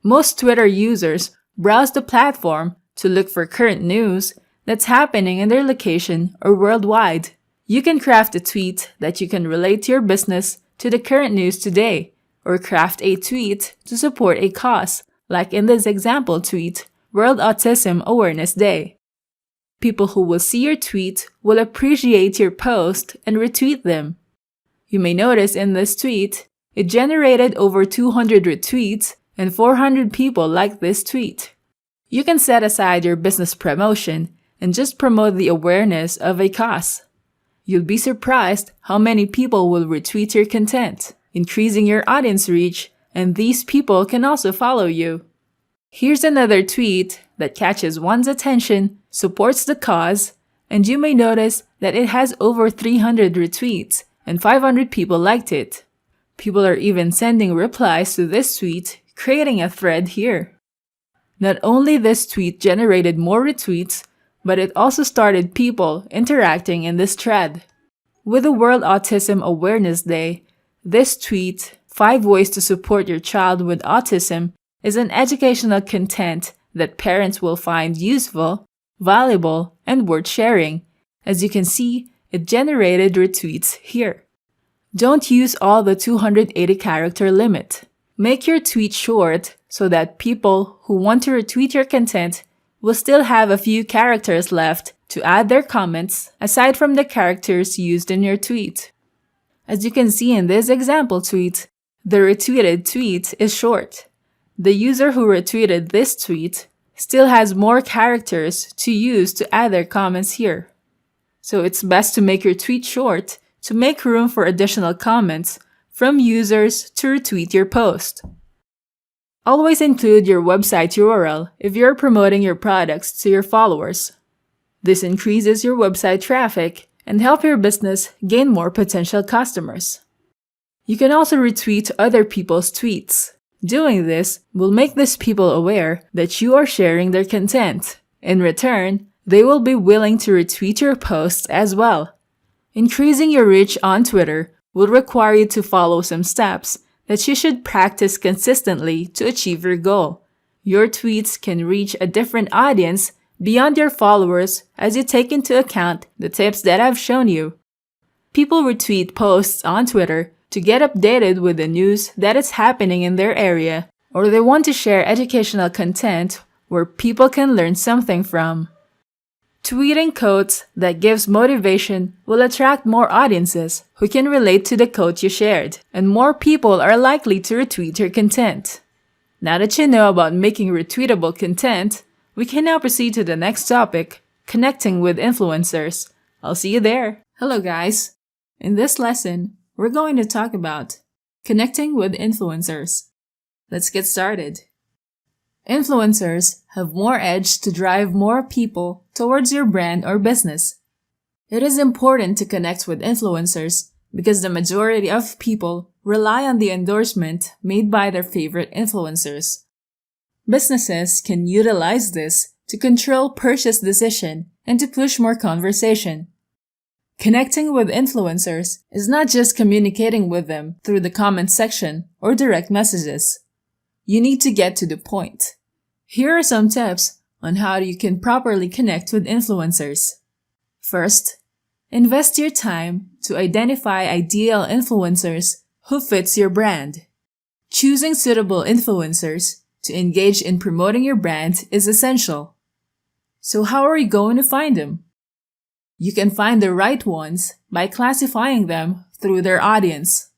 Most Twitter users browse the platform to look for current news that's happening in their location or worldwide. You can craft a tweet that you can relate to your business to the current news today, or craft a tweet to support a cause, like in this example tweet, World Autism Awareness Day. People who will see your tweet will appreciate your post and retweet them. You may notice in this tweet, it generated over 200 retweets and 400 people liked this tweet. You can set aside your business promotion and just promote the awareness of a cause. You'll be surprised how many people will retweet your content, increasing your audience reach, and these people can also follow you. Here's another tweet that catches one's attention, supports the cause, and you may notice that it has over 300 retweets and 500 people liked it. People are even sending replies to this tweet, creating a thread here. Not only this tweet generated more retweets, but it also started people interacting in this thread. With the World Autism Awareness Day, this tweet, 5 ways to support your child with autism, is an educational content that parents will find useful, valuable, and worth sharing. As you can see, it generated retweets here. Don't use all the 280 character limit. Make your tweet short so that people who want to retweet your content will still have a few characters left to add their comments aside from the characters used in your tweet. As you can see in this example tweet, the retweeted tweet is short. The user who retweeted this tweet still has more characters to use to add their comments here. So it's best to make your tweet short to make room for additional comments from users to retweet your post. Always include your website URL if you're promoting your products to your followers. This increases your website traffic and help your business gain more potential customers. You can also retweet other people's tweets. Doing this will make these people aware that you are sharing their content. In return, they will be willing to retweet your posts as well. Increasing your reach on Twitter will require you to follow some steps that you should practice consistently to achieve your goal. Your tweets can reach a different audience beyond your followers as you take into account the tips that I've shown you. People retweet posts on Twitter to get updated with the news that is happening in their area, or they want to share educational content where people can learn something from. Tweeting quotes that gives motivation will attract more audiences who can relate to the quote you shared, and more people are likely to retweet your content. Now that you know about making retweetable content, we can now proceed to the next topic, connecting with influencers. I'll see you there. Hello guys! In this lesson, we're going to talk about Connecting with influencers. Let's get started. Influencers have more edge to drive more people towards your brand or business. It is important to connect with influencers because the majority of people rely on the endorsement made by their favorite influencers. Businesses can utilize this to control purchase decision and to push more conversation. Connecting with influencers is not just communicating with them through the comment section or direct messages. You need to get to the point. Here are some tips on how you can properly connect with influencers. First, invest your time to identify ideal influencers who fits your brand. Choosing suitable influencers to engage in promoting your brand is essential. So how are you going to find them? You can find the right ones by classifying them through their audience.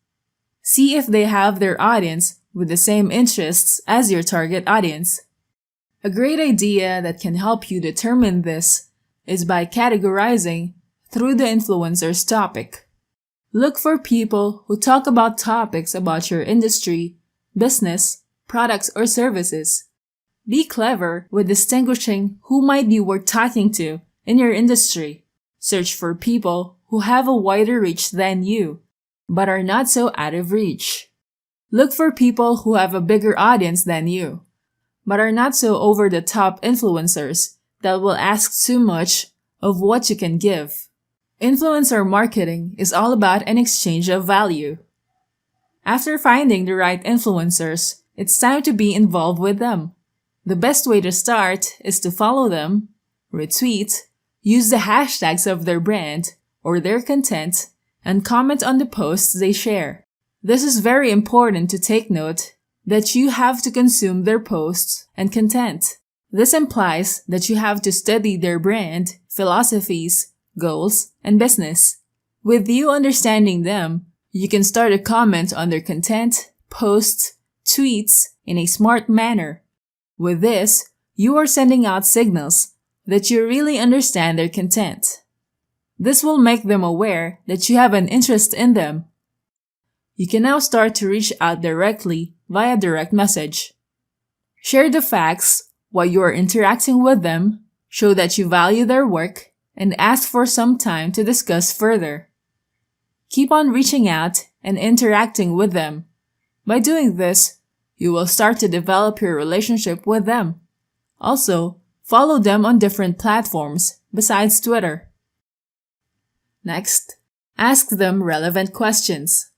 See if they have their audience with the same interests as your target audience. A great idea that can help you determine this is by categorizing through the influencer's topic. Look for people who talk about topics about your industry, business, products, or services. Be clever with distinguishing who might be worth talking to in your industry. Search for people who have a wider reach than you, but are not so out of reach. Look for people who have a bigger audience than you, but are not so over-the-top influencers that will ask too much of what you can give. Influencer marketing is all about an exchange of value. After finding the right influencers, it's time to be involved with them. The best way to start is to follow them, retweet, use the hashtags of their brand or their content, and comment on the posts they share. This is very important to take note that you have to consume their posts and content. This implies that you have to study their brand, philosophies, goals, and business. With you understanding them, you can start to comment on their content, posts, tweets in a smart manner. With this, you are sending out signals that you really understand their content. This will make them aware that you have an interest in them. You can now start to reach out directly via direct message. Share the facts while you are interacting with them, show that you value their work, and ask for some time to discuss further. Keep on reaching out and interacting with them. By doing this, you will start to develop your relationship with them. Also, follow them on different platforms besides Twitter. Next, ask them relevant questions.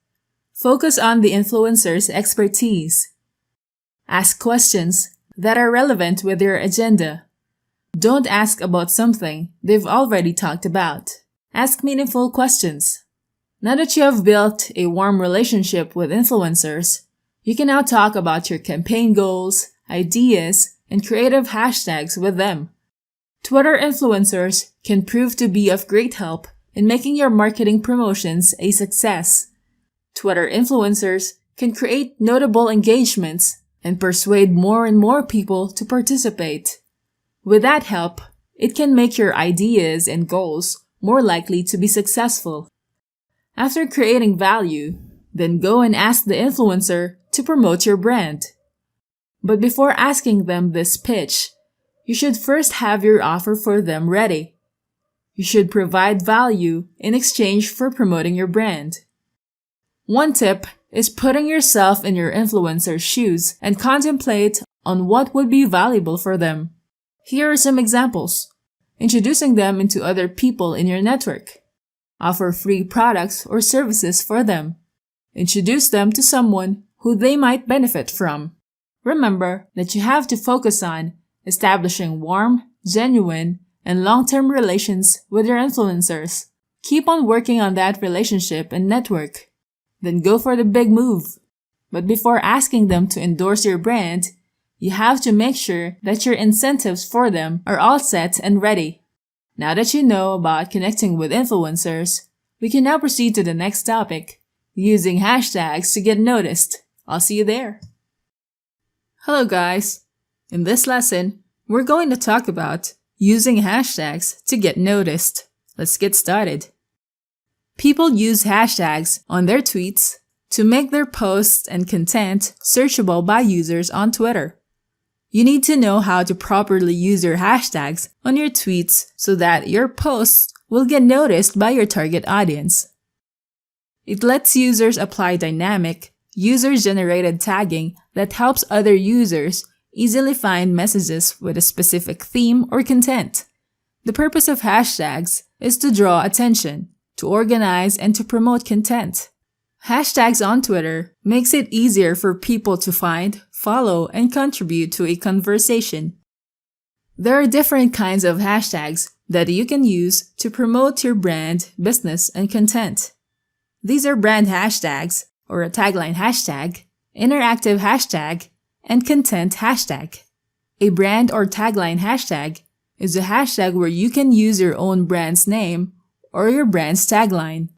Focus on the influencer's expertise. Ask questions that are relevant with your agenda. Don't ask about something they've already talked about. Ask meaningful questions. Now that you have built a warm relationship with influencers, you can now talk about your campaign goals, ideas, and creative hashtags with them. Twitter influencers can prove to be of great help in making your marketing promotions a success. Twitter influencers can create notable engagements and persuade more and more people to participate. With that help, it can make your ideas and goals more likely to be successful. After creating value, then go and ask the influencer to promote your brand. But before asking them this pitch, you should first have your offer for them ready. You should provide value in exchange for promoting your brand. One tip is putting yourself in your influencer's shoes and contemplate on what would be valuable for them. Here are some examples. Introducing them into other people in your network. Offer free products or services for them. Introduce them to someone who they might benefit from. Remember that you have to focus on establishing warm, genuine, and long-term relations with your influencers. Keep on working on that relationship and network. Then go for the big move. But before asking them to endorse your brand, you have to make sure that your incentives for them are all set and ready. Now that you know about connecting with influencers, we can now proceed to the next topic, using hashtags to get noticed. I'll see you there. Hello guys! In this lesson, we're going to talk about using hashtags to get noticed. Let's get started. People use hashtags on their tweets, to make their posts and content searchable by users on Twitter. You need to know how to properly use your hashtags on your tweets so that your posts will get noticed by your target audience. It lets users apply dynamic, user-generated tagging that helps other users easily find messages with a specific theme or content. The purpose of hashtags is to draw attention, to organize, and to promote content. Hashtags on Twitter makes it easier for people to find, follow, and contribute to a conversation. There are different kinds of hashtags that you can use to promote your brand, business, and content. These are brand hashtags, or a tagline hashtag, interactive hashtag, and content hashtag. A brand or tagline hashtag is a hashtag where you can use your own brand's name or your brand's tagline.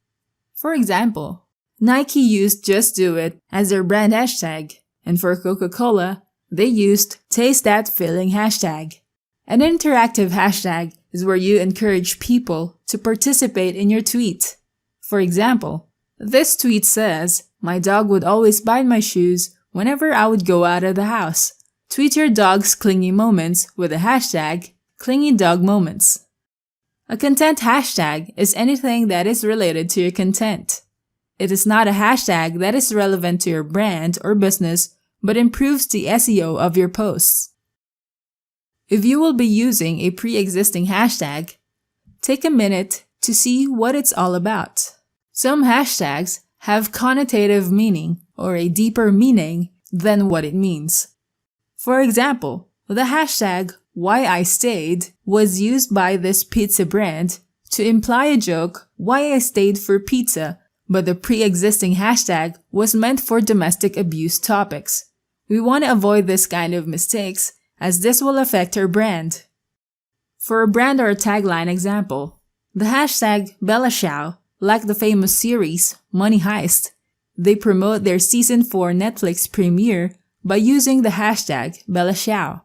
For example, Nike used Just Do It as their brand hashtag, and for Coca-Cola, they used Taste That Feeling hashtag. An interactive hashtag is where you encourage people to participate in your tweet. For example, this tweet says, "My dog would always bite my shoes whenever I would go out of the house." Tweet your dog's clingy moments with the hashtag #ClingyDogMoments. A content hashtag is anything that is related to your content. It is not a hashtag that is relevant to your brand or business, but improves the SEO of your posts. If you will be using a pre-existing hashtag, take a minute to see what it's all about. Some hashtags have connotative meaning or a deeper meaning than what it means. For example, the hashtag #WhyIStayed was used by this pizza brand to imply a joke why I stayed for pizza, but the pre-existing hashtag was meant for domestic abuse topics. We want to avoid this kind of mistakes as this will affect our brand. For a brand or a tagline example, the hashtag #BellaShow, like the famous series Money Heist, they promote their season 4 Netflix premiere by using the hashtag #BellaShow.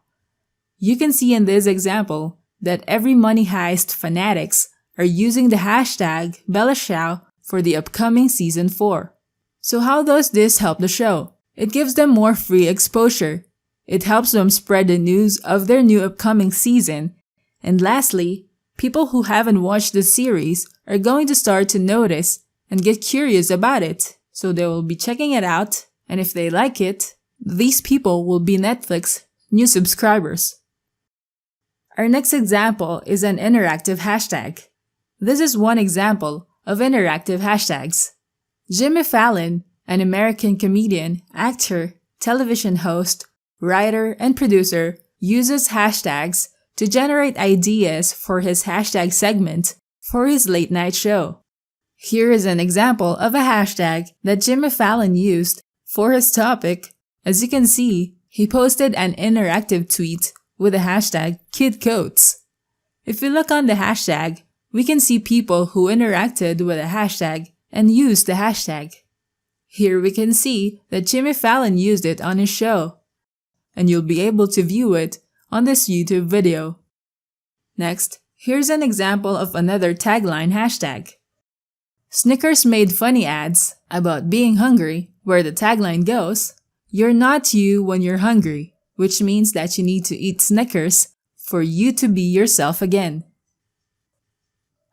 You can see in this example that every Money Heist fanatics are using the hashtag #BellaShow for the upcoming season 4. So how does this help the show? It gives them more free exposure. It helps them spread the news of their new upcoming season. And lastly, people who haven't watched the series are going to start to notice and get curious about it, so they will be checking it out, and if they like it, these people will be Netflix new subscribers. Our next example is an interactive hashtag. This is one example of interactive hashtags. Jimmy Fallon, an American comedian, actor, television host, writer, and producer, uses hashtags to generate ideas for his hashtag segment for his late night show. Here is an example of a hashtag that Jimmy Fallon used for his topic. As you can see, he posted an interactive tweet with the hashtag #KidQuotes. If we look on the hashtag, we can see people who interacted with the hashtag and used the hashtag. Here we can see that Jimmy Fallon used it on his show, and you'll be able to view it on this YouTube video. Next, here's an example of another tagline hashtag. Snickers made funny ads about being hungry, where the tagline goes, "You're not you when you're hungry," which means that you need to eat Snickers for you to be yourself again.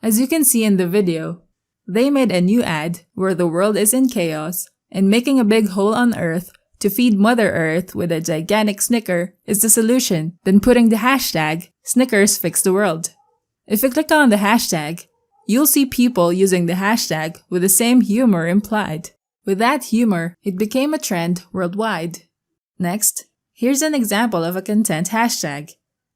As you can see in the video, they made a new ad where the world is in chaos and making a big hole on Earth to feed Mother Earth with a gigantic Snicker is the solution, then putting the hashtag Snickers Fix the World. If you click on the hashtag, you'll see people using the hashtag with the same humor implied. With that humor, it became a trend worldwide. Next, here's an example of a content hashtag.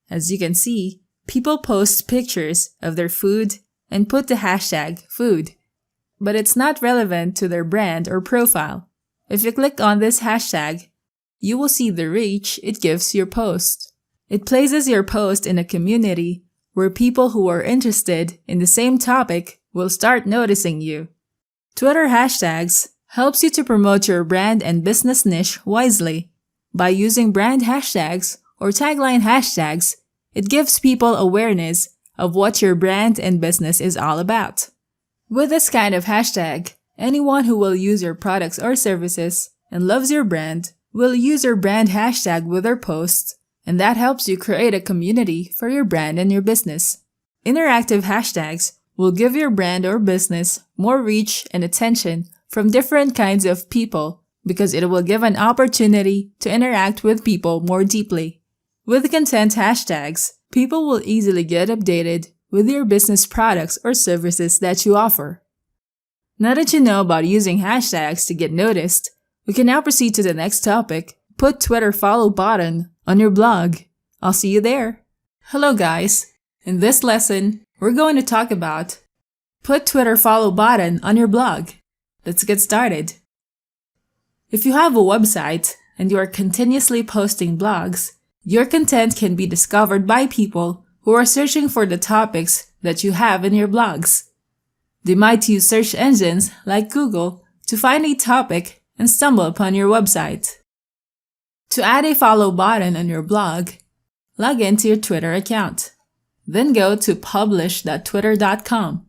As you can see, people post pictures of their food and put the hashtag food, but it's not relevant to their brand or profile. If you click on this hashtag, you will see the reach it gives your post. It places your post in a community where people who are interested in the same topic will start noticing you. Twitter hashtags helps you to promote your brand and business niche wisely. By using brand hashtags or tagline hashtags, it gives people awareness of what your brand and business is all about. With this kind of hashtag, Anyone who will use your products or services and loves your brand will use your brand hashtag with their posts, and that helps you create a community for your brand and your business. Interactive hashtags will give your brand or business more reach and attention from different kinds of people because it will give an opportunity to interact with people more deeply. With content hashtags, people will easily get updated with your business products or services that you offer. Now that you know about using hashtags to get noticed, we can now proceed to the next topic. Put Twitter follow button on your blog. I'll see you there. Hello guys. In this lesson, we're going to talk about put Twitter follow button on your blog. Let's get started. If you have a website and you are continuously posting blogs, your content can be discovered by people who are searching for the topics that you have in your blogs. They might use search engines like Google to find a topic and stumble upon your website. To add a follow button on your blog, log into your Twitter account. Then go to publish.twitter.com.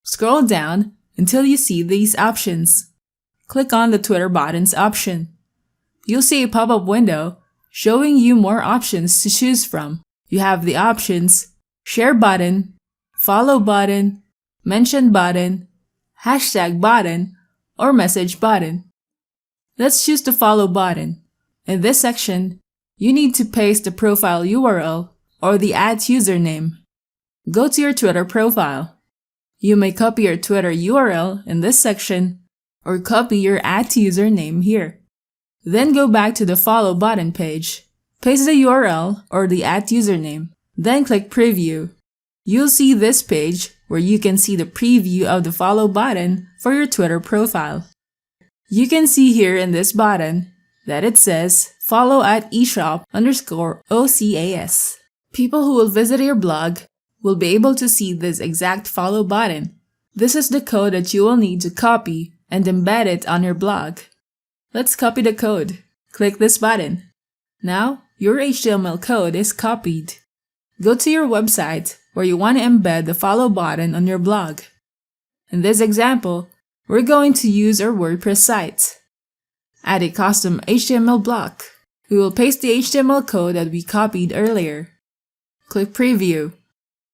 Scroll down until you see these options. Click on the Twitter buttons option. You'll see a pop-up window showing you more options to choose from. You have the options Share button, Follow button, Mention button, Hashtag button, or Message button. Let's choose the Follow button. In this section, you need to paste the profile URL or the @username. Go to your Twitter profile. You may copy your Twitter URL in this section or copy your @username here. Then go back to the Follow button page. Paste the URL or the @username. Then click Preview. You'll see this page where you can see the preview of the Follow button for your Twitter profile. You can see here in this button that it says follow @eshop_OCAS. People who will visit your blog will be able to see this exact follow button. This is the code that you will need to copy and embed it on your blog. Let's copy the code. Click this button. Now, your HTML code is copied. Go to your website where you want to embed the follow button on your blog. In this example, we're going to use our WordPress site. Add a custom HTML block. We will paste the HTML code that we copied earlier. Click Preview.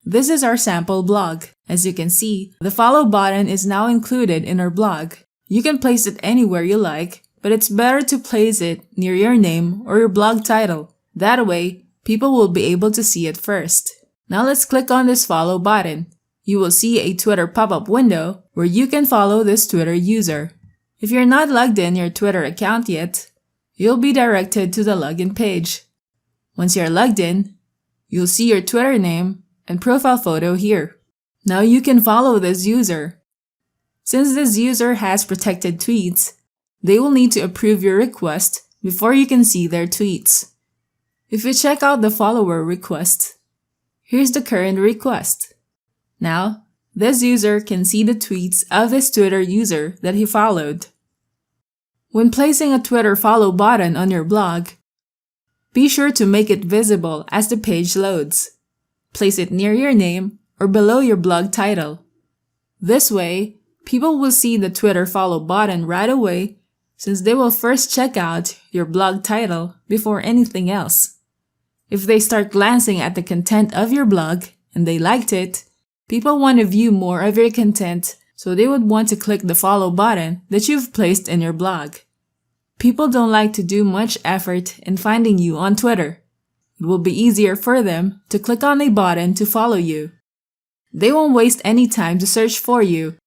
This is our sample blog. As you can see, the follow button is now included in our blog. You can place it anywhere you like, but it's better to place it near your name or your blog title. That way, people will be able to see it first. Now let's click on this follow button. You will see a Twitter pop-up window where you can follow this Twitter user. If you're not logged in your Twitter account yet, you'll be directed to the login page. Once you're logged in, you'll see your Twitter name and profile photo here. Now you can follow this user. Since this user has protected tweets, they will need to approve your request before you can see their tweets. If you check out the follower request, here's the current request. Now, this user can see the tweets of this Twitter user that he followed. When placing a Twitter follow button on your blog, be sure to make it visible as the page loads. Place it near your name or below your blog title. This way, people will see the Twitter follow button right away since they will first check out your blog title before anything else. If they start glancing at the content of your blog and they liked it, people want to view more of your content, so they would want to click the follow button that you've placed in your blog. People don't like to do much effort in finding you on Twitter. It will be easier for them to click on a button to follow you. They won't waste any time to search for you.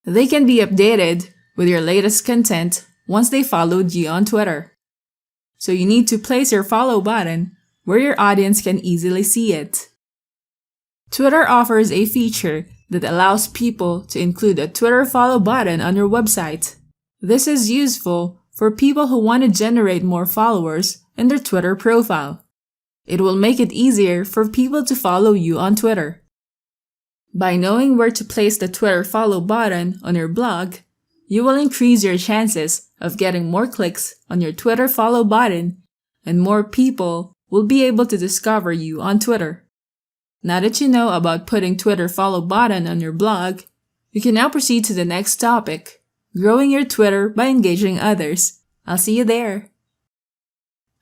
They can be updated with your latest content once they followed you on Twitter. So you need to place your follow button where your audience can easily see it. Twitter offers a feature that allows people to include a Twitter follow button on your website. This is useful for people who want to generate more followers in their Twitter profile. It will make it easier for people to follow you on Twitter. By knowing where to place the Twitter follow button on your blog, you will increase your chances of getting more clicks on your Twitter follow button, and more people will be able to discover you on Twitter. Now that you know about putting Twitter follow button on your blog, You can now proceed to the next topic, growing your Twitter by engaging others. I'll see you there.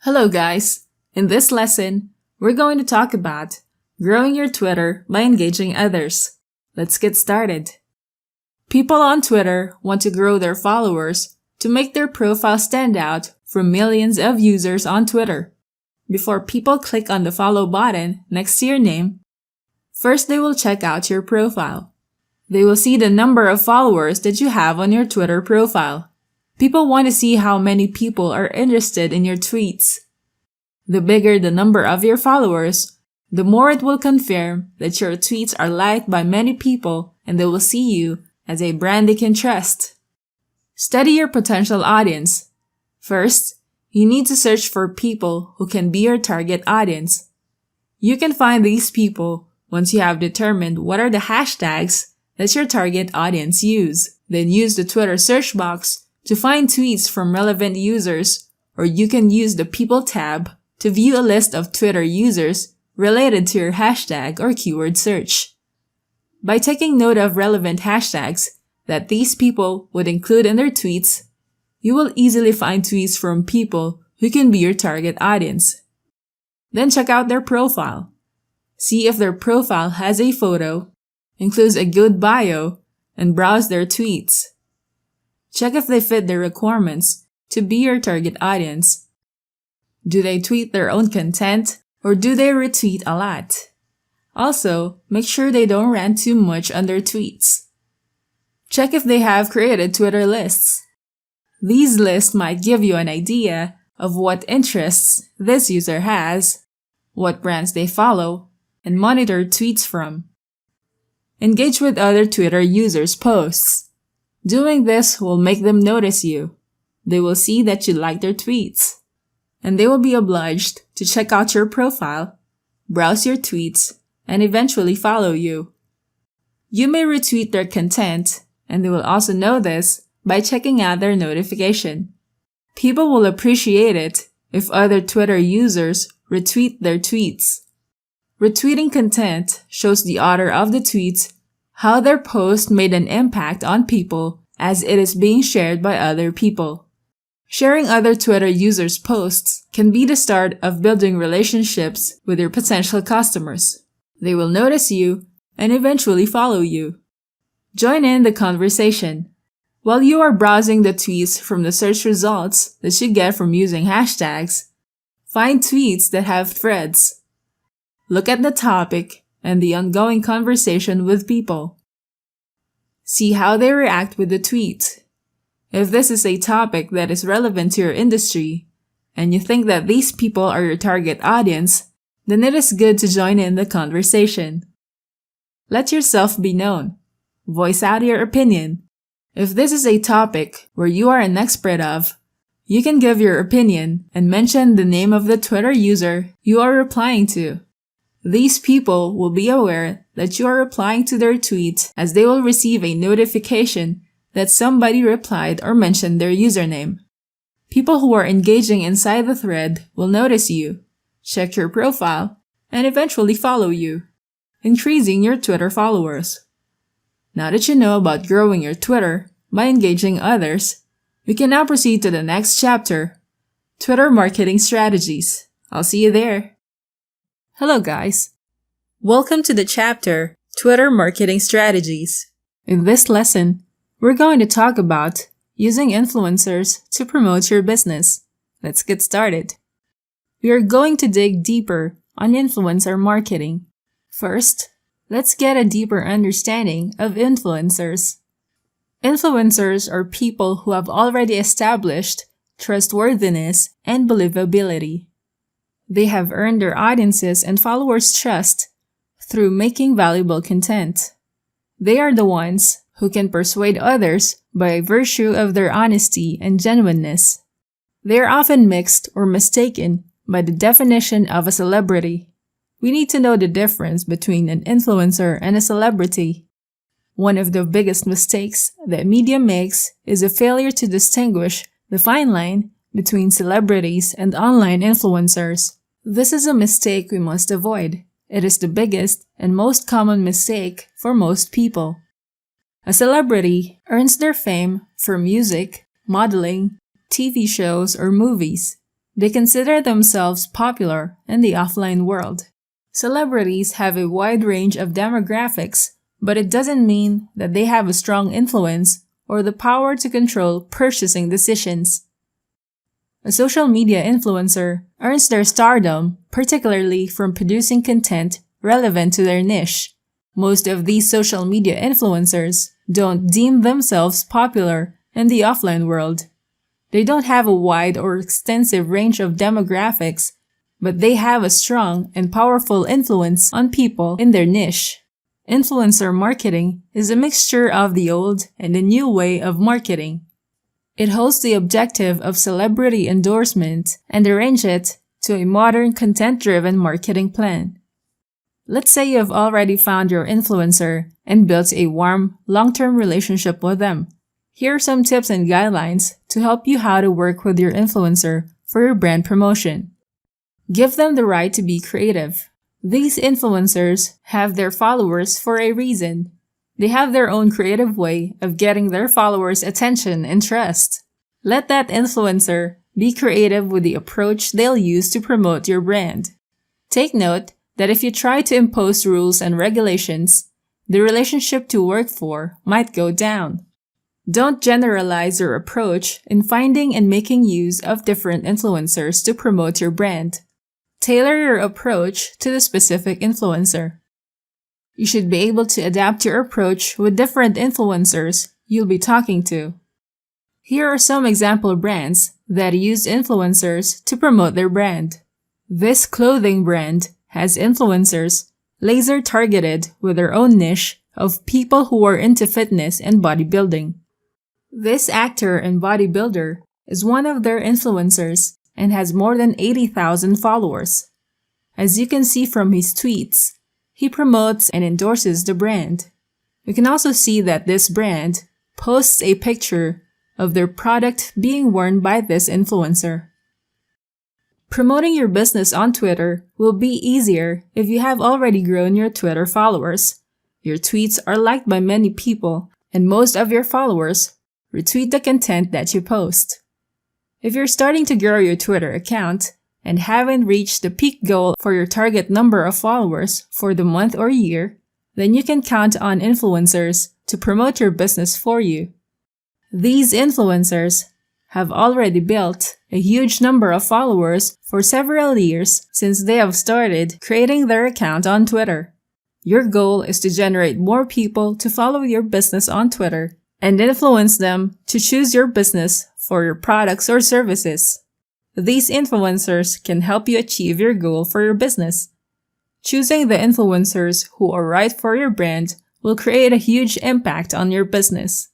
Hello guys! In this lesson, we're going to talk about growing your Twitter by engaging others. Let's get started. People on Twitter want to grow their followers to make their profile stand out from millions of users on Twitter. Before people click on the follow button next to your name, first they will check out your profile. They will see the number of followers that you have on your Twitter profile. People want to see how many people are interested in your tweets. The bigger the number of your followers, the more it will confirm that your tweets are liked by many people and they will see you as a brand they can trust. Study your potential audience. First, you need to search for people who can be your target audience. You can find these people once you have determined what are the hashtags that your target audience use. Then use the Twitter search box to find tweets from relevant users, or you can use the People tab to view a list of Twitter users related to your hashtag or keyword search. By taking note of relevant hashtags that these people would include in their tweets, you will easily find tweets from people who can be your target audience. Then check out their profile. See if their profile has a photo, includes a good bio, and browse their tweets. Check if they fit the requirements to be your target audience. Do they tweet their own content, or do they retweet a lot? Also, make sure they don't rant too much on their tweets. Check if they have created Twitter lists. These lists might give you an idea of what interests this user has, what brands they follow, and monitor tweets from. Engage with other Twitter users' posts. Doing this will make them notice you. They will see that you like their tweets, and they will be obliged to check out your profile, browse your tweets, and eventually follow you. You may retweet their content, and they will also know this by checking out their notification. People will appreciate it if other Twitter users retweet their tweets. Retweeting content shows the author of the tweets how their post made an impact on people as it is being shared by other people. Sharing other Twitter users' posts can be the start of building relationships with your potential customers. They will notice you and eventually follow you. Join in the conversation. While you are browsing the tweets from the search results that you get from using hashtags, find tweets that have threads. Look at the topic and the ongoing conversation with people. See how they react with the tweet. If this is a topic that is relevant to your industry, and you think that these people are your target audience, then it is good to join in the conversation. Let yourself be known. Voice out your opinion. If this is a topic where you are an expert of, you can give your opinion and mention the name of the Twitter user you are replying to. These people will be aware that you are replying to their tweet as they will receive a notification that somebody replied or mentioned their username. People who are engaging inside the thread will notice you, check your profile, and eventually follow you, increasing your Twitter followers. Now that you know about growing your Twitter by engaging others, we can now proceed to the next chapter, Twitter marketing strategies. I'll see you there. Hello guys. Welcome to the chapter, Twitter marketing strategies. In this lesson, we're going to talk about using influencers to promote your business. Let's get started. We are going to dig deeper on influencer marketing. First, let's get a deeper understanding of influencers. Influencers are people who have already established trustworthiness and believability. They have earned their audiences and followers' trust through making valuable content. They are the ones who can persuade others by virtue of their honesty and genuineness. They are often mixed or mistaken by the definition of a celebrity. We need to know the difference between an influencer and a celebrity. One of the biggest mistakes that media makes is a failure to distinguish the fine line between celebrities and online influencers. This is a mistake we must avoid. It is the biggest and most common mistake for most people. A celebrity earns their fame from music, modeling, TV shows, or movies. They consider themselves popular in the offline world. Celebrities have a wide range of demographics, but it doesn't mean that they have a strong influence or the power to control purchasing decisions. A social media influencer earns their stardom particularly from producing content relevant to their niche. Most of these social media influencers don't deem themselves popular in the offline world. They don't have a wide or extensive range of demographics, but they have a strong and powerful influence on people in their niche. Influencer marketing is a mixture of the old and the new way of marketing. It holds the objective of celebrity endorsement and arrange it to a modern content-driven marketing plan. Let's say you have already found your influencer and built a warm, long-term relationship with them. Here are some tips and guidelines to help you how to work with your influencer for your brand promotion. Give them the right to be creative. These influencers have their followers for a reason. They have their own creative way of getting their followers' attention and trust. Let that influencer be creative with the approach they'll use to promote your brand. Take note that if you try to impose rules and regulations, the relationship to work for might go down. Don't generalize your approach in finding and making use of different influencers to promote your brand. Tailor your approach to the specific influencer. You should be able to adapt your approach with different influencers you'll be talking to. Here are some example brands that use influencers to promote their brand. This clothing brand has influencers laser targeted with their own niche of people who are into fitness and bodybuilding. This actor and bodybuilder is one of their influencers and has more than 80,000 followers. As you can see from his tweets, he promotes and endorses the brand. You can also see that this brand posts a picture of their product being worn by this influencer. Promoting your business on Twitter will be easier if you have already grown your Twitter followers. Your tweets are liked by many people, and most of your followers retweet the content that you post. If you're starting to grow your Twitter account and haven't reached the peak goal for your target number of followers for the month or year, then you can count on influencers to promote your business for you. These influencers have already built a huge number of followers for several years since they have started creating their account on Twitter. Your goal is to generate more people to follow your business on Twitter and influence them to choose your business for your products or services. These influencers can help you achieve your goal for your business. Choosing the influencers who are right for your brand will create a huge impact on your business.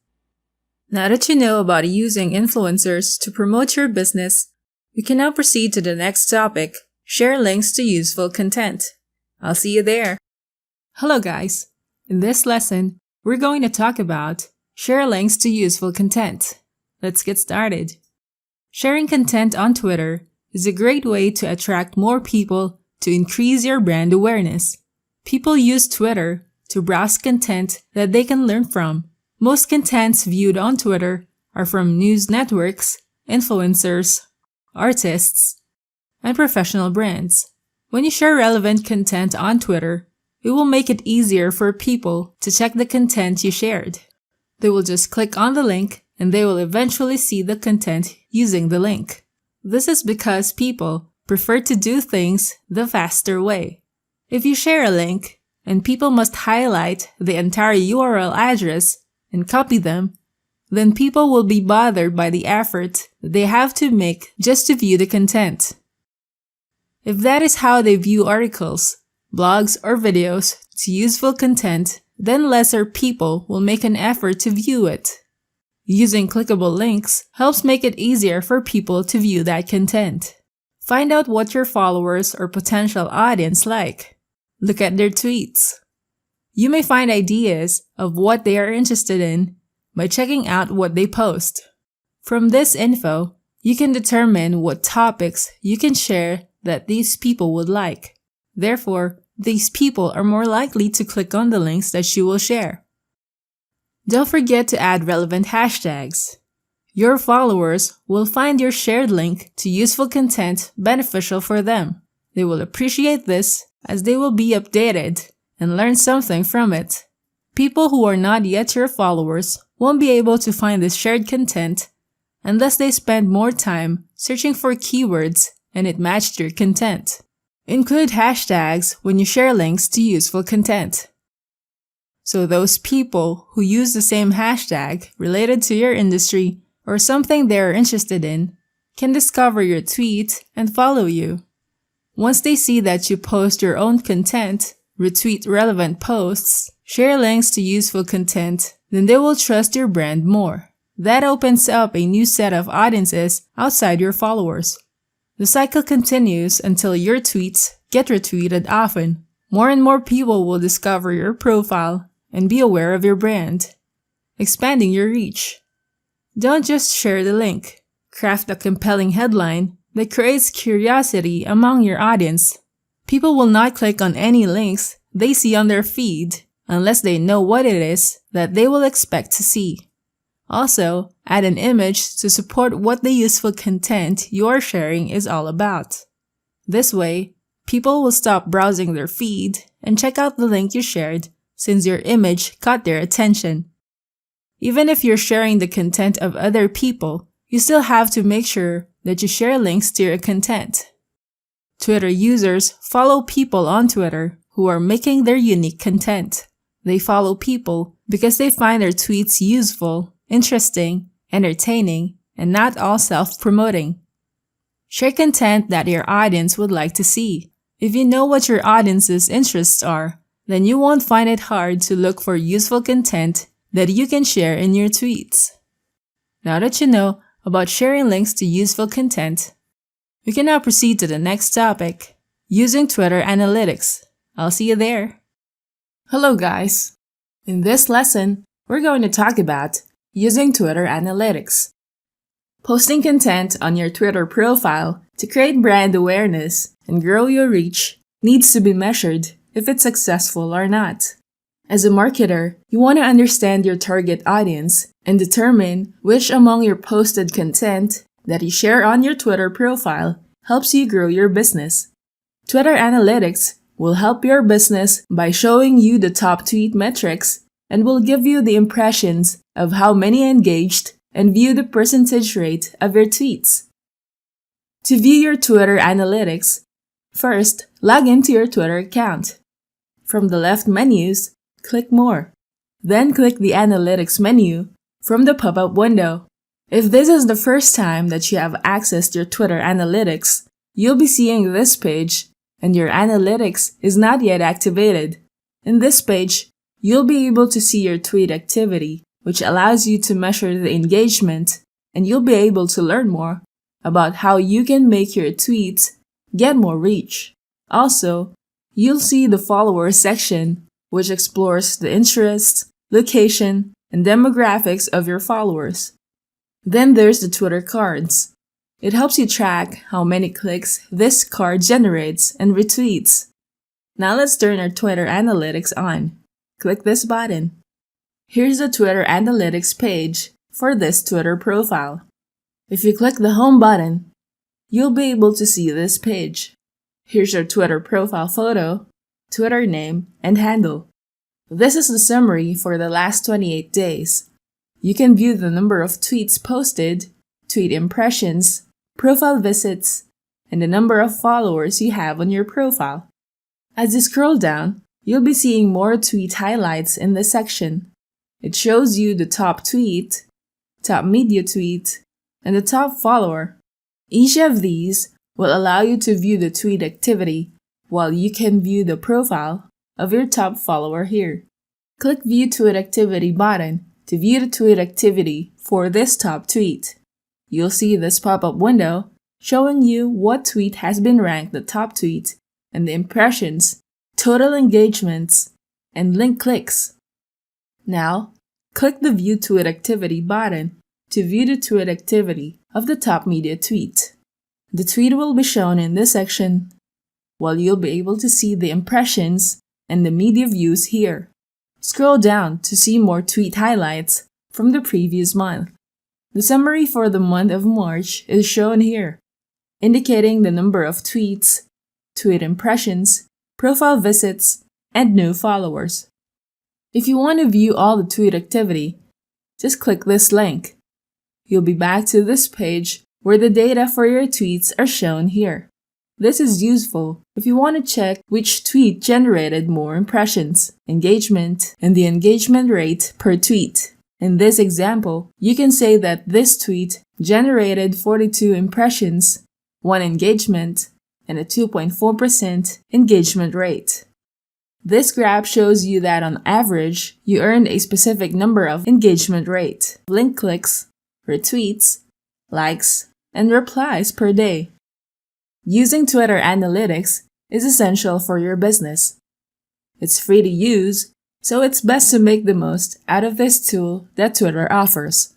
Now that you know about using influencers to promote your business, we can now proceed to the next topic, share links to useful content. I'll see you there. Hello guys! In this lesson, we're going to talk about share links to useful content. Let's get started. Sharing content on Twitter is a great way to attract more people to increase your brand awareness. People use Twitter to browse content that they can learn from. Most contents viewed on Twitter are from news networks, influencers, artists, and professional brands. When you share relevant content on Twitter, it will make it easier for people to check the content you shared. They will just click on the link and they will eventually see the content using the link. This is because people prefer to do things the faster way. If you share a link and people must highlight the entire URL address and copy them, then people will be bothered by the effort they have to make just to view the content. If that is how they view articles, blogs, or videos to useful content, then lesser people will make an effort to view it. Using clickable links helps make it easier for people to view that content. Find out what your followers or potential audience like. Look at their tweets. You may find ideas of what they are interested in by checking out what they post. From this info, you can determine what topics you can share that these people would like. Therefore, these people are more likely to click on the links that you will share. Don't forget to add relevant hashtags. Your followers will find your shared link to useful content beneficial for them. They will appreciate this as they will be updated and learn something from it. People who are not yet your followers won't be able to find this shared content unless they spend more time searching for keywords and it matched your content. Include hashtags when you share links to useful content. So those people who use the same hashtag related to your industry or something they are interested in can discover your tweet and follow you. Once they see that you post your own content, retweet relevant posts, share links to useful content, then they will trust your brand more. That opens up a new set of audiences outside your followers. The cycle continues until your tweets get retweeted often. More and more people will discover your profile and be aware of your brand, expanding your reach. Don't just share the link. Craft a compelling headline that creates curiosity among your audience. People will not click on any links they see on their feed unless they know what it is that they will expect to see. Also, add an image to support what the useful content you are sharing is all about. This way, people will stop browsing their feed and check out the link you shared since your image caught their attention. Even if you're sharing the content of other people, you still have to make sure that you share links to your content. Twitter users follow people on Twitter who are making their unique content. They follow people because they find their tweets useful, interesting, entertaining, and not all self-promoting. Share content that your audience would like to see. If you know what your audience's interests are, then you won't find it hard to look for useful content that you can share in your tweets. Now that you know about sharing links to useful content, we can now proceed to the next topic, using Twitter Analytics. I'll see you there. Hello guys! In this lesson, we're going to talk about using Twitter Analytics. Posting content on your Twitter profile to create brand awareness and grow your reach needs to be measured if it's successful or not. As a marketer, you want to understand your target audience and determine which among your posted content that you share on your Twitter profile helps you grow your business. Twitter Analytics will help your business by showing you the top tweet metrics and will give you the impressions of how many engaged and view the percentage rate of your tweets. To view your Twitter Analytics, first log into your Twitter account. From the left menus, click More. Then click the Analytics menu from the pop-up window. If this is the first time that you have accessed your Twitter Analytics, you'll be seeing this page and your Analytics is not yet activated. In this page, you'll be able to see your tweet activity, which allows you to measure the engagement, and you'll be able to learn more about how you can make your tweets get more reach. Also, you'll see the Followers section, which explores the interests, location, and demographics of your followers. Then there's the Twitter Cards. It helps you track how many clicks this card generates and retweets. Now let's turn our Twitter Analytics on. Click this button. Here's the Twitter Analytics page for this Twitter profile. If you click the Home button, you'll be able to see this page. Here's your Twitter profile photo, Twitter name, and handle. This is the summary for the last 28 days. You can view the number of tweets posted, tweet impressions, profile visits, and the number of followers you have on your profile. As you scroll down, you'll be seeing more tweet highlights in this section. It shows you the top tweet, top media tweet, and the top follower. Each of these will allow you to view the tweet activity, while you can view the profile of your top follower here. Click View Tweet Activity button to view the tweet activity for this top tweet. You'll see this pop-up window showing you what tweet has been ranked the top tweet and the impressions, total engagements, and link clicks. Now, click the View Tweet Activity button to view the tweet activity of the top media tweet. The tweet will be shown in this section, while you'll be able to see the impressions and the media views here. Scroll down to see more tweet highlights from the previous month. The summary for the month of March is shown here, indicating the number of tweets, tweet impressions, profile visits, and new followers. If you want to view all the tweet activity, just click this link. You'll be back to this page where the data for your tweets are shown here. This is useful if you want to check which tweet generated more impressions, engagement, and the engagement rate per tweet. In this example, you can say that this tweet generated 42 impressions, 1 engagement, and a 2.4% engagement rate. This graph shows you that on average, you earned a specific number of engagement rate, link clicks, retweets, likes, and replies per day. Using Twitter Analytics is essential for your business. It's free to use, so it's best to make the most out of this tool that Twitter offers.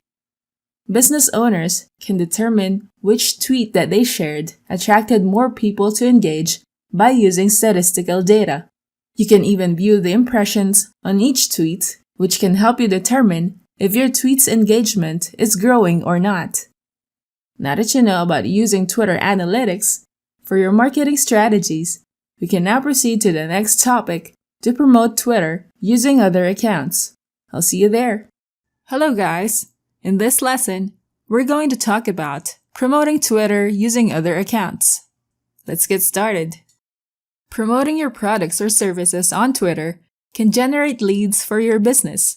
Business owners can determine which tweet that they shared attracted more people to engage by using statistical data. You can even view the impressions on each tweet, which can help you determine if your tweet's engagement is growing or not. Now that you know about using Twitter Analytics for your marketing strategies, we can now proceed to the next topic to promote Twitter using other accounts. I'll see you there. Hello guys! In this lesson, we're going to talk about promoting Twitter using other accounts. Let's get started. Promoting your products or services on Twitter can generate leads for your business.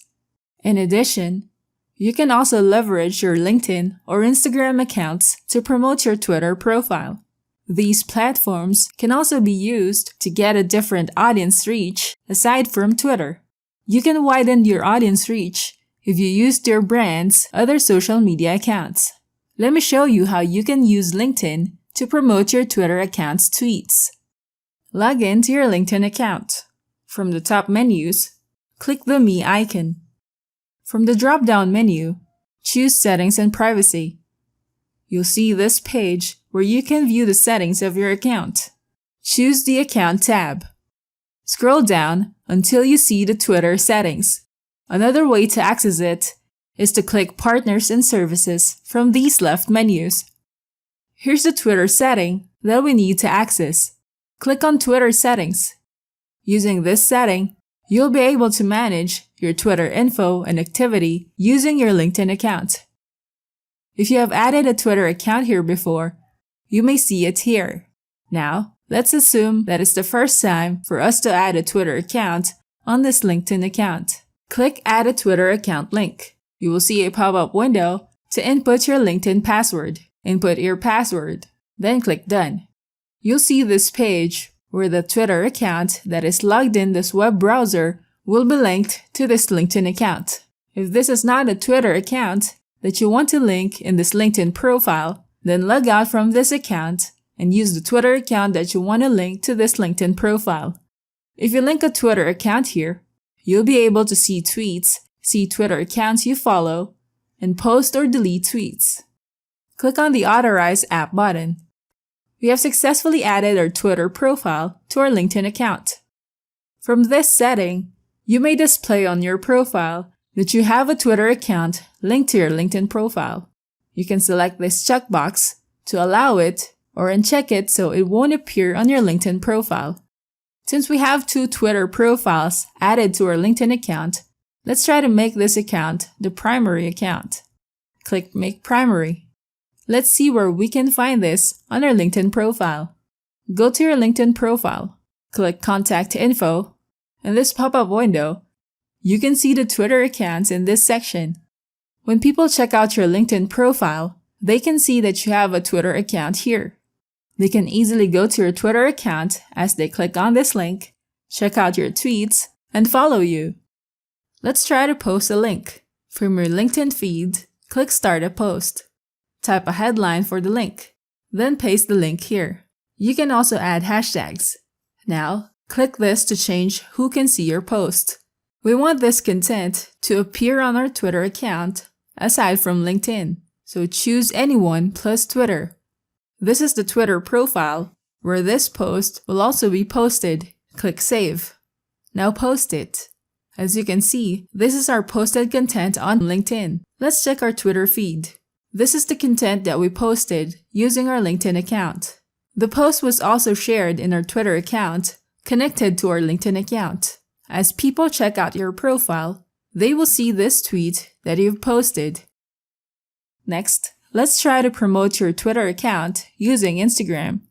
In addition, you can also leverage your LinkedIn or Instagram accounts to promote your Twitter profile. These platforms can also be used to get a different audience reach aside from Twitter. You can widen your audience reach if you used your brand's other social media accounts. Let me show you how you can use LinkedIn to promote your Twitter account's tweets. Log in to your LinkedIn account. From the top menus, click the Me icon. From the drop-down menu, choose Settings and Privacy. You'll see this page where you can view the settings of your account. Choose the Account tab. Scroll down until you see the Twitter settings. Another way to access it is to click Partners and Services from these left menus. Here's the Twitter setting that we need to access. Click on Twitter Settings. Using this setting, you'll be able to manage your Twitter info and activity using your LinkedIn account. If you have added a Twitter account here before, you may see it here. Now, let's assume that it's the first time for us to add a Twitter account on this LinkedIn account. Click Add a Twitter Account link. You will see a pop-up window to input your LinkedIn password. Input your password, then click Done. You'll see this page where the Twitter account that is logged in this web browser will be linked to this LinkedIn account. If this is not a Twitter account that you want to link in this LinkedIn profile, then log out from this account and use the Twitter account that you want to link to this LinkedIn profile. If you link a Twitter account here, you'll be able to see tweets, see Twitter accounts you follow, and post or delete tweets. Click on the Authorize App button. We have successfully added our Twitter profile to our LinkedIn account. From this setting, you may display on your profile that you have a Twitter account linked to your LinkedIn profile. You can select this checkbox to allow it or uncheck it so it won't appear on your LinkedIn profile. Since we have 2 Twitter profiles added to our LinkedIn account, let's try to make this account the primary account. Click Make Primary. Let's see where we can find this on our LinkedIn profile. Go to your LinkedIn profile, click Contact Info. In this pop-up window, you can see the Twitter accounts in this section. When people check out your LinkedIn profile, they can see that you have a Twitter account here. They can easily go to your Twitter account as they click on this link, check out your tweets, and follow you. Let's try to post a link. From your LinkedIn feed, click Start a Post. Type a headline for the link, then paste the link here. You can also add hashtags. Now, click this to change who can see your post. We want this content to appear on our Twitter account aside from LinkedIn, so choose anyone plus Twitter. This is the Twitter profile, where this post will also be posted. Click Save. Now post it. As you can see, this is our posted content on LinkedIn. Let's check our Twitter feed. This is the content that we posted using our LinkedIn account. The post was also shared in our Twitter account, connected to our LinkedIn account. As people check out your profile, they will see this tweet that you've posted. Next, let's try to promote your Twitter account using Instagram.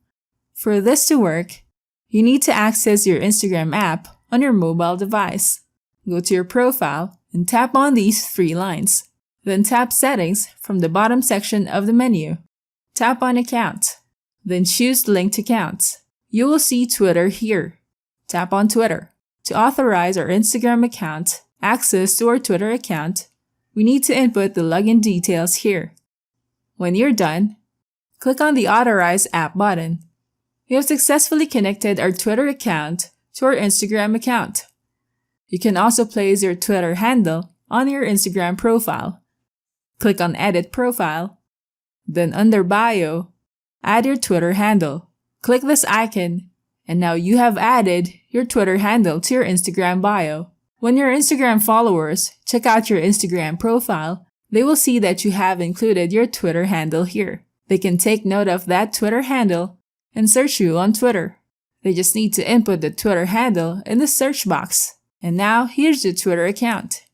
For this to work, you need to access your Instagram app on your mobile device. Go to your profile and tap on these three lines. Then tap Settings from the bottom section of the menu. Tap on Account. Then choose Linked Accounts. You will see Twitter here. Tap on Twitter. To authorize our Instagram account access to our Twitter account, we need to input the login details here. When you're done, click on the Authorize App button. We have successfully connected our Twitter account to our Instagram account. You can also place your Twitter handle on your Instagram profile. Click on Edit Profile. Then under Bio, add your Twitter handle. Click this icon, and now you have added your Twitter handle to your Instagram bio. When your Instagram followers check out your Instagram profile, they will see that you have included your Twitter handle here. They can take note of that Twitter handle and search you on Twitter. They just need to input the Twitter handle in the search box. And now here's your Twitter account.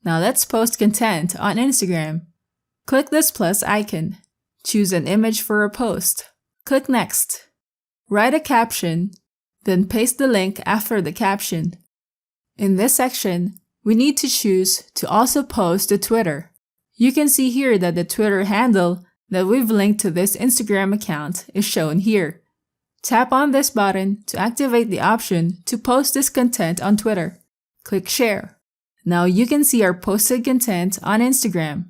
Now let's post content on Instagram. Click this plus icon. Choose an image for a post. Click Next. Write a caption, then paste the link after the caption. In this section, we need to choose to also post to Twitter. You can see here that the Twitter handle that we've linked to this Instagram account is shown here. Tap on this button to activate the option to post this content on Twitter. Click Share. Now you can see our posted content on Instagram.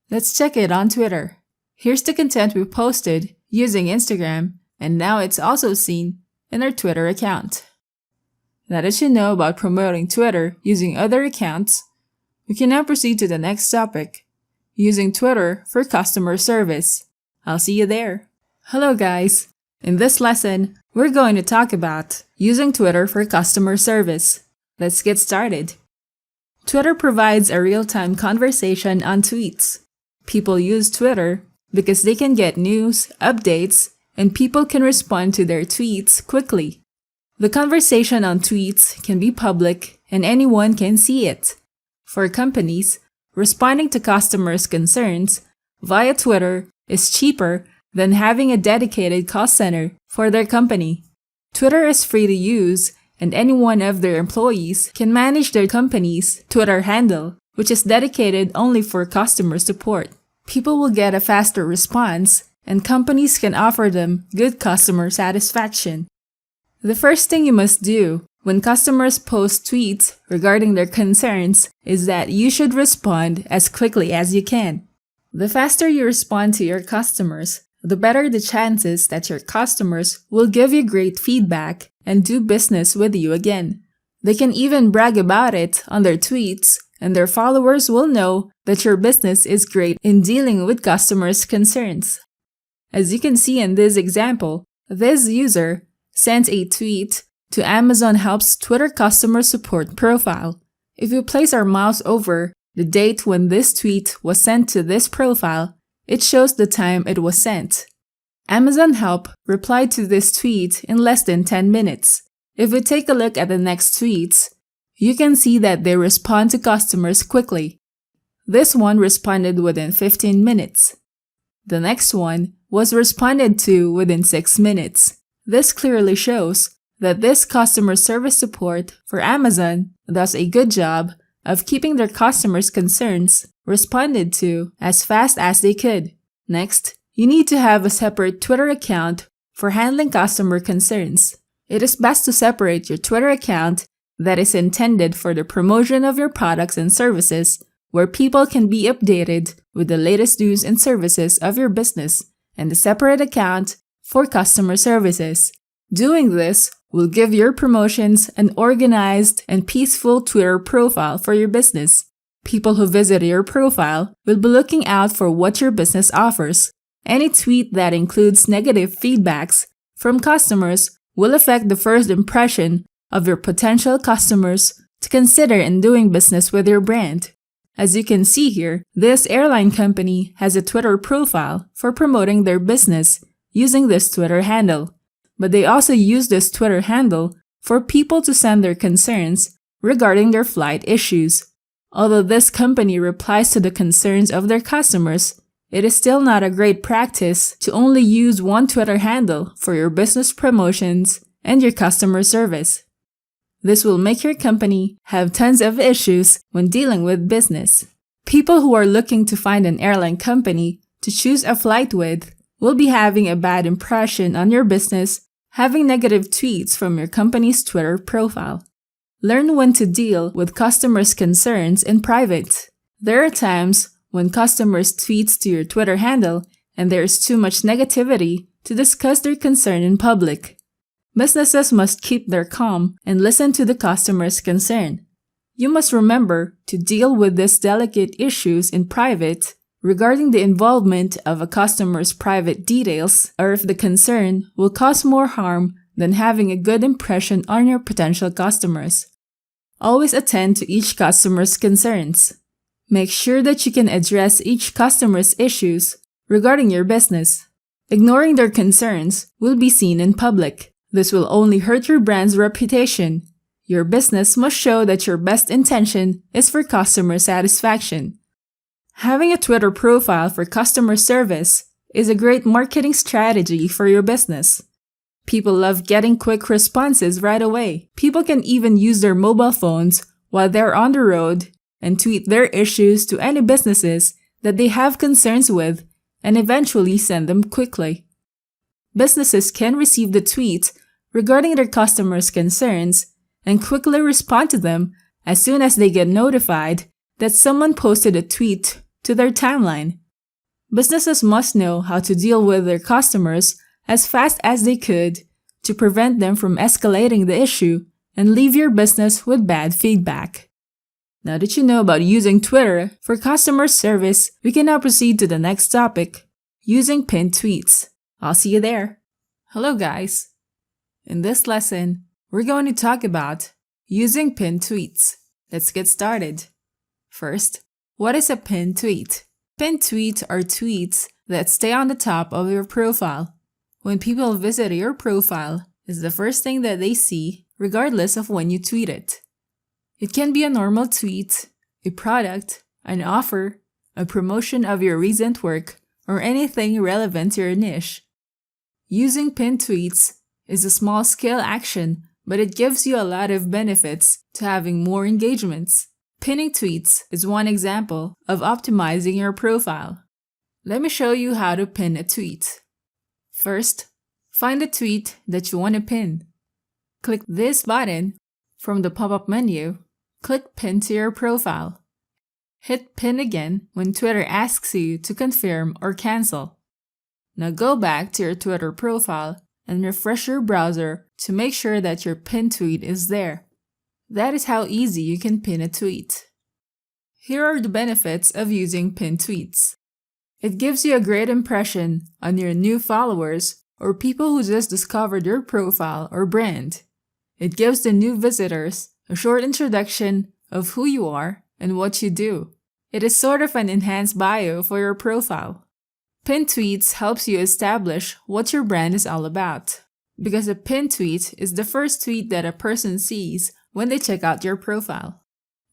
Let's check it on Twitter. Here's the content we posted using Instagram, and now it's also seen in our Twitter account. Now that you know about promoting Twitter using other accounts, we can now proceed to the next topic, using Twitter for customer service. I'll see you there. Hello guys! In this lesson, we're going to talk about using Twitter for customer service. Let's get started. Twitter provides a real-time conversation on tweets. People use Twitter because they can get news, updates, and people can respond to their tweets quickly. The conversation on tweets can be public and anyone can see it. For companies, responding to customers' concerns via Twitter is cheaper than having a dedicated call center for their company. Twitter is free to use, and any one of their employees can manage their company's Twitter handle, which is dedicated only for customer support. People will get a faster response, and companies can offer them good customer satisfaction. The first thing you must do when customers post tweets regarding their concerns is that you should respond as quickly as you can. The faster you respond to your customers, the better the chances that your customers will give you great feedback and do business with you again. They can even brag about it on their tweets, and their followers will know that your business is great in dealing with customers' concerns. As you can see in this example, this user sent a tweet to Amazon Help's Twitter customer support profile. If you place our mouse over the date when this tweet was sent to this profile, it shows the time it was sent. Amazon Help replied to this tweet in less than 10 minutes. If we take a look at the next tweets, you can see that they respond to customers quickly. This one responded within 15 minutes. The next one was responded to within 6 minutes. This clearly shows that this customer service support for Amazon does a good job of keeping their customers' concerns responded to as fast as they could. Next, you need to have a separate Twitter account for handling customer concerns. It is best to separate your Twitter account that is intended for the promotion of your products and services, where people can be updated with the latest news and services of your business, and a separate account for customer services. Doing this will give your promotions an organized and peaceful Twitter profile for your business. People who visit your profile will be looking out for what your business offers. Any tweet that includes negative feedbacks from customers will affect the first impression of your potential customers to consider in doing business with your brand. As you can see here, this airline company has a Twitter profile for promoting their business using this Twitter handle. But they also use this Twitter handle for people to send their concerns regarding their flight issues. Although this company replies to the concerns of their customers, it is still not a great practice to only use one Twitter handle for your business promotions and your customer service. This will make your company have tons of issues when dealing with business. People who are looking to find an airline company to choose a flight with will be having a bad impression on your business, having negative tweets from your company's Twitter profile. Learn when to deal with customers' concerns in private. There are times when customers tweet to your Twitter handle and there is too much negativity to discuss their concern in public. Businesses must keep their calm and listen to the customer's concern. You must remember to deal with these delicate issues in private regarding the involvement of a customer's private details, or if the concern will cause more harm than having a good impression on your potential customers. Always attend to each customer's concerns. Make sure that you can address each customer's issues regarding your business. Ignoring their concerns will be seen in public. This will only hurt your brand's reputation. Your business must show that your best intention is for customer satisfaction. Having a Twitter profile for customer service is a great marketing strategy for your business. People love getting quick responses right away. People can even use their mobile phones while they're on the road and tweet their issues to any businesses that they have concerns with and eventually send them quickly. Businesses can receive the tweet regarding their customers' concerns and quickly respond to them as soon as they get notified that someone posted a tweet to their timeline. Businesses must know how to deal with their customers as fast as they could to prevent them from escalating the issue and leave your business with bad feedback. Now that you know about using Twitter for customer service, we can now proceed to the next topic, using pinned tweets. I'll see you there. Hello guys. In this lesson, we're going to talk about using pinned tweets. Let's get started. First, what is a pinned tweet? Pinned tweets are tweets that stay on the top of your profile. When people visit your profile, it's the first thing that they see, regardless of when you tweet it. It can be a normal tweet, a product, an offer, a promotion of your recent work, or anything relevant to your niche. Using pinned tweets is a small-scale action, but it gives you a lot of benefits to having more engagements. Pinning tweets is one example of optimizing your profile. Let me show you how to pin a tweet. First, find the tweet that you want to pin. Click this button from the pop-up menu. Click Pin to your profile. Hit Pin again when Twitter asks you to confirm or cancel. Now go back to your Twitter profile and refresh your browser to make sure that your pinned tweet is there. That is how easy you can pin a tweet. Here are the benefits of using pinned tweets. It gives you a great impression on your new followers or people who just discovered your profile or brand. It gives the new visitors a short introduction of who you are and what you do. It is sort of an enhanced bio for your profile. Pinned tweets helps you establish what your brand is all about, because a pinned tweet is the first tweet that a person sees when they check out your profile.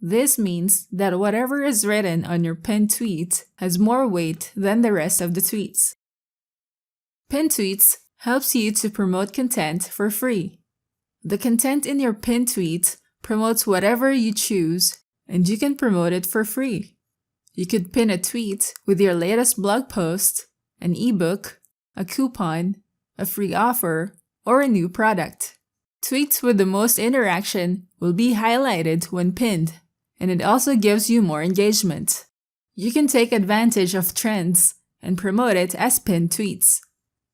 This means that whatever is written on your pinned tweet has more weight than the rest of the tweets. Pinned tweets helps you to promote content for free. The content in your pinned tweet promotes whatever you choose, and you can promote it for free. You could pin a tweet with your latest blog post, an ebook, a coupon, a free offer, or a new product. Tweets with the most interaction will be highlighted when pinned, and it also gives you more engagement. You can take advantage of trends and promote it as pinned tweets.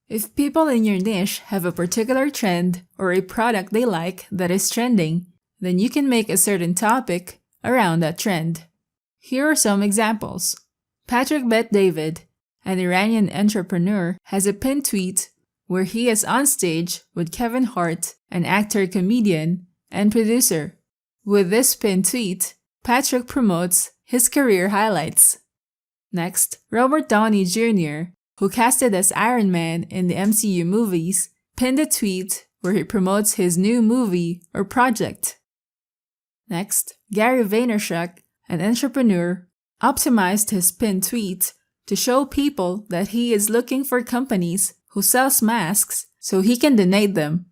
If people in your niche have a particular trend or a product they like that is trending, then you can make a certain topic around that trend. Here are some examples. Patrick Bet David, an Iranian entrepreneur, has a pinned tweet where he is on stage with Kevin Hart, an actor, comedian, and producer. With this pinned tweet, Patrick promotes his career highlights. Next, Robert Downey Jr., who casted as Iron Man in the MCU movies, pinned a tweet where he promotes his new movie or project. Next, Gary Vaynerchuk, an entrepreneur, optimized his pinned tweet to show people that he is looking for companies who sells masks so he can donate them.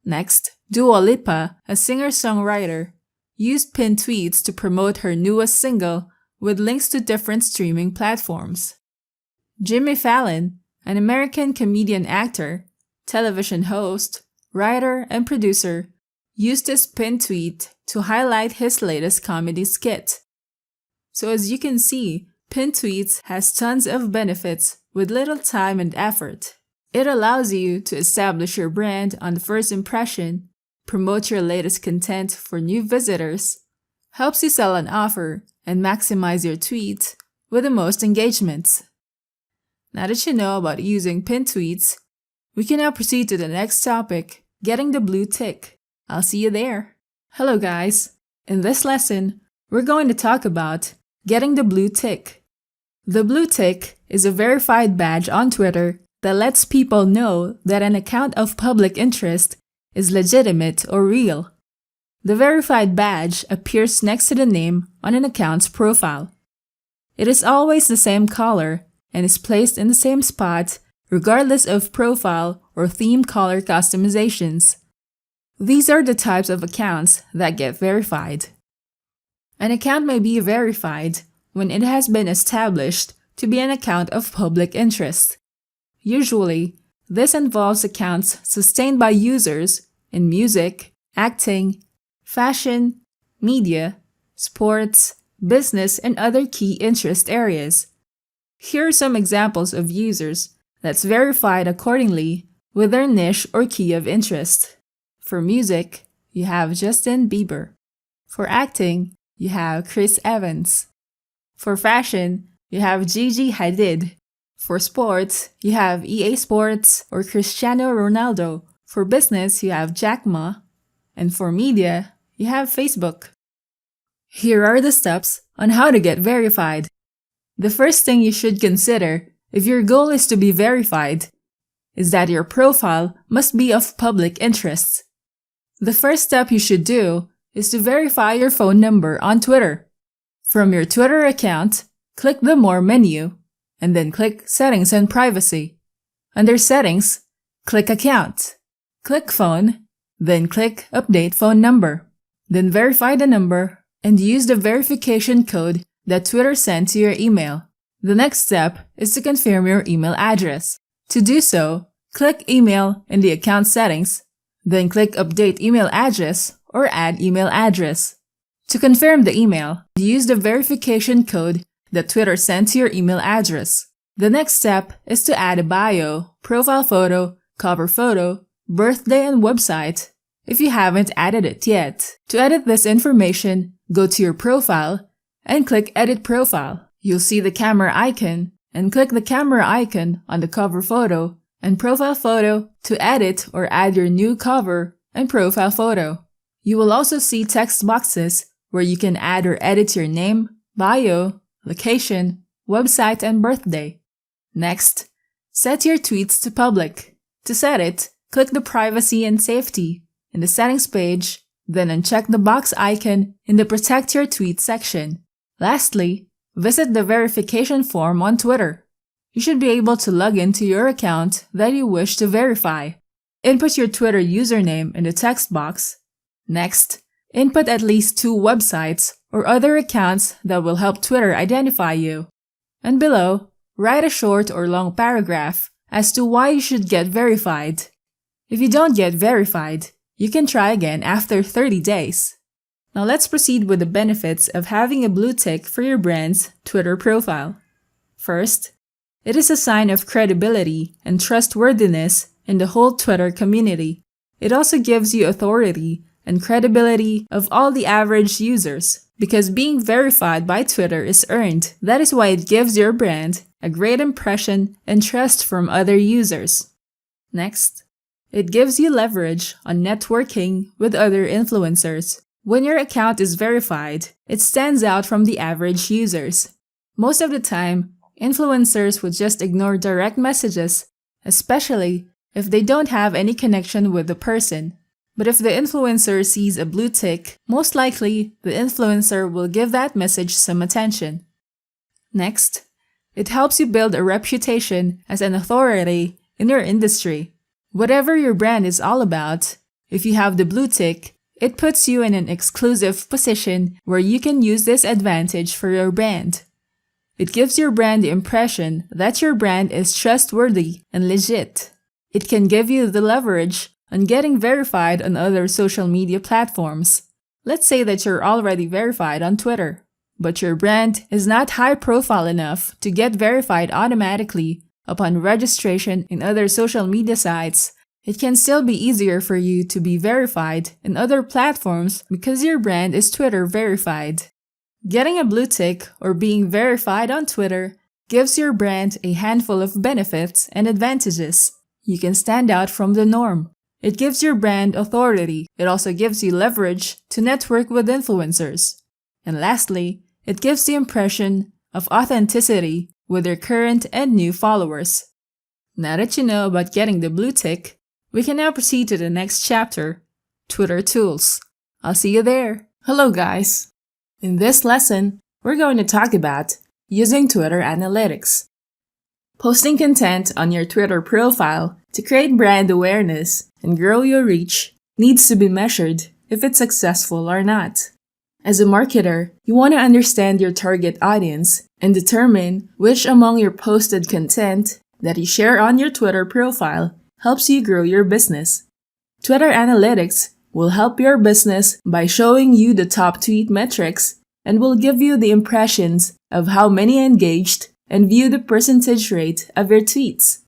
Next, Dua Lipa, a singer-songwriter, used pinned tweets to promote her newest single with links to different streaming platforms. Jimmy Fallon, an American comedian actor, television host, writer, and producer, used this pinned tweet to highlight his latest comedy skit. So as you can see, pinned tweets has tons of benefits with little time and effort. It allows you to establish your brand on the first impression, promote your latest content for new visitors, helps you sell an offer, and maximize your tweet with the most engagements. Now that you know about using pinned tweets, we can now proceed to the next topic, getting the blue tick. I'll see you there. Hello guys! In this lesson, we're going to talk about getting the blue tick. The blue tick is a verified badge on Twitter that lets people know that an account of public interest is legitimate or real. The verified badge appears next to the name on an account's profile. It is always the same color and is placed in the same spot regardless of profile or theme color customizations. These are the types of accounts that get verified. An account may be verified when it has been established to be an account of public interest. Usually, this involves accounts sustained by users in music, acting, fashion, media, sports, business, and other key interest areas. Here are some examples of users that's verified accordingly with their niche or key of interest. For music, you have Justin Bieber. For acting, you have Chris Evans. For fashion, you have Gigi Hadid. For sports, you have EA Sports or Cristiano Ronaldo. For business, you have Jack Ma. And for media, you have Facebook. Here are the steps on how to get verified. The first thing you should consider if your goal is to be verified is that your profile must be of public interest. The first step you should do is to verify your phone number on Twitter. From your Twitter account, click the More menu, and then click Settings and Privacy. Under Settings, click Account. Click Phone, then click Update Phone Number. Then verify the number and use the verification code that Twitter sent to your email. The next step is to confirm your email address. To do so, click Email in the account settings, then click Update Email Address or Add Email Address. To confirm the email, use the verification code that Twitter sent to your email address. The next step is to add a bio, profile photo, cover photo, birthday, and website if you haven't added it yet. To edit this information, go to your profile and click Edit Profile. You'll see the camera icon and click the camera icon on the cover photo and profile photo to edit or add your new cover and profile photo. You will also see text boxes where you can add or edit your name, bio, location, website, and birthday. Next, set your tweets to public. To set it, click the Privacy and Safety in the Settings page, then uncheck the box icon in the Protect Your Tweet section. Lastly, visit the verification form on Twitter. You should be able to log into your account that you wish to verify. Input your Twitter username in the text box. Next, input at least 2 websites or other accounts that will help Twitter identify you. And below, write a short or long paragraph as to why you should get verified. If you don't get verified, you can try again after 30 days. Now let's proceed with the benefits of having a blue tick for your brand's Twitter profile. First, it is a sign of credibility and trustworthiness in the whole Twitter community. It also gives you authority and credibility of all the average users, because being verified by Twitter is earned. That is why it gives your brand a great impression and trust from other users. Next, it gives you leverage on networking with other influencers. When your account is verified, it stands out from the average users. Most of the time, influencers would just ignore direct messages, especially if they don't have any connection with the person. But if the influencer sees a blue tick, most likely the influencer will give that message some attention. Next, it helps you build a reputation as an authority in your industry. Whatever your brand is all about, if you have the blue tick, it puts you in an exclusive position where you can use this advantage for your brand. It gives your brand the impression that your brand is trustworthy and legit. It can give you the leverage on getting verified on other social media platforms. Let's say that you're already verified on Twitter, but your brand is not high profile enough to get verified automatically upon registration in other social media sites. It can still be easier for you to be verified in other platforms because your brand is Twitter verified. Getting a blue tick or being verified on Twitter gives your brand a handful of benefits and advantages. You can stand out from the norm. It gives your brand authority. It also gives you leverage to network with influencers. And lastly, it gives the impression of authenticity with your current and new followers. Now that you know about getting the blue tick, we can now proceed to the next chapter, Twitter Tools. I'll see you there. Hello guys! In this lesson, we're going to talk about using Twitter Analytics. Posting content on your Twitter profile to create brand awareness and grow your reach needs to be measured if it's successful or not. As a marketer, you want to understand your target audience and determine which among your posted content that you share on your Twitter profile helps you grow your business. Twitter Analytics will help your business by showing you the top tweet metrics and will give you the impressions of how many engaged and view the percentage rate of your tweets.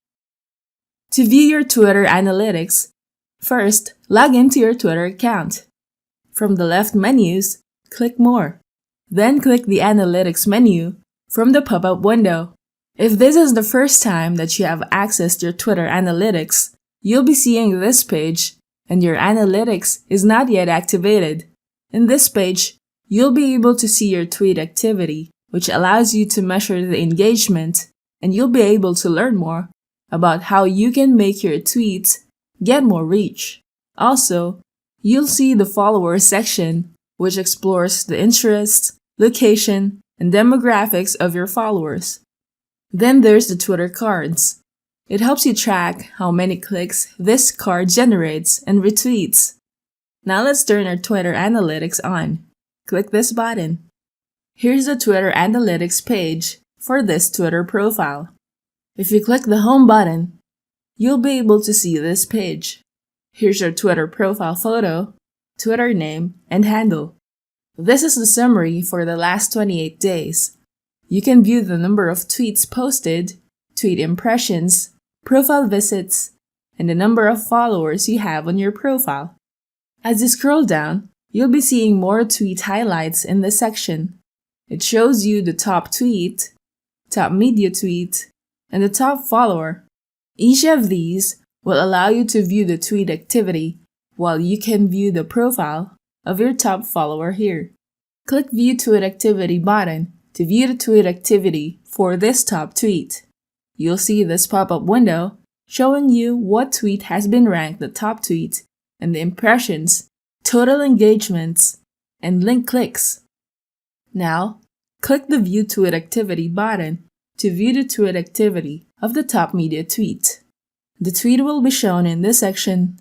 To view your Twitter Analytics, first log into your Twitter account. From the left menus, click More. Then click the Analytics menu from the pop-up window. If this is the first time that you have accessed your Twitter Analytics, you'll be seeing this page and your Analytics is not yet activated. In this page, you'll be able to see your tweet activity, which allows you to measure the engagement, and you'll be able to learn more about how you can make your tweets get more reach. Also, you'll see the followers section, which explores the interests, location, and demographics of your followers. Then there's the Twitter cards. It helps you track how many clicks this card generates and retweets. Now let's turn our Twitter Analytics on. Click this button. Here's the Twitter Analytics page for this Twitter profile. If you click the Home button, you'll be able to see this page. Here's your Twitter profile photo, Twitter name, and handle. This is the summary for the last 28 days. You can view the number of tweets posted, tweet impressions, profile visits, and the number of followers you have on your profile. As you scroll down, you'll be seeing more tweet highlights in this section. It shows you the top tweet, top media tweet, and the top follower. Each of these will allow you to view the tweet activity, while you can view the profile of your top follower here. Click View Tweet Activity button to view the tweet activity for this top tweet. You'll see this pop-up window showing you what tweet has been ranked the top tweet and the impressions, total engagements, and link clicks. Now, click the View Tweet Activity button to view the tweet activity of the top media tweet. The tweet will be shown in this section,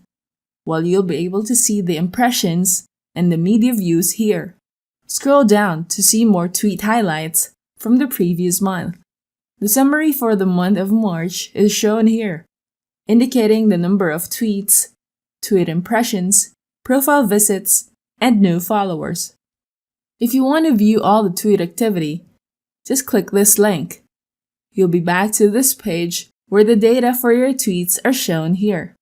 while you'll be able to see the impressions and the media views here. Scroll down to see more tweet highlights from the previous month. The summary for the month of March is shown here, indicating the number of tweets, tweet impressions, profile visits, and new followers. If you want to view all the tweet activity, just click this link. You'll be back to this page where the data for your tweets are shown here.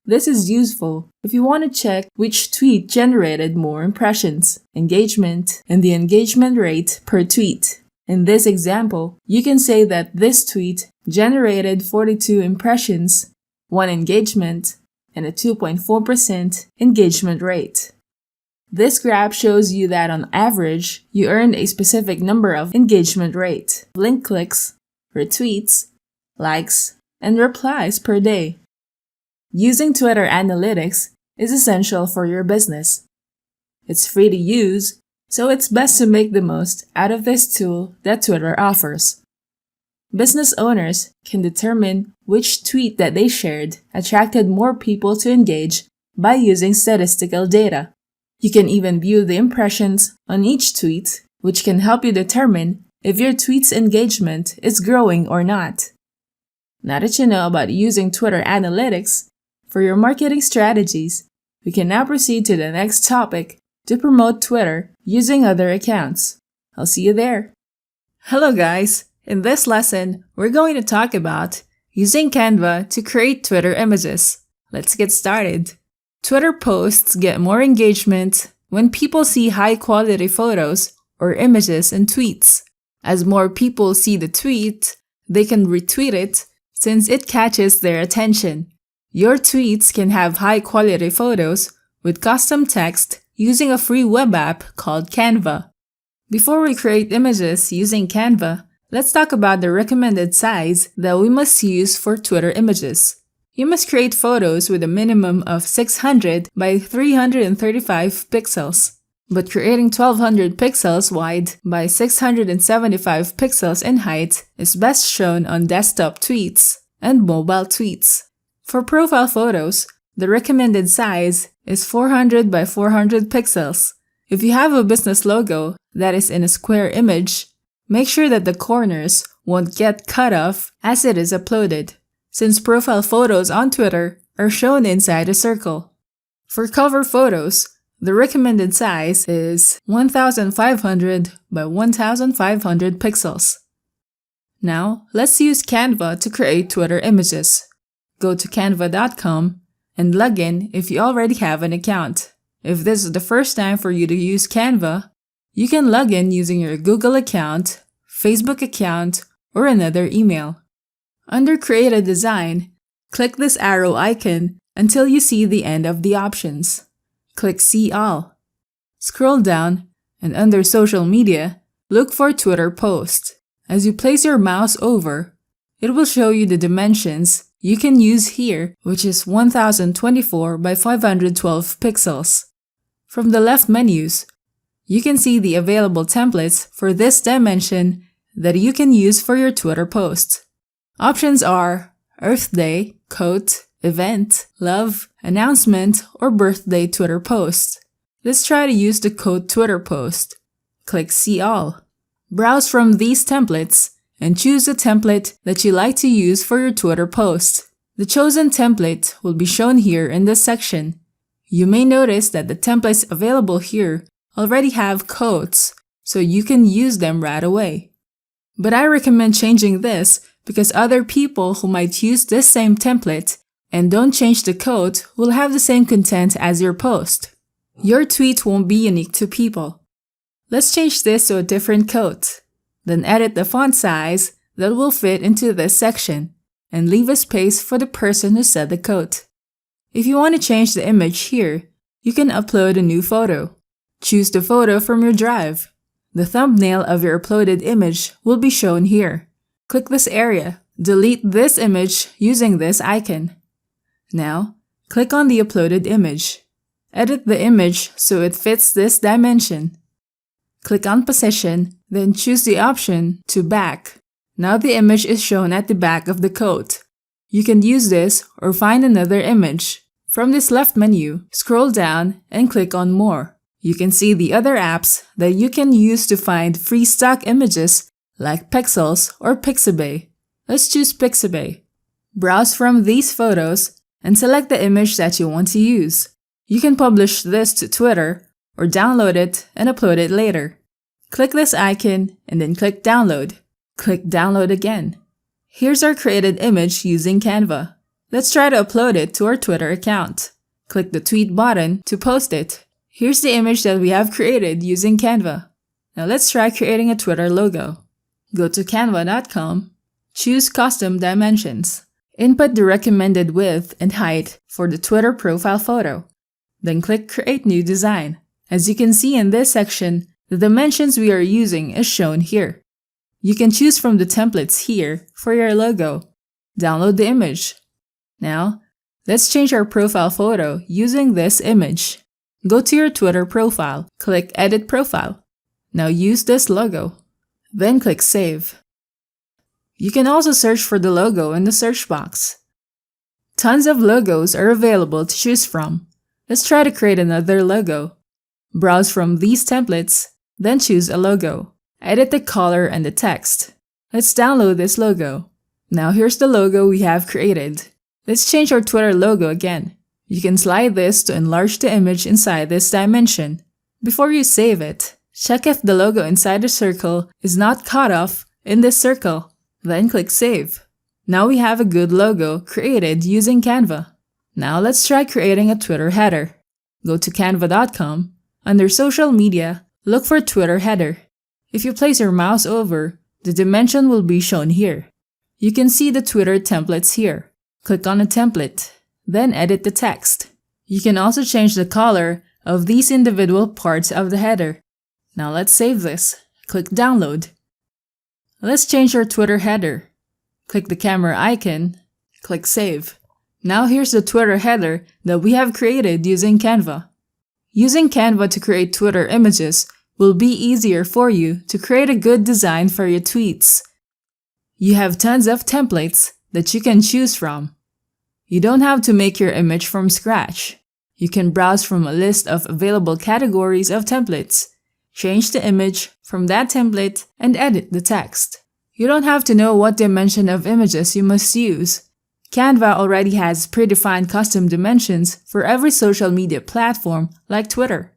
This is useful if you want to check which tweet generated more impressions, engagement, and the engagement rate per tweet. In this example, you can say that this tweet generated 42 impressions, 1 engagement, and a 2.4% engagement rate. This graph shows you that on average, you earned a specific number of engagement rate, link clicks, retweets, likes, and replies per day. Using Twitter Analytics is essential for your business. It's free to use, so it's best to make the most out of this tool that Twitter offers. Business owners can determine which tweet that they shared attracted more people to engage by using statistical data. You can even view the impressions on each tweet, which can help you determine if your tweet's engagement is growing or not. Now that you know about using Twitter Analytics for your marketing strategies, we can now proceed to the next topic to promote Twitter using other accounts. I'll see you there. Hello guys! In this lesson, we're going to talk about using Canva to create Twitter images. Let's get started. Twitter posts get more engagement when people see high-quality photos or images in tweets. As more people see the tweet, they can retweet it since it catches their attention. Your tweets can have high-quality photos with custom text using a free web app called Canva. Before we create images using Canva, let's talk about the recommended size that we must use for Twitter images. You must create photos with a minimum of 600 by 335 pixels, but creating 1200 pixels wide by 675 pixels in height is best shown on desktop tweets and mobile tweets. For profile photos, the recommended size is 400 by 400 pixels. If you have a business logo that is in a square image, make sure that the corners won't get cut off as it is uploaded, since profile photos on Twitter are shown inside a circle. For cover photos, the recommended size is 1500 by 1500 pixels. Now, let's use Canva to create Twitter images. Go to canva.com and log in if you already have an account. If this is the first time for you to use Canva, you can log in using your Google account, Facebook account, or another email. Under Create a Design, click this arrow icon until you see the end of the options. Click See All. Scroll down, and under Social Media, look for Twitter Post. As you place your mouse over, it will show you the dimensions you can use here, which is 1024 by 512 pixels. From the left menus, you can see the available templates for this dimension that you can use for your Twitter posts. Options are Earth Day, Quote, Event, Love, Announcement, or Birthday Twitter post. Let's try to use the Quote Twitter post. Click See All. Browse from these templates and choose the template that you like to use for your Twitter post. The chosen template will be shown here in this section. You may notice that the templates available here already have quotes, so you can use them right away. But I recommend changing this because other people who might use this same template and don't change the code will have the same content as your post. Your tweet won't be unique to people. Let's change this to a different code. Then edit the font size that will fit into this section and leave a space for the person who said the code. If you want to change the image here, you can upload a new photo. Choose the photo from your drive. The thumbnail of your uploaded image will be shown here. Click this area. Delete this image using this icon. Now, click on the uploaded image. Edit the image so it fits this dimension. Click on Position, then choose the option to Back. Now the image is shown at the back of the quote. You can use this or find another image. From this left menu, scroll down and click on More. You can see the other apps that you can use to find free stock images like Pexels or Pixabay. Let's choose Pixabay. Browse from these photos and select the image that you want to use. You can publish this to Twitter or download it and upload it later. Click this icon and then click Download. Click Download again. Here's our created image using Canva. Let's try to upload it to our Twitter account. Click the Tweet button to post it. Here's the image that we have created using Canva. Now let's try creating a Twitter logo. Go to canva.com, choose Custom Dimensions. Input the recommended width and height for the Twitter profile photo. Then click Create New Design. As you can see in this section, the dimensions we are using is shown here. You can choose from the templates here for your logo. Download the image. Now, let's change our profile photo using this image. Go to your Twitter profile, click Edit Profile. Now use this logo. Then click Save. You can also search for the logo in the search box. Tons of logos are available to choose from. Let's try to create another logo. Browse from these templates, then choose a logo. Edit the color and the text. Let's download this logo. Now here's the logo we have created. Let's change our Twitter logo again. You can slide this to enlarge the image inside this dimension. Before you save it, check if the logo inside the circle is not cut off in this circle. Then click Save. Now we have a good logo created using Canva. Now let's try creating a Twitter header. Go to canva.com. Under Social Media, look for Twitter header. If you place your mouse over, the dimension will be shown here. You can see the Twitter templates here. Click on a template, then edit the text. You can also change the color of these individual parts of the header. Now let's save this. Click Download. Let's change our Twitter header. Click the camera icon, click Save. Now here's the Twitter header that we have created using Canva. Using Canva to create Twitter images will be easier for you to create a good design for your tweets. You have tons of templates that you can choose from. You don't have to make your image from scratch. You can browse from a list of available categories of templates, change the image from that template, and edit the text. You don't have to know what dimension of images you must use. Canva already has predefined custom dimensions for every social media platform like Twitter.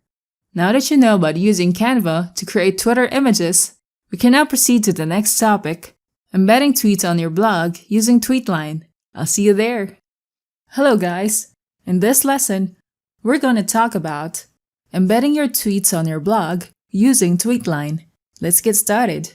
Now that you know about using Canva to create Twitter images, we can now proceed to the next topic, embedding tweets on your blog using TweetLine. I'll see you there. Hello guys! In this lesson, we're going to talk about embedding your tweets on your blog using TweetLine. Let's get started.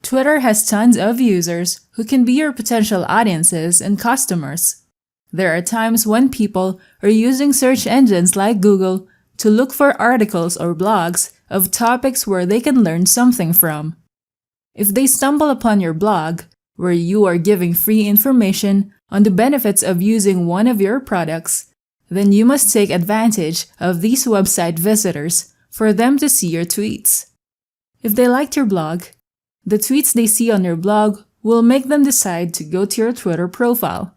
Twitter has tons of users who can be your potential audiences and customers. There are times when people are using search engines like Google to look for articles or blogs of topics where they can learn something from. If they stumble upon your blog, where you are giving free information on the benefits of using one of your products, then you must take advantage of these website visitors for them to see your tweets. If they liked your blog, the tweets they see on your blog will make them decide to go to your Twitter profile.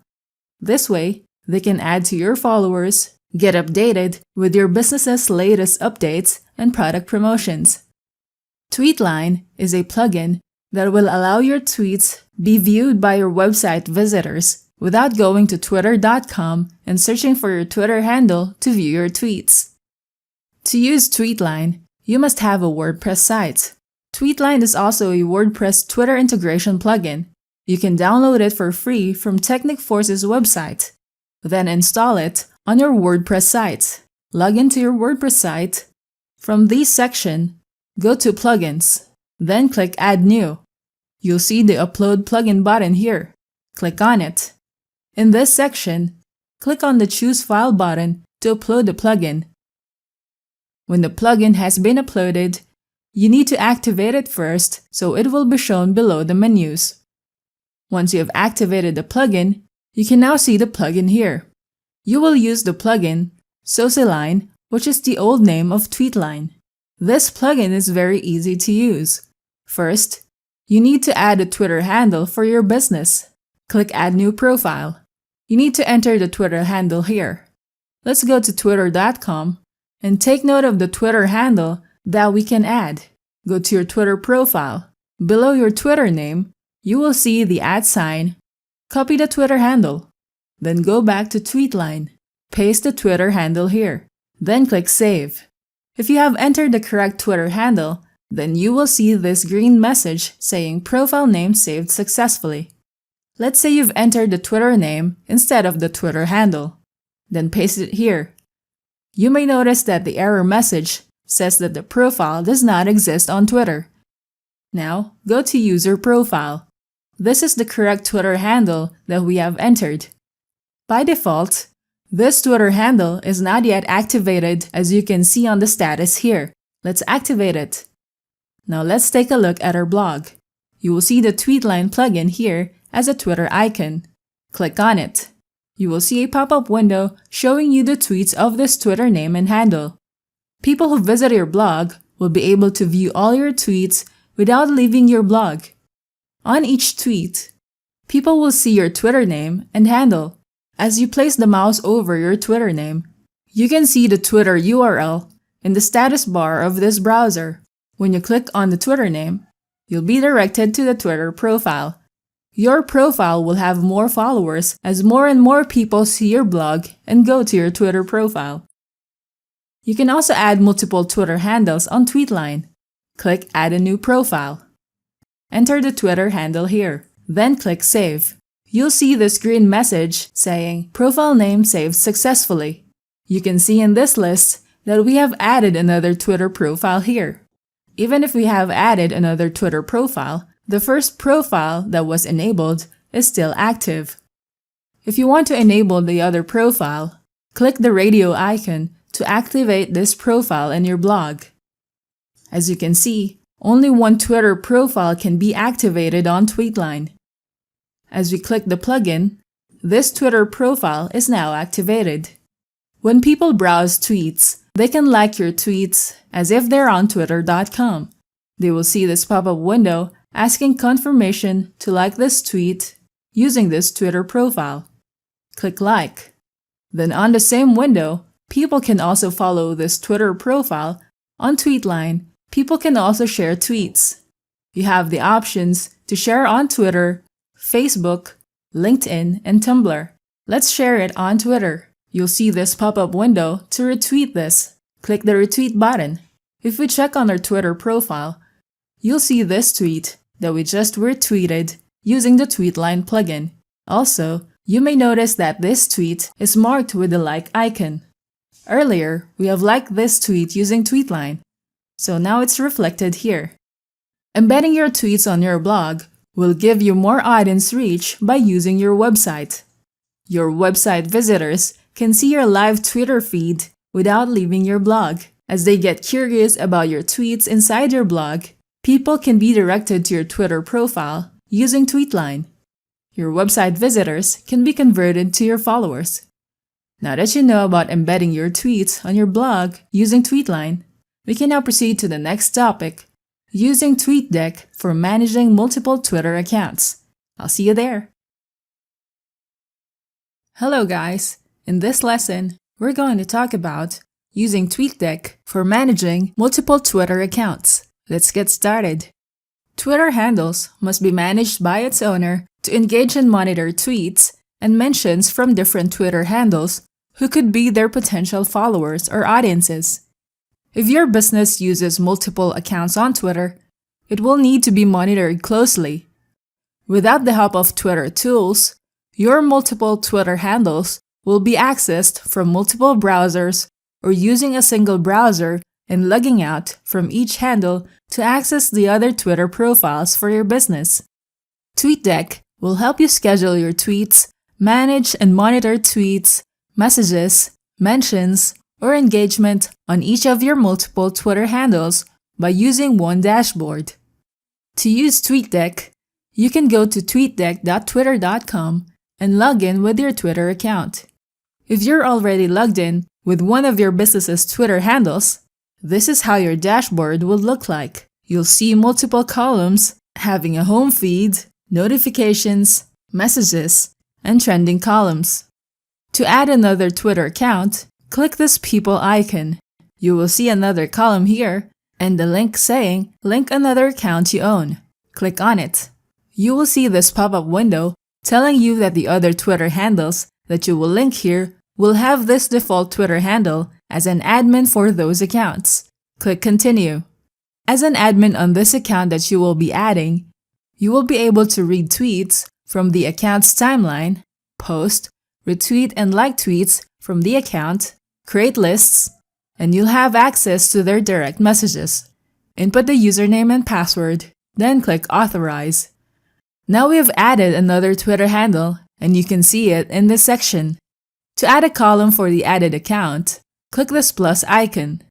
This way, they can add to your followers, get updated with your business's latest updates and product promotions. TweetLine is a plugin that will allow your tweets be viewed by your website visitors without going to twitter.com and searching for your Twitter handle to view your tweets. To use TweetLine, you must have a WordPress site. TweetLine is also a WordPress Twitter integration plugin. You can download it for free from Technic Force's website. Then install it on your WordPress site. Log into your WordPress site. From this section, go to Plugins. Then click Add New. You'll see the Upload Plugin button here. Click on it. In this section, click on the Choose File button to upload the plugin. When the plugin has been uploaded, you need to activate it first so it will be shown below the menus. Once you have activated the plugin, you can now see the plugin here. You will use the plugin SocialLine, which is the old name of TweetLine. This plugin is very easy to use. First, you need to add a Twitter handle for your business. Click Add New Profile. You need to enter the Twitter handle here. Let's go to twitter.com and take note of the Twitter handle that we can add. Go to your Twitter profile. Below your Twitter name, you will see the @ sign. Copy the Twitter handle. Then go back to TweetLine. Paste the Twitter handle here. Then click Save. If you have entered the correct Twitter handle, then you will see this green message saying Profile Name Saved Successfully. Let's say you've entered the Twitter name instead of the Twitter handle. Then paste it here. You may notice that the error message says that the profile does not exist on Twitter. Now, go to User Profile. This is the correct Twitter handle that we have entered. By default, This Twitter handle is not yet activated, as you can see on the status here. Let's activate it. Now let's take a look at our blog. You will see the TweetLine plugin here as a Twitter icon. Click on it. You will see a pop-up window showing you the tweets of this Twitter name and handle. People who visit your blog will be able to view all your tweets without leaving your blog. On each tweet, people will see your Twitter name and handle. As you place the mouse over your Twitter name, you can see the Twitter URL in the status bar of this browser. When you click on the Twitter name, you'll be directed to the Twitter profile. Your profile will have more followers as more and more people see your blog and go to your Twitter profile. You can also add multiple Twitter handles on TweetLine. Click Add a new profile. Enter the Twitter handle here. Then click Save. You'll see this green message saying Profile name saved successfully. You can see in this list that we have added another Twitter profile here. Even if we have added another Twitter profile, the first profile that was enabled is still active. If you want to enable the other profile, click the radio icon to activate this profile in your blog. As you can see, only one Twitter profile can be activated on TweetLine. As we click the plugin, this Twitter profile is now activated. When people browse tweets, they can like your tweets as if they're on twitter.com. They will see this pop-up window asking confirmation to like this tweet using this Twitter profile. Click Like. Then on the same window, people can also follow this Twitter profile. On TweetLine, people can also share tweets. You have the options to share on Twitter, Facebook, LinkedIn, and Tumblr. Let's share it on Twitter. You'll see this pop-up window to retweet this. Click the retweet button. If we check on our Twitter profile, you'll see this tweet that we just retweeted using the TweetLine plugin. Also, you may notice that this tweet is marked with the like icon. Earlier, we have liked this tweet using TweetLine, so now it's reflected here. Embedding your tweets on your blog will give you more audience reach by using your website. Your website visitors can see your live Twitter feed without leaving your blog. As they get curious about your tweets inside your blog, people can be directed to your Twitter profile using TweetLine. Your website visitors can be converted to your followers. Now that you know about embedding your tweets on your blog using TweetLine, we can now proceed to the next topic, using TweetDeck for managing multiple Twitter accounts. I'll see you there. Hello guys! In this lesson, we're going to talk about using TweetDeck for managing multiple Twitter accounts. Let's get started. Twitter handles must be managed by its owner to engage and monitor tweets and mentions from different Twitter handles who could be their potential followers or audiences. If your business uses multiple accounts on Twitter, it will need to be monitored closely. Without the help of Twitter tools, your multiple Twitter handles will be accessed from multiple browsers or using a single browser and logging out from each handle to access the other Twitter profiles for your business. TweetDeck will help you schedule your tweets, manage and monitor tweets, messages, mentions, or engagement on each of your multiple Twitter handles by using one dashboard. To use TweetDeck, you can go to tweetdeck.twitter.com and log in with your Twitter account. If you're already logged in with one of your business's Twitter handles, this is how your dashboard will look like. You'll see multiple columns having a home feed, notifications, messages, and trending columns. To add another Twitter account, click this people icon. You will see another column here and the link saying link another account you own. Click on it. You will see this pop-up window telling you that the other Twitter handles that you will link here will have this default Twitter handle as an admin for those accounts. Click Continue. As an admin on this account that you will be adding, you will be able to read tweets from the account's timeline, post, retweet and like tweets from the account, create lists, and you'll have access to their direct messages. Input the username and password, then click Authorize. Now we have added another Twitter handle, and you can see it in this section. To add a column for the added account, click this plus icon.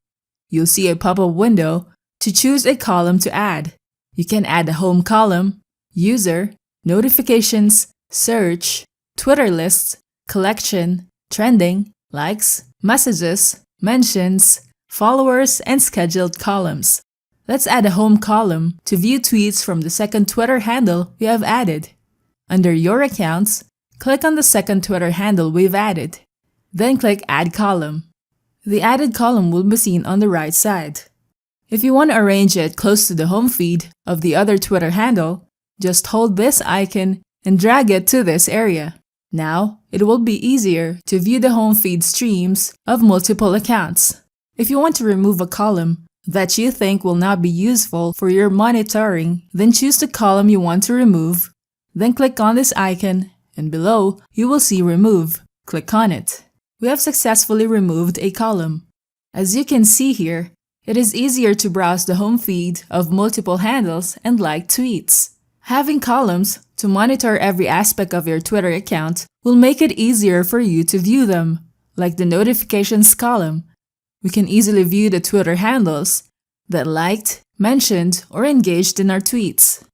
You'll see a pop-up window to choose a column to add. You can add a home column, user, notifications, search, Twitter lists, collection, trending, likes, messages, mentions, followers, and scheduled columns. Let's add a home column to view tweets from the second Twitter handle we have added. Under Your Accounts, click on the second Twitter handle we've added. Then click Add Column. The added column will be seen on the right side. If you want to arrange it close to the home feed of the other Twitter handle, just hold this icon and drag it to this area. Now, it will be easier to view the home feed streams of multiple accounts. If you want to remove a column that you think will not be useful for your monitoring, then choose the column you want to remove. Then click on this icon, and below, you will see Remove. Click on it. We have successfully removed a column. As you can see here, it is easier to browse the home feed of multiple handles and like tweets. Having columns to monitor every aspect of your Twitter account will make it easier for you to view them, like the notifications column. We can easily view the Twitter handles that liked, mentioned, or engaged in our tweets.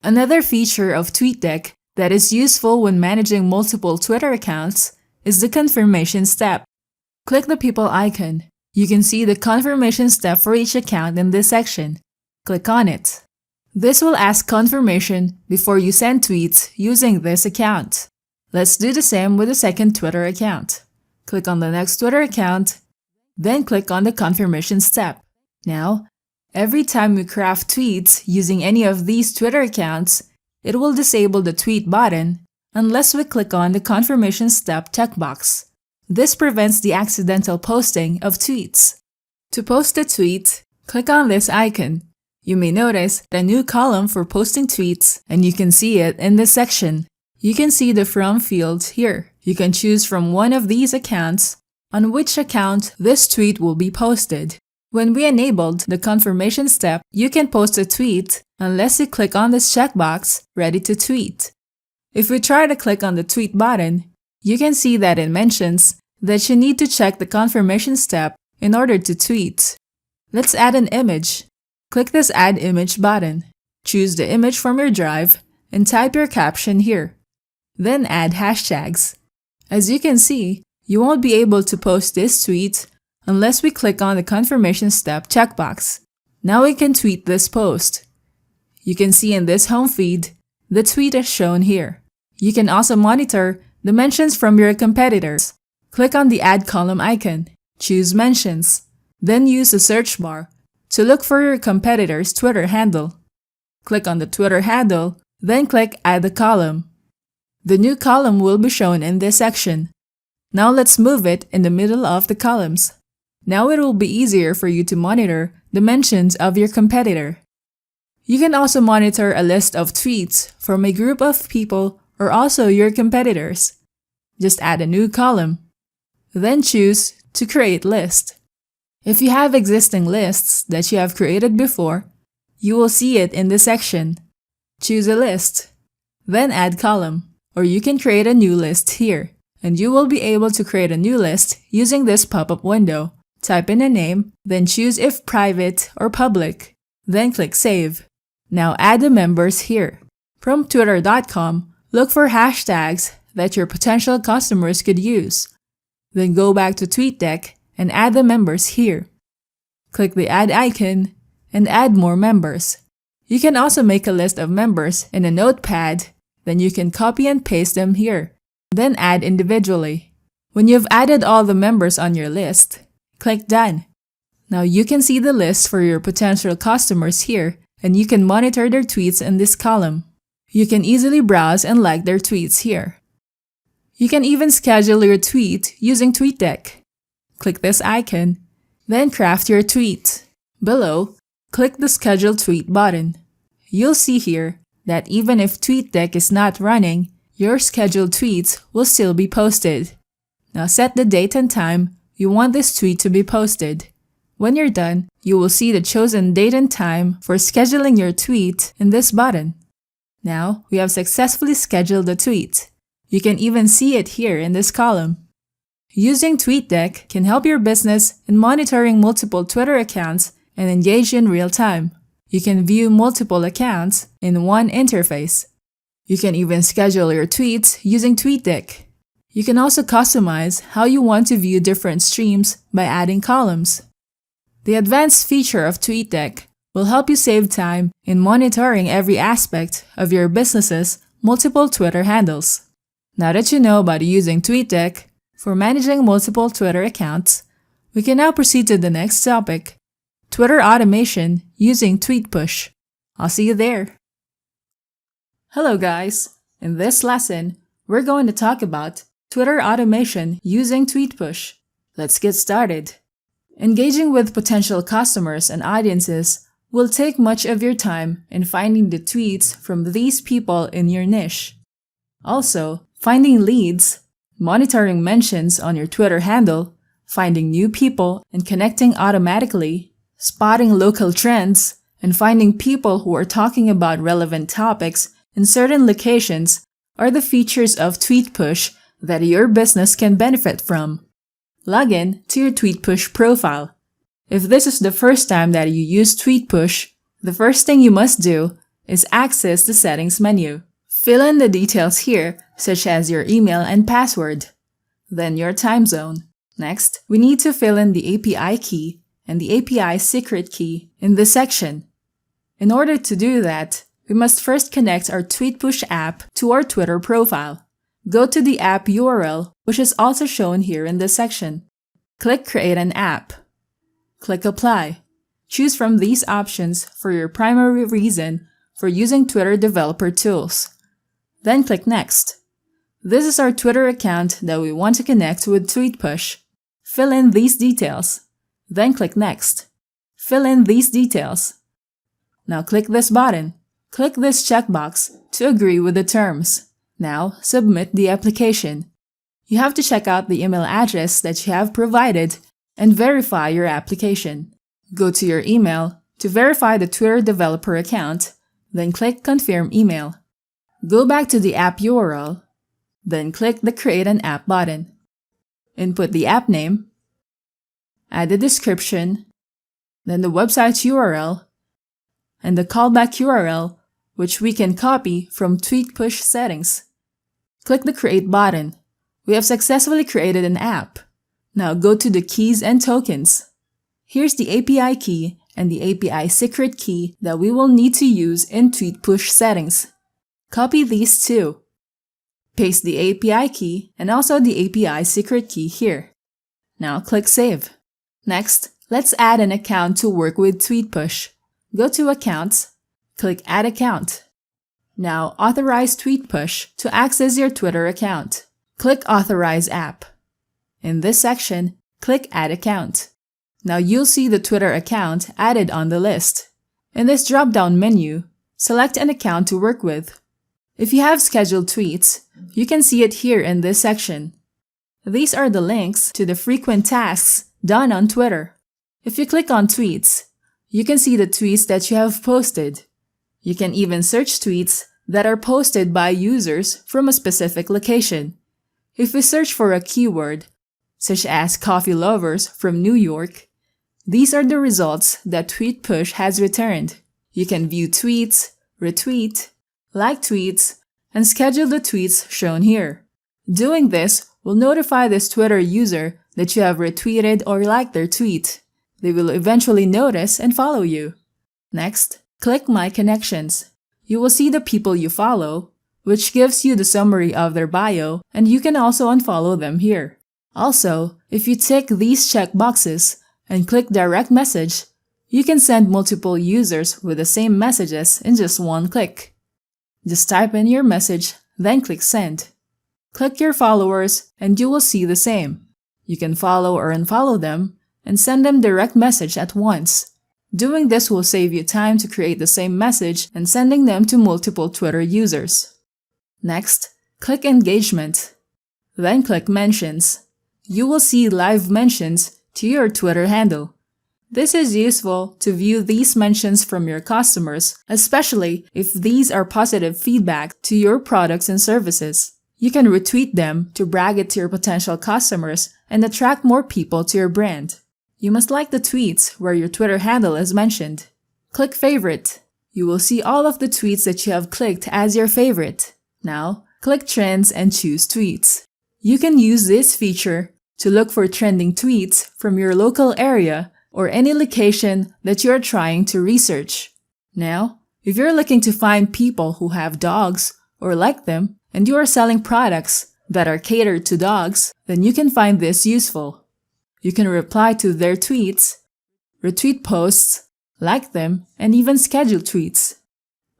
Another feature of TweetDeck that is useful when managing multiple Twitter accounts is the confirmation step. Click the people icon. You can see the confirmation step for each account in this section. Click on it. This will ask confirmation before you send tweets using this account. Let's do the same with the second Twitter account. Click on the next Twitter account, then click on the confirmation step. Now, every time we craft tweets using any of these Twitter accounts, it will disable the tweet button unless we click on the confirmation step checkbox. This prevents the accidental posting of tweets. To post a tweet, click on this icon. You may notice a new column for posting tweets, and you can see it in this section. You can see the From field here. You can choose from one of these accounts on which account this tweet will be posted. When we enabled the confirmation step, you can post a tweet unless you click on this checkbox, Ready to Tweet. If we try to click on the tweet button, you can see that it mentions that you need to check the confirmation step in order to tweet. Let's add an image. Click this Add Image button. Choose the image from your drive and type your caption here. Then add hashtags. As you can see, you won't be able to post this tweet unless we click on the confirmation step checkbox. Now we can tweet this post. You can see in this home feed, the tweet is shown here. You can also monitor the mentions from your competitors. Click on the Add Column icon. Choose Mentions. Then use the search bar to look for your competitor's Twitter handle. Click on the Twitter handle, then click Add the column. The new column will be shown in this section. Now let's move it in the middle of the columns. Now it will be easier for you to monitor the mentions of your competitor. You can also monitor a list of tweets from a group of people or also your competitors. Just add a new column. Then choose to create list. If you have existing lists that you have created before, you will see it in this section. Choose a list. Then add column, or you can create a new list here, and you will be able to create a new list using this pop-up window. Type in a name, then choose if private or public. Then click Save. Now add the members here. From Twitter.com, look for hashtags that your potential customers could use. Then go back to TweetDeck and add the members here. Click the Add icon and add more members. You can also make a list of members in a notepad, then you can copy and paste them here. Then add individually. When you've added all the members on your list, click Done. Now you can see the list for your potential customers here, and you can monitor their tweets in this column. You can easily browse and like their tweets here. You can even schedule your tweet using TweetDeck. Click this icon, then craft your tweet. Below, click the Schedule Tweet button. You'll see here that even if TweetDeck is not running, your scheduled tweets will still be posted. Now set the date and time you want this tweet to be posted. When you're done, you will see the chosen date and time for scheduling your tweet in this button. Now, we have successfully scheduled the tweet. You can even see it here in this column. Using TweetDeck can help your business in monitoring multiple Twitter accounts and engage in real time. You can view multiple accounts in one interface. You can even schedule your tweets using TweetDeck. You can also customize how you want to view different streams by adding columns. The advanced feature of TweetDeck will help you save time in monitoring every aspect of your business's multiple Twitter handles. Now that you know about using TweetDeck for managing multiple Twitter accounts, we can now proceed to the next topic, Twitter automation using TweetPush. I'll see you there. Hello guys! In this lesson, we're going to talk about Twitter automation using TweetPush. Let's get started. Engaging with potential customers and audiences will take much of your time in finding the tweets from these people in your niche. Also, finding leads, monitoring mentions on your Twitter handle, finding new people and connecting automatically, spotting local trends, and finding people who are talking about relevant topics in certain locations are the features of TweetPush that your business can benefit from. Log in to your TweetPush profile. If this is the first time that you use TweetPush, the first thing you must do is access the settings menu. Fill in the details here, such as your email and password, then your time zone. Next, we need to fill in the API key and the API secret key in this section. In order to do that, we must first connect our TweetPush app to our Twitter profile. Go to the app URL, which is also shown here in this section. Click Create an App. Click Apply. Choose from these options for your primary reason for using Twitter developer tools. Then click Next. This is our Twitter account that we want to connect with TweetPush. Fill in these details. Then click Next. Fill in these details. Now click this button. Click this checkbox to agree with the terms. Now submit the application. You have to check out the email address that you have provided and verify your application. Go to your email to verify the Twitter developer account, then click Confirm Email. Go back to the app URL, then click the Create an App button. Input the app name, add the description, then the website URL, and the callback URL, which we can copy from TweetPush settings. Click the Create button. We have successfully created an app. Now go to the keys and tokens. Here's the API key and the API secret key that we will need to use in TweetPush settings. Copy these two. Paste the API key and also the API secret key here. Now click Save. Next, let's add an account to work with TweetPush. Go to Accounts, click Add Account. Now authorize TweetPush to access your Twitter account. Click Authorize App. In this section, click Add Account. Now you'll see the Twitter account added on the list. In this drop-down menu, select an account to work with. If you have scheduled tweets, you can see it here in this section. These are the links to the frequent tasks done on Twitter. If you click on Tweets, you can see the tweets that you have posted. You can even search tweets that are posted by users from a specific location. If we search for a keyword, such as coffee lovers from New York, these are the results that TweetPush has returned. You can view tweets, retweet, like tweets, and schedule the tweets shown here. Doing this will notify this Twitter user that you have retweeted or liked their tweet. They will eventually notice and follow you. Next, click My Connections. You will see the people you follow, which gives you the summary of their bio, and you can also unfollow them here. Also, if you tick these checkboxes and click Direct Message, you can send multiple users with the same messages in just one click. Just type in your message, then click Send. Click your followers and you will see the same. You can follow or unfollow them and send them direct message at once. Doing this will save you time to create the same message and sending them to multiple Twitter users. Next, click Engagement. Then click Mentions. You will see live mentions to your Twitter handle. This is useful to view these mentions from your customers, especially if these are positive feedback to your products and services. You can retweet them to brag it to your potential customers and attract more people to your brand. You must like the tweets where your Twitter handle is mentioned. Click Favorite. You will see all of the tweets that you have clicked as your favorite. Now, click Trends and choose Tweets. You can use this feature to look for trending tweets from your local area or any location that you are trying to research. Now, if you're looking to find people who have dogs or like them, and you are selling products that are catered to dogs, then you can find this useful. You can reply to their tweets, retweet posts, like them, and even schedule tweets.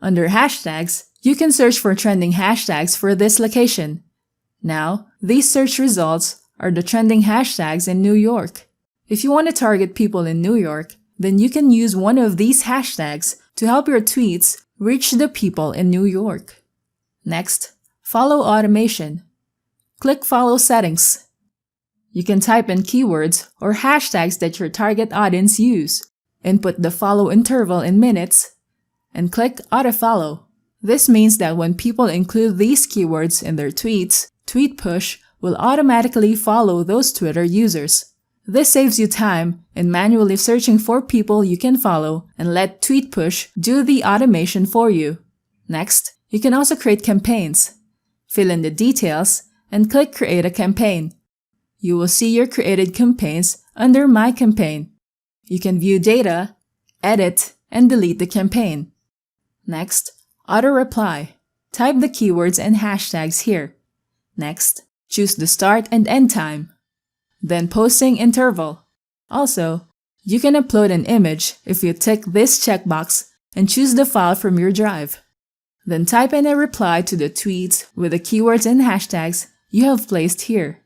Under hashtags, you can search for trending hashtags for this location. Now, these search results are the trending hashtags in New York. If you want to target people in New York, then you can use one of these hashtags to help your tweets reach the people in New York. Next, follow automation. Click Follow Settings. You can type in keywords or hashtags that your target audience use. Input the follow interval in minutes, and click Auto-Follow. This means that when people include these keywords in their tweets, TweetPush will automatically follow those Twitter users. This saves you time in manually searching for people you can follow and let TweetPush do the automation for you. Next, you can also create campaigns. Fill in the details and click Create a Campaign. You will see your created campaigns under My Campaign. You can view data, edit, and delete the campaign. Next, auto-reply. Type the keywords and hashtags here. Next, choose the start and end time. Then posting interval. Also, you can upload an image if you tick this checkbox and choose the file from your drive. Then type in a reply to the tweets with the keywords and hashtags you have placed here.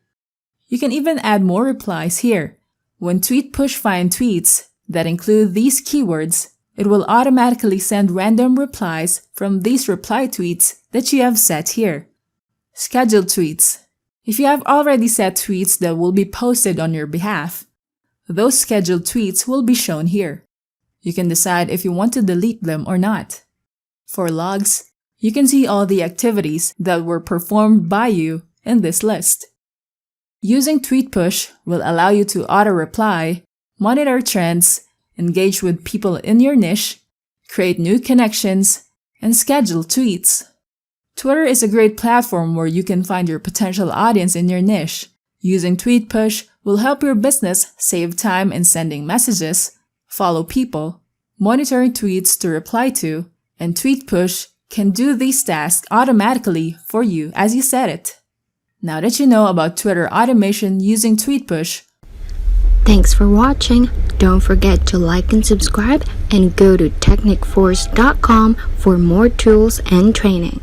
You can even add more replies here. When TweetPush finds tweets that include these keywords, it will automatically send random replies from these reply tweets that you have set here. Scheduled tweets. If you have already set tweets that will be posted on your behalf, those scheduled tweets will be shown here. You can decide if you want to delete them or not. For logs, you can see all the activities that were performed by you in this list. Using TweetPush will allow you to auto-reply, monitor trends, engage with people in your niche, create new connections, and schedule tweets. Twitter is a great platform where you can find your potential audience in your niche. Using TweetPush will help your business save time in sending messages, follow people, monitoring tweets to reply to, and TweetPush can do these tasks automatically for you as you set it. Now that you know about Twitter automation using TweetPush, thanks for watching. Don't forget to like and subscribe and go to technicforce.com for more tools and training.